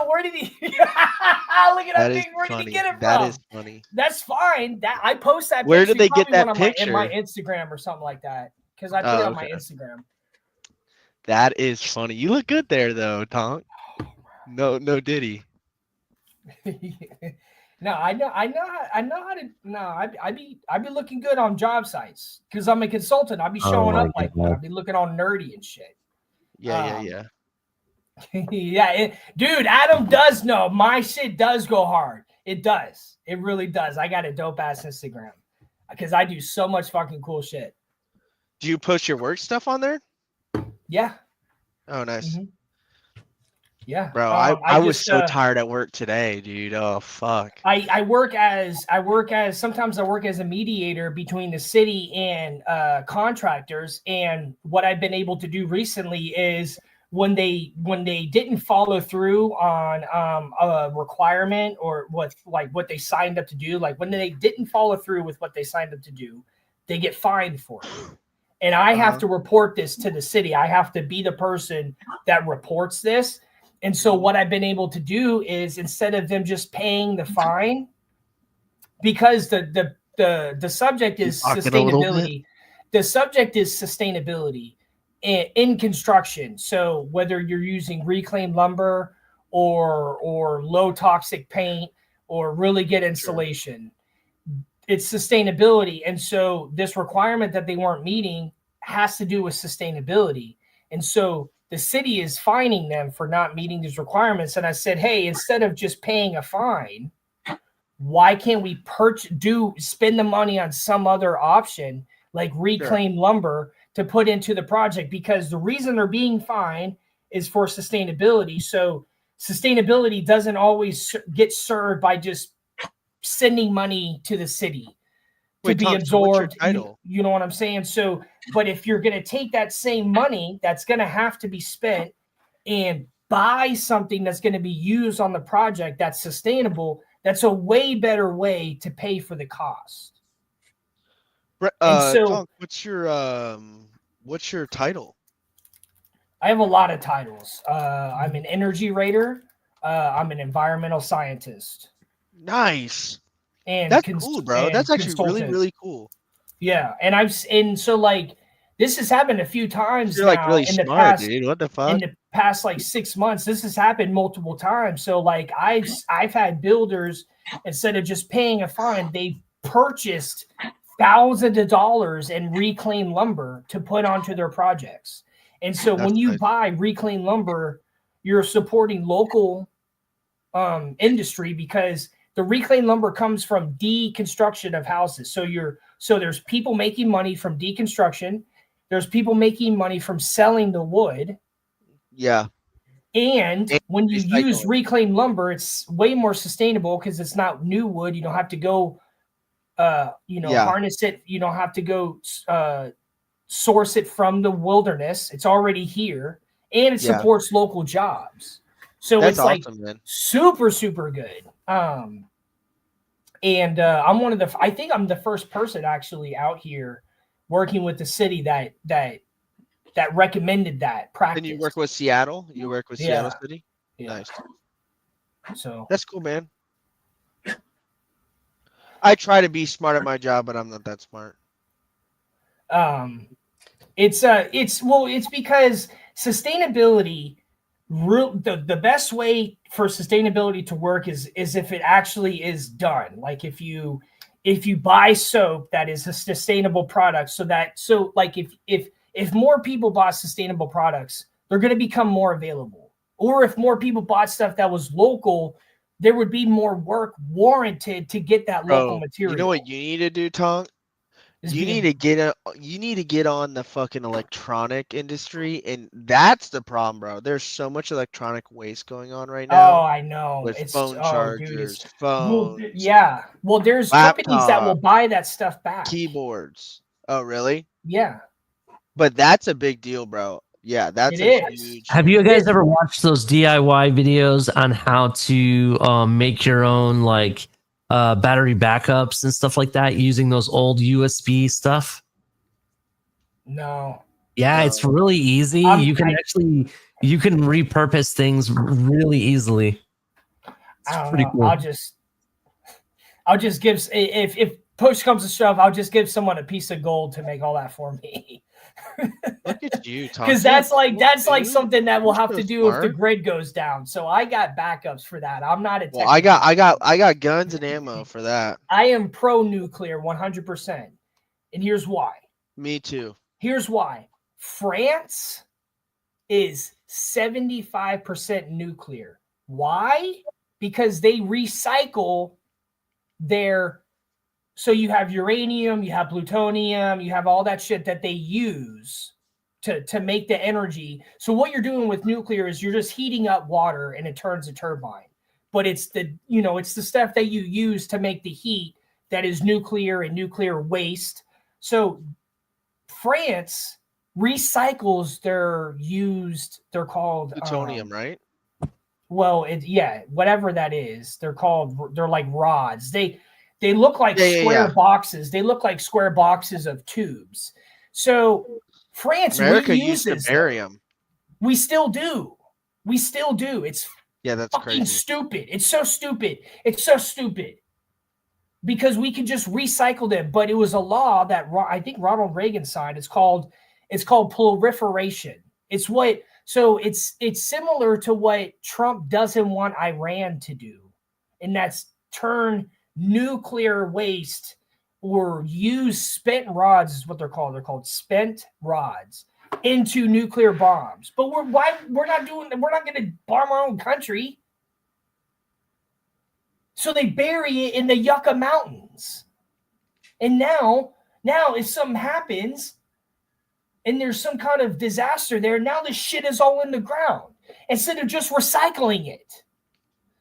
where did he? Look at that thing. Where did he get it from? That is funny. That's fine. That I post that. Where picture. did they get Probably that one picture? in my Instagram or something like that. Because I put it on my Instagram. That is funny. You look good there, though, Tonk. No Diddy. No, I know how to. No, I be looking good on job sites because I'm a consultant. I'll be showing up like that. I'll be looking all nerdy and shit. Yeah. Yeah, dude, Adam does know my shit does go hard. It does. It really does. I got a dope ass Instagram because I do so much fucking cool shit. Do you post your work stuff on there? Yeah. Oh, nice. Mm-hmm. Yeah, bro. I was so tired at work today, dude. Oh fuck. I work as sometimes I work as a mediator between the city and contractors. And what I've been able to do recently is when they didn't follow through on a requirement or what they signed up to do, like when they didn't follow through with what they signed up to do, they get fined for it. And I have to report this to the city. I have to be the person that reports this. And so what I've been able to do is instead of them just paying the fine, because the subject is sustainability. The subject is sustainability in construction. So whether you're using reclaimed lumber or low toxic paint or really good insulation, it's sustainability. And so this requirement that they weren't meeting has to do with sustainability. And so the city is fining them for not meeting these requirements. And I said, hey, instead of just paying a fine, why can't we spend the money on some other option like reclaimed lumber to put into the project? Because the reason they're being fined is for sustainability. So sustainability doesn't always get served by just sending money to the city to be absorbed. You know what I'm saying? So, but if you're going to take that same money that's going to have to be spent and buy something that's going to be used on the project that's sustainable, that's a way better way to pay for the cost. So, what's your title? I have a lot of titles. I'm an energy rater. I'm an environmental scientist. Nice. And that's cool, bro. That's actually really, really cool. Yeah, and so like this has happened a few times. You're like really smart, dude. What the fuck? In the past like 6 months, this has happened multiple times. So like I've had builders, instead of just paying a fine, they purchased thousands of dollars in reclaimed lumber to put onto their projects. And so when you buy reclaimed lumber, you're supporting local industry because the reclaimed lumber comes from deconstruction of houses. So there's people making money from deconstruction. There's people making money from selling the wood. Yeah. And when you use reclaimed lumber, it's way more sustainable because it's not new wood. You don't have to go, harness it. You don't have to go source it from the wilderness. It's already here, and it supports local jobs. So that's awesome, man. Super, super good. And I think I'm the first person actually out here working with the city that recommended that practice. And you work with Seattle? You work with Seattle City? Yeah. Nice. So that's cool, man. I try to be smart at my job, but I'm not that smart. It's because sustainability, the best way for sustainability to work is if it actually is done. Like if you buy soap that is a sustainable product, so like if more people bought sustainable products, they're going to become more available. Or if more people bought stuff that was local, there would be more work warranted to get that local material. You know what you need to do, Tonk? You need to get on the fucking electronic industry, and that's the problem, bro. There's so much electronic waste going on right Oh, now I know. with It's phone dude, chargers, it's well, phones, yeah. Well, there's companies that will laptop, buy that stuff back. keyboards. Oh, really? Yeah, But that's a big deal, bro. Yeah, that's it a is. huge. Have you guys It- ever watched those DIY videos on how to make your own like battery backups and stuff like that using those old USB stuff? No. Yeah, it's really easy. You can repurpose things really easily. It's I don't pretty know. cool. I'll just give if push comes to shove, I'll just give someone a piece of gold to make all that for me. Look at you, Tonk. Because that's like something that we'll You're have so to do if the smart. grid goes down. So I got backups for that. I'm not a Well, I got guns and ammo for that. I am pro nuclear 100%. And here's why. Me too. Here's why. France is 75% nuclear. Why? Because they recycle so you have uranium, you have plutonium, you have all that shit that they use to make the energy. So what you're doing with nuclear is you're just heating up water and it turns a turbine. But it's it's the stuff that you use to make the heat that is nuclear and nuclear waste. So France recycles they're called Plutonium, right? Well, whatever that is, they're like rods. They look like square boxes. They look like square boxes of tubes. So France America used to bury them. We still do. It's that's fucking crazy. stupid. It's so stupid. Because we could just recycle them, but it was a law that I think Ronald Reagan signed. It's called proliferation. It's similar to what Trump doesn't want Iran to do, and that's turn nuclear waste or use spent rods is what they're called. They're called spent rods into nuclear bombs. But we're not going to bomb our own country. So they bury it in the Yucca Mountains. And now if something happens and there's some kind of disaster there, now the shit is all in the ground instead of just recycling it.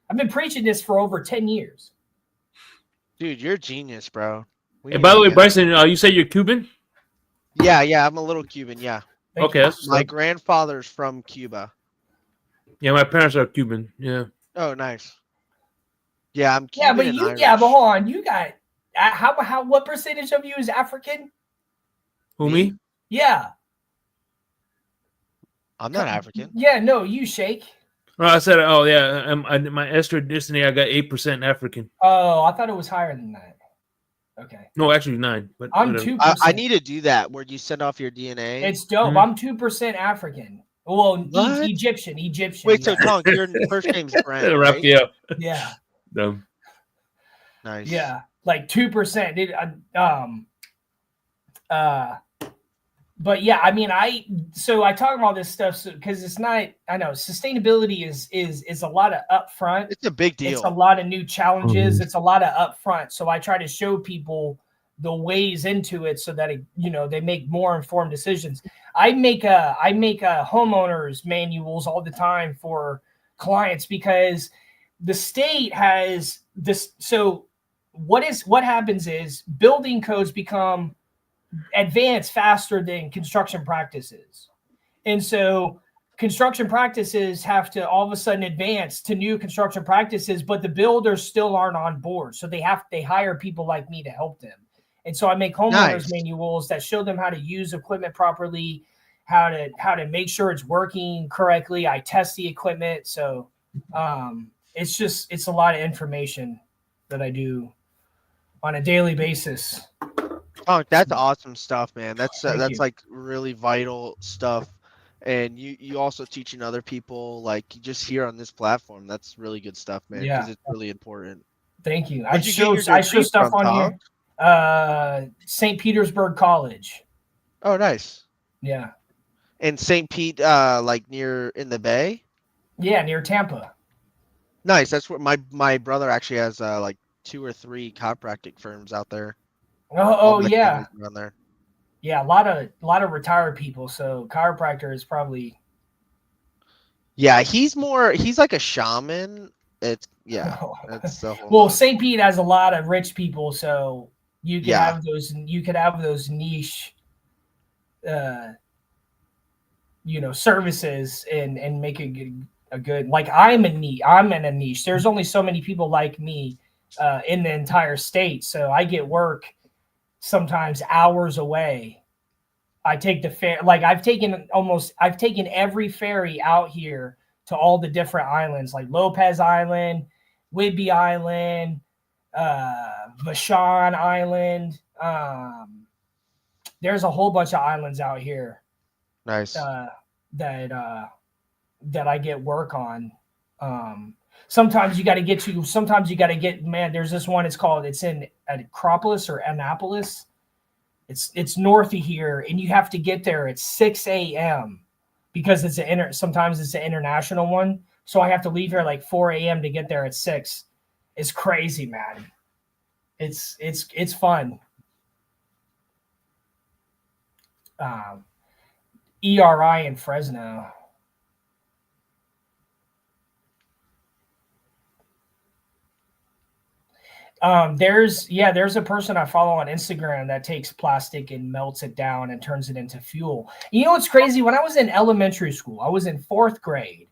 I've been preaching this for over 10 years. Dude, you're a genius, bro. Hey, by the way, Bryson, you say you're Cuban? Yeah, I'm a little Cuban, yeah. Okay. My grandfather's from Cuba. Yeah, my parents are Cuban, yeah. Oh, nice. Yeah, I'm Cuban but and Irish. Yeah, but hold on. You got what percentage of you is African? Who, me? Yeah. I'm not African. Yeah, no, you Sheikh. Oh, I said, oh yeah, my ethnicity, I got 8% African. Oh, I thought it was higher than that. Okay. No, actually 9. But I'm 2%. I need to do that where you send off your DNA. It's dope. I'm 2% African. Well, Egyptian. Wait, so Tonk, your first name's Brent, right? Yeah. Dumb. Nice. Yeah, like 2%. But yeah, I mean, I talk about this stuff because it's not. I know sustainability is a lot of upfront. It's a big deal. It's a lot of new challenges. It's a lot of upfront. So I try to show people the ways into it so that they make more informed decisions. I make homeowners manuals all the time for clients because the state has this. So what happens is building codes become advanced faster than construction practices. And so construction practices have to all of a sudden advance to new construction practices, but the builders still aren't on board. So they hire people like me to help them. And so I make homeowners manuals that show them how to use equipment properly, how to make sure it's working correctly. I test the equipment. So it's a lot of information that I do on a daily basis. Oh, that's awesome stuff, man. That's like really vital stuff. And you also teaching other people, like just here on this platform. That's really good stuff, man. Because it's really important. Thank you. I show stuff on here. St. Petersburg College. Oh, nice. Yeah. And St. Pete, like near in the Bay. Yeah, near Tampa. Nice. That's where my brother actually has like 2 or 3 chiropractic firms out there. Oh yeah. Around there. Yeah, a lot of retired people. So chiropractor is probably. Yeah, he's like a shaman. It's that's the whole. Well, St. Pete has a lot of rich people, so you could Yeah. have those niche, services and make a good. Like I'm in a niche. There's only so many people like me in the entire state, so I get work sometimes hours away. I take the ferry. Like I've taken every ferry out here to all the different islands, like Lopez Island, Whidbey Island, Vashon Island. There's a whole bunch of islands out here. Nice. That I get work on. Sometimes you got to get. Man, there's this one. It's in Acropolis or Annapolis. It's north of here, and you have to get there at 6 a.m. because sometimes it's an international one. So I have to leave here like 4 a.m. to get there at 6. It's crazy, man. It's fun. ERI in Fresno. There's a person I follow on Instagram that takes plastic and melts it down and turns it into fuel. You know what's crazy? When I was in elementary school, I was in 4th grade.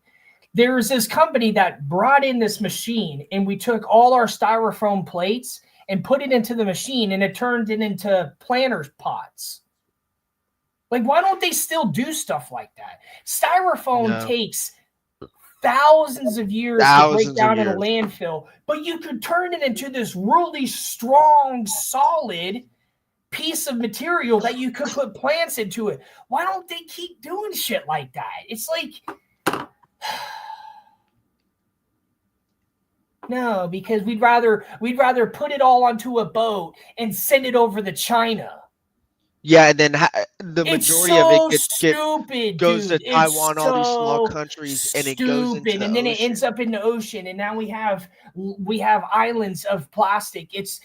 There was this company that brought in this machine, and we took all our styrofoam plates and put it into the machine, and it turned it into planter pots. Like, why don't they still do stuff like that? Styrofoam takes thousands of years to break down in a landfill, but you could turn it into this really strong, solid piece of material that you could put plants into it. Why don't they keep doing shit like that? It's like, no, because we'd rather put it all onto a boat and send it over to China. Yeah, and then the majority of it goes to Taiwan, all these small countries, and it goes into the and then it ends up in the ocean, and now we have islands of plastic. It's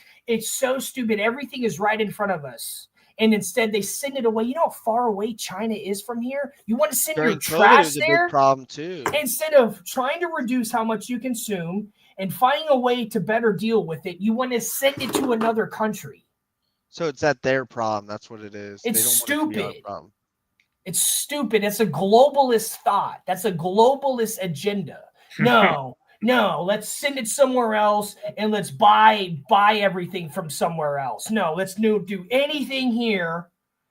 so stupid. Everything is right in front of us, and instead they send it away. You know how far away China is from here? You want to send your trash there? A big problem too. Instead of trying to reduce how much you consume and finding a way to better deal with it, you want to send it to another country. So it's at their problem. That's what it is. It's stupid. They don't want it to be our problem. It's stupid. It's a globalist thought. That's a globalist agenda. No, let's send it somewhere else and let's buy everything from somewhere else. No, let's do anything here.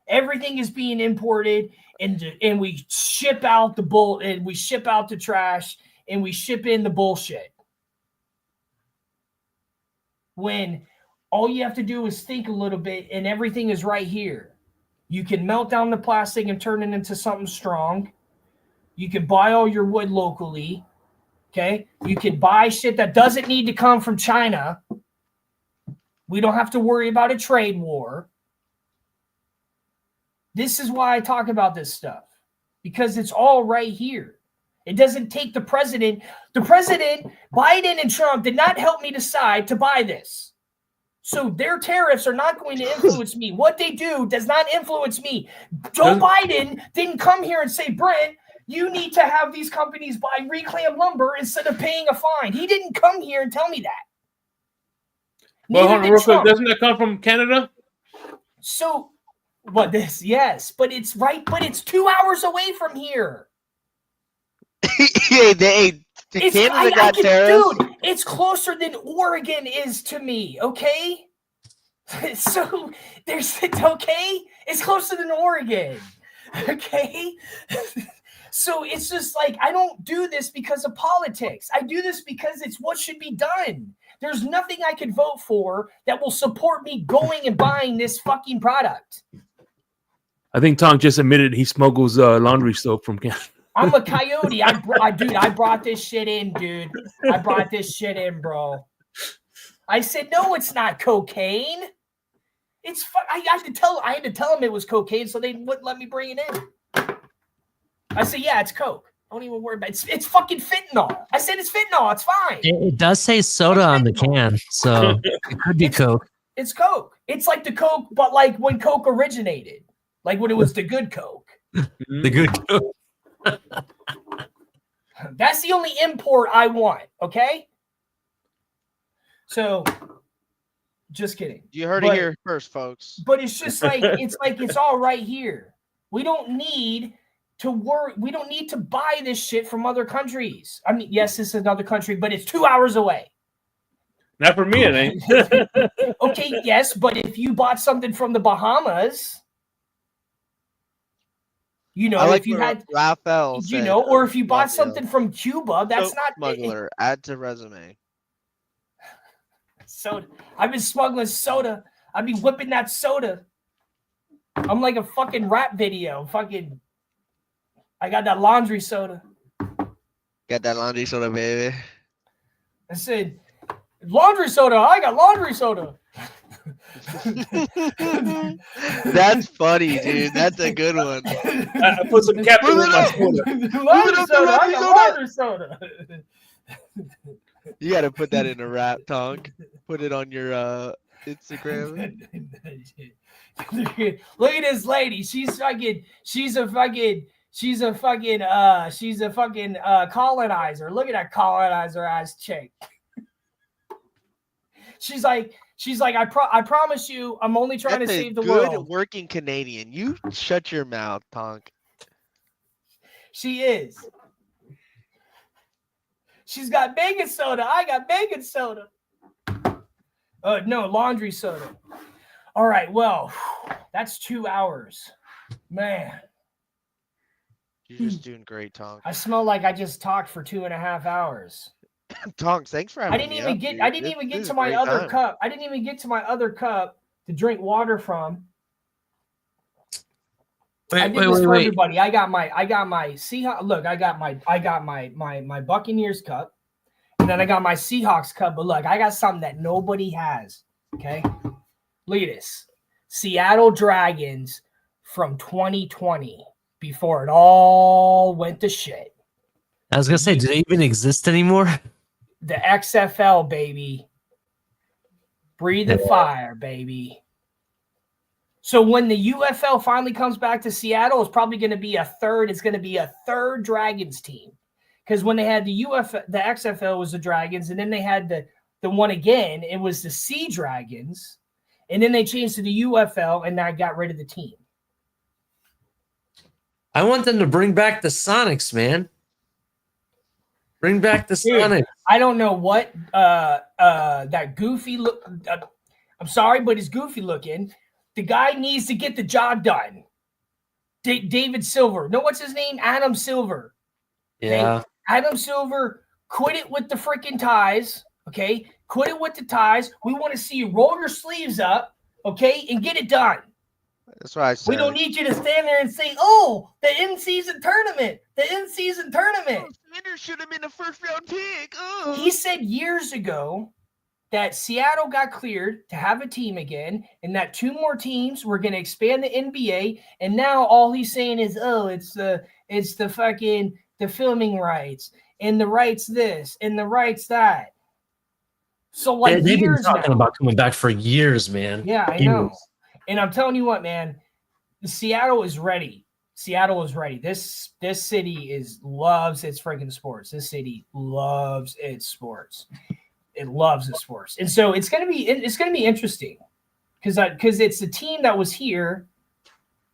Everything is being imported and we ship out and we ship out the trash and we ship in the bullshit. When all you have to do is think a little bit and everything is right here. You can melt down the plastic and turn it into something strong. You can buy all your wood locally. Okay? You can buy shit that doesn't need to come from China. We don't have to worry about a trade war. This is why I talk about this stuff. Because it's all right here. It doesn't take the president. The president, Biden and Trump, did not help me decide to buy this. So their tariffs are not going to influence me. What they do does not influence me. Joe Biden didn't come here and say, Brent, you need to have these companies buy reclaimed lumber instead of paying a fine. He didn't come here and tell me that. Well, hold on, real quick. Doesn't that come from Canada? So, yes, but it's right, but it's 2 hours away from here. Canada got tariffs. Dude, it's closer than Oregon is to me, okay? So it's closer than Oregon, okay? So it's just like, I don't do this because of politics. I do this because it's what should be done. There's nothing I could vote for that will support me going and buying this fucking product. I think Tonk just admitted he smuggles laundry soap from Canada. I'm a coyote. I brought this shit in, dude. I brought this shit in, bro. I said, no, it's not cocaine. It's I had to tell them it was cocaine, so they wouldn't let me bring it in. I said, yeah, it's coke. Don't even worry about it. It's fucking fentanyl. I said it's fentanyl. It's fine. It does say soda on the can, so it could be coke. It's Coke. It's like the Coke, but like when Coke originated, like when it was the good Coke. The good Coke. That's the only import I want. Okay. So, just kidding. You heard it here first, folks. But it's just like it's all right here. We don't need to worry. We don't need to buy this shit from other countries. I mean, yes, this is another country, but it's 2 hours away. Not for me, it ain't. Okay, yes, but if you bought something from the Bahamas, you know, like if you had Raphael, you know, or if you bought something from Cuba, that's not smuggler. Add to resume. Soda. I've been smuggling soda. I've been whipping that soda. I'm like a fucking rap video. Fucking, I got that laundry soda. Got that laundry soda, baby. I said, laundry soda. I got laundry soda. That's funny, dude. That's a good one. I put some captain in my soda. Laundry soda. I got laundry soda. You got to put that in a rap, Tonk. Put it on your Instagram. Look at this lady. She's a fucking colonizer. Look at that colonizer ass chick. She's like, I promise you, I'm only trying to save the world. Good working Canadian. You shut your mouth, Tonk. She is. She's got baking soda. I got baking soda. No, laundry soda. All right, well, that's 2 hours. Man. You're just doing great, Tonk. I smell like I just talked for 2.5 hours. Tonk, thanks for having I didn't even get to my other cup. I didn't even get to my other cup to drink water from. I did this for everybody. I got my Seahawks. Look, I got my Buccaneers cup, and then I got my Seahawks cup. But look, I got something that nobody has. Okay, look at this: Seattle Dragons from 2020, before it all went to shit. I was gonna say, do they even exist anymore? The XFL, baby. Breathe the fire, baby. So when the UFL finally comes back to Seattle, it's probably going to be a third. It's going to be a third Dragons team, because when they had the XFL was the Dragons, and then they had the one again. It was the Sea Dragons, and then they changed to the UFL, and that got rid of the team. I want them to bring back the Sonics, man. Bring back the Sonics. I don't know what that goofy look. I'm sorry, but he's goofy looking. The guy needs to get the job done. David Silver. No, what's his name? Adam Silver. Yeah. Okay? Adam Silver, quit it with the freaking ties. Okay? Quit it with the ties. We want to see you roll your sleeves up, okay, and get it done. That's what I said. We don't need you to stand there and say, oh, the in-season tournament. The in-season tournament. Snyder should have been a first-round pick. Oh. He said years ago that Seattle got cleared to have a team again, and that 2 more teams were going to expand the NBA. And now all he's saying is, oh, it's the fucking the filming rights and the rights this and the rights that. So like they've been talking now about coming back for years, man. Yeah, I know. And I'm telling you what, man, Seattle is ready. Seattle is ready. This city loves its freaking sports. This city loves its sports. It loves its sports, and so it's gonna be interesting because it's a team that was here,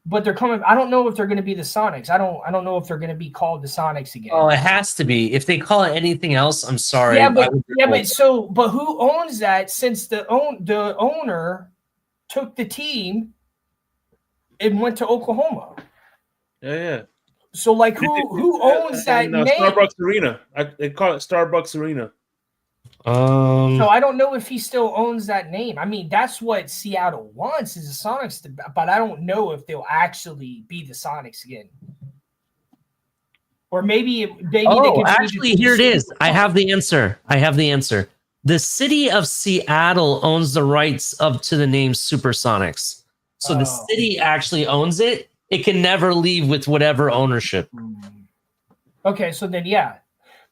but they're coming. I don't know if they're gonna be the Sonics. I don't know if they're gonna be called the Sonics again. Oh, it has to be. If they call it anything else, I'm sorry. Yeah, but who owns that? Since the owner took the team and went to Oklahoma. Yeah. So like who owns that name? Starbucks Arena. They call it Starbucks Arena. So I don't know if he still owns that name. I mean, that's what Seattle wants is the Sonics, but I don't know if they'll actually be the Sonics again. Or maybe they can actually here it is. I have the answer. The city of Seattle owns the rights up to the name Supersonics. So the city actually owns it. It can never leave with whatever ownership. Okay, so then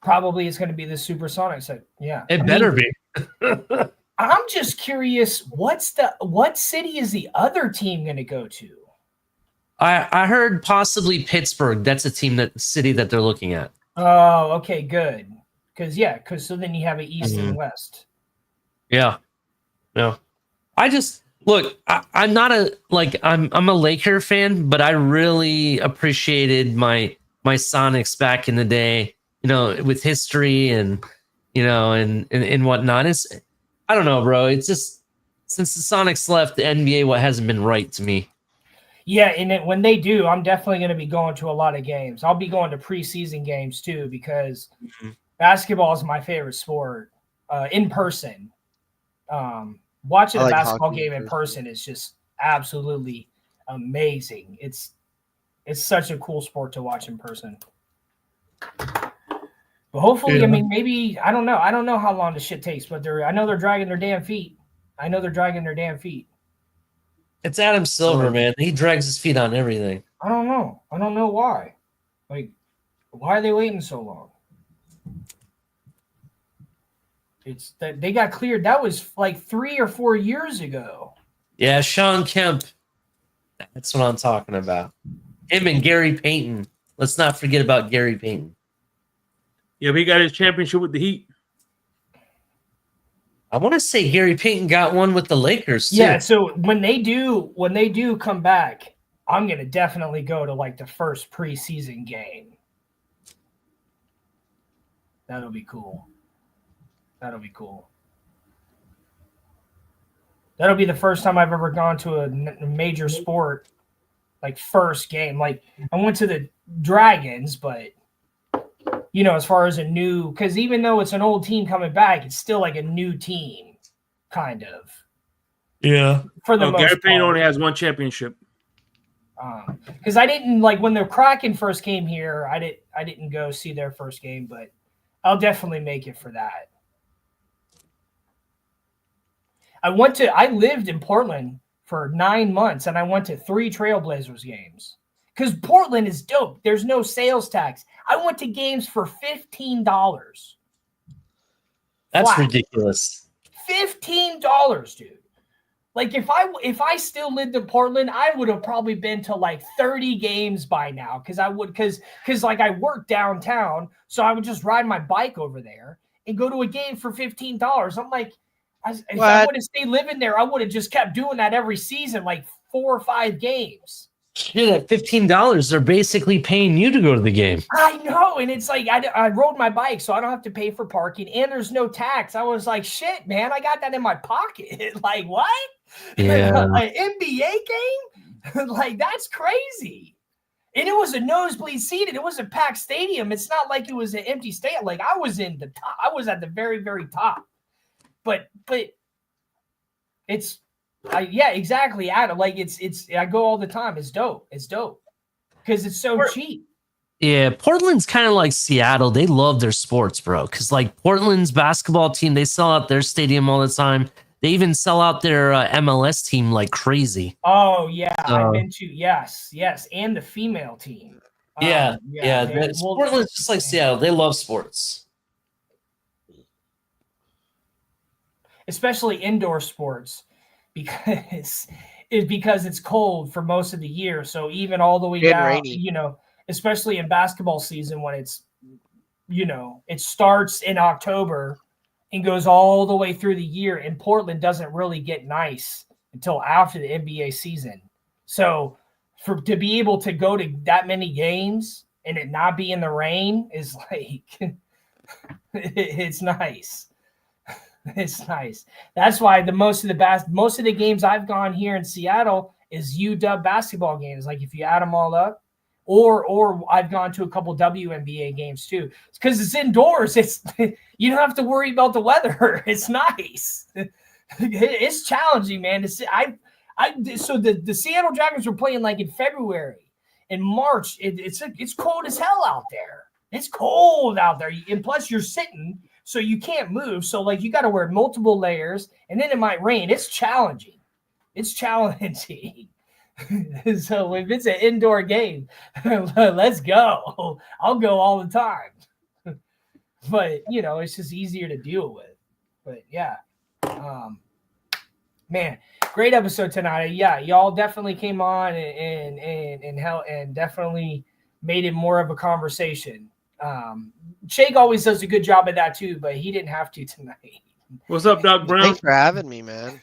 probably it's going to be the Supersonics. Yeah, it better be. I'm just curious, what city is the other team going to go to? I heard possibly Pittsburgh. That's a city that they're looking at. Oh, okay, good. Because so then you have an East and West. Yeah. No. I just look, I'm not I'm a Laker fan, but I really appreciated my Sonics back in the day, with history and and whatnot. I don't know, bro. It's just since the Sonics left the NBA, what hasn't been right to me. Yeah, and when they do, I'm definitely going to be going to a lot of games. I'll be going to preseason games too because basketball is my favorite sport in person. Watching a basketball game in person is just absolutely amazing. It's such a cool sport to watch in person. But hopefully, I mean, maybe I don't know. I don't know how long this shit takes, but I know they're dragging their damn feet. It's Adam Silver, man. He drags his feet on everything. I don't know. I don't know why. Like, why are they waiting so long? It's that they got cleared. That was like 3 or 4 years ago. Yeah, Sean Kemp. That's what I'm talking about. Him and Gary Payton. Let's not forget about Gary Payton. Yeah, but he got his championship with the Heat. I want to say Gary Payton got one with the Lakers too. Yeah, so when they do come back, I'm gonna definitely go to like the first preseason game. That'll be cool. That'll be the first time I've ever gone to a major sport, like first game. Like I went to the Dragons, but as far as because even though it's an old team coming back, it's still like a new team, kind of. Yeah. For the most Gary part. Payton only has one championship. Because I didn't when the Kraken first came here, I didn't go see their first game, but I'll definitely make it for that. I lived in Portland for 9 months, and I went to 3 Trailblazers games. Because Portland is dope. There's no sales tax. I went to games for $15. That's ridiculous. $15, dude. Like if I still lived in Portland, I would have probably been to like 30 games by now. Because like I work downtown, so I would just ride my bike over there and go to a game for $15. I'm like, if I would have stayed living there, I would have just kept doing that every season, like 4 or 5 games. Shit, at $15, they're basically paying you to go to the game. I know, and it's like I rode my bike, so I don't have to pay for parking, and there's no tax. I was like, shit, man, I got that in my pocket. Like, what? Yeah. An NBA game? Like, that's crazy. And it was a nosebleed seated. It was a packed stadium. It's not like it was an empty stadium. Like, I was in the top. I was at the very, very top. But it's yeah, exactly, Adam. Like it's I go all the time. It's dope. Because it's so cheap. Yeah, Portland's kind of like Seattle. They love their sports, bro. Because like Portland's basketball team, they sell out their stadium all the time. They even sell out their MLS team like crazy. Oh yeah, I've been to yes, and the female team. Yeah. Portland's just like Seattle. They love sports, especially indoor sports, because it's cold for most of the year. So even all the way down, rainy. Especially in basketball season when it's, it starts in October and goes all the way through the year, and Portland doesn't really get nice until after the NBA season. So to be able to go to that many games and it not be in the rain is like, it's nice. It's nice. That's why most of the games I've gone here in Seattle is UW basketball games. Like if you add them all up, or I've gone to a couple WNBA games too. It's because it's indoors. It's you don't have to worry about the weather. It's nice. It's challenging, man. So the Seattle Dragons were playing like in February. In March, it's cold as hell out there. It's cold out there, and plus you're sitting. So you can't move. So like you got to wear multiple layers, and then it might rain. It's challenging. So if it's an indoor game, let's go. I'll go all the time. But it's just easier to deal with. But yeah. Man, great episode tonight. Yeah, y'all definitely came on and definitely made it more of a conversation. Shake always does a good job at that too, but he didn't have to tonight. What's up, Doc Brown? Thanks for having me, man.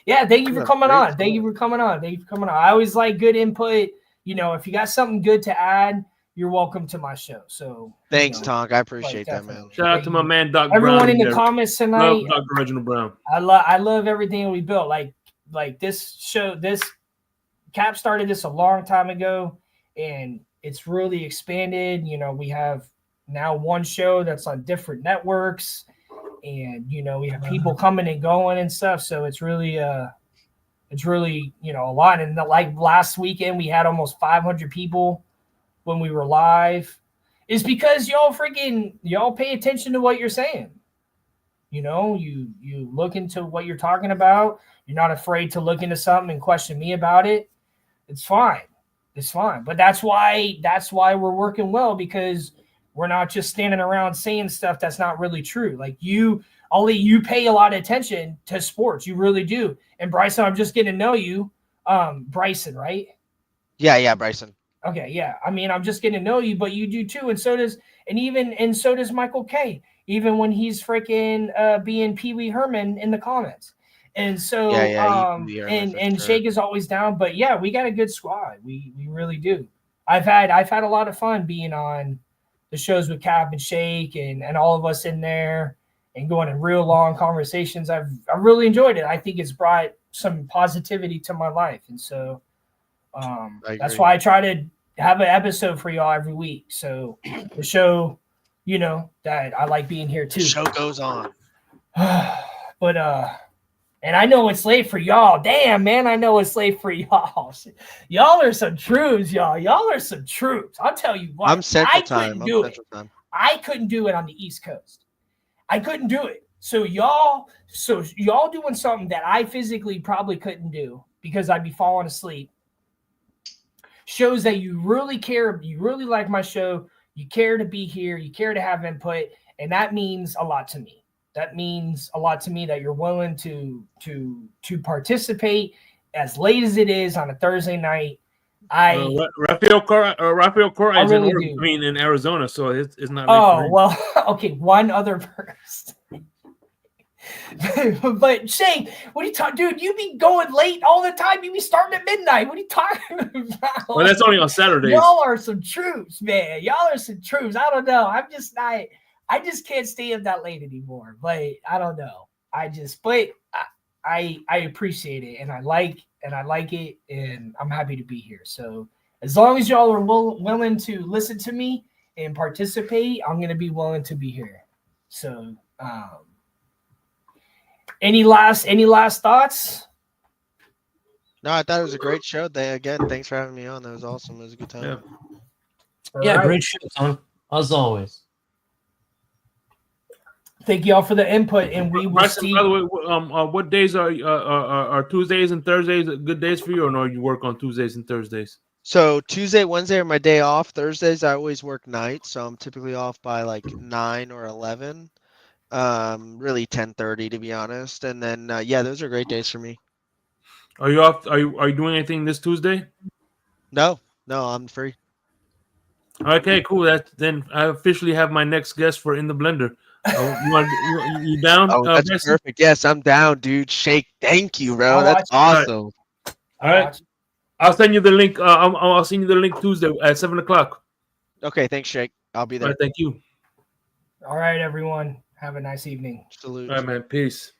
Yeah, thank you for coming on. Thank you for coming on. I always like good input. You know, if you got something good to add, you're welcome to my show. So thanks, Tonk. I appreciate that, man. Shout out to my man, Doc Brown. Everyone in the comments tonight. Love Dr. Reginald Brown. I love everything we built. Like this show, this Cap started this a long time ago, and it's really expanded. You know, we have now one show that's on different networks, and you know, we have people coming and going and stuff. So it's really a lot. And like last weekend, we had almost 500 people when we were live. Is because y'all pay attention to what you're saying. You know, you look into what you're talking about. You're not afraid to look into something and question me about it. It's fine. It's fine. But that's why we're working well, because we're not just standing around saying stuff that's not really true. Like you pay a lot of attention to sports. You really do. And Bryson, I'm just getting to know you. Bryson, right? Yeah, Bryson. Okay, yeah. I mean, I'm just getting to know you, but you do too, and so does Michael K. Even when he's freaking being Pee Wee Herman in the comments, and so and Shake is always down. But yeah, we got a good squad. We really do. I've had a lot of fun being on the shows with Cap and Shake and all of us in there and going in real long conversations. I've really enjoyed it. I think it's brought some positivity to my life, and so that's why I try to have an episode for y'all every week. So the show, you know, that I like being here too. The show goes on. But and I know it's late for y'all. Damn, man, I know it's late for y'all. Y'all are some troops, y'all. Y'all are some troops. I'll tell you what. I'm Central Time. I couldn't do it on the East Coast. I couldn't do it. So y'all doing something that I physically probably couldn't do because I'd be falling asleep. Shows that you really care, you really like my show, you care to be here, you care to have input, and that means a lot to me. That means a lot to me that you're willing to participate as late as it is on a Thursday night. Rafael Cora is in Arizona, so it's not. Oh well, okay. One other person. But Shane, what are you talking, dude? You be going late all the time. You be starting at midnight. What are you talking about? Well, that's only on Saturdays. Y'all are some troops, man. Y'all are some troops. I don't know. I just can't stay up that late anymore. But I don't know. I appreciate it, and I like it, and I'm happy to be here. So as long as y'all are willing to listen to me and participate, I'm gonna be willing to be here. So. Any last thoughts? No, I thought it was a great show. Thanks for having me on. That was awesome. It was a good time. Yeah, great show, Tom. As always. Thank you all for the input, and we will see. By the way, what days are Tuesdays and Thursdays good days for you, or no? You work on Tuesdays and Thursdays? So Tuesday, Wednesday are my day off. Thursdays I always work nights, so I'm typically off by like 9 or 11. Really 10:30 to be honest, and then those are great days for me. Are you off? Are you doing anything this Tuesday? No, I'm free. Okay, cool. Then I officially have my next guest for In the Blender. You down? Oh, that's perfect. Yes, I'm down, dude. Shake, thank you, bro. That's awesome. All right. I'll send you the link. I'll send you the link Tuesday at 7:00. Okay, thanks, Shake. I'll be there. All right, thank you. All right, everyone. Have a nice evening. Salute. All right, man. Peace.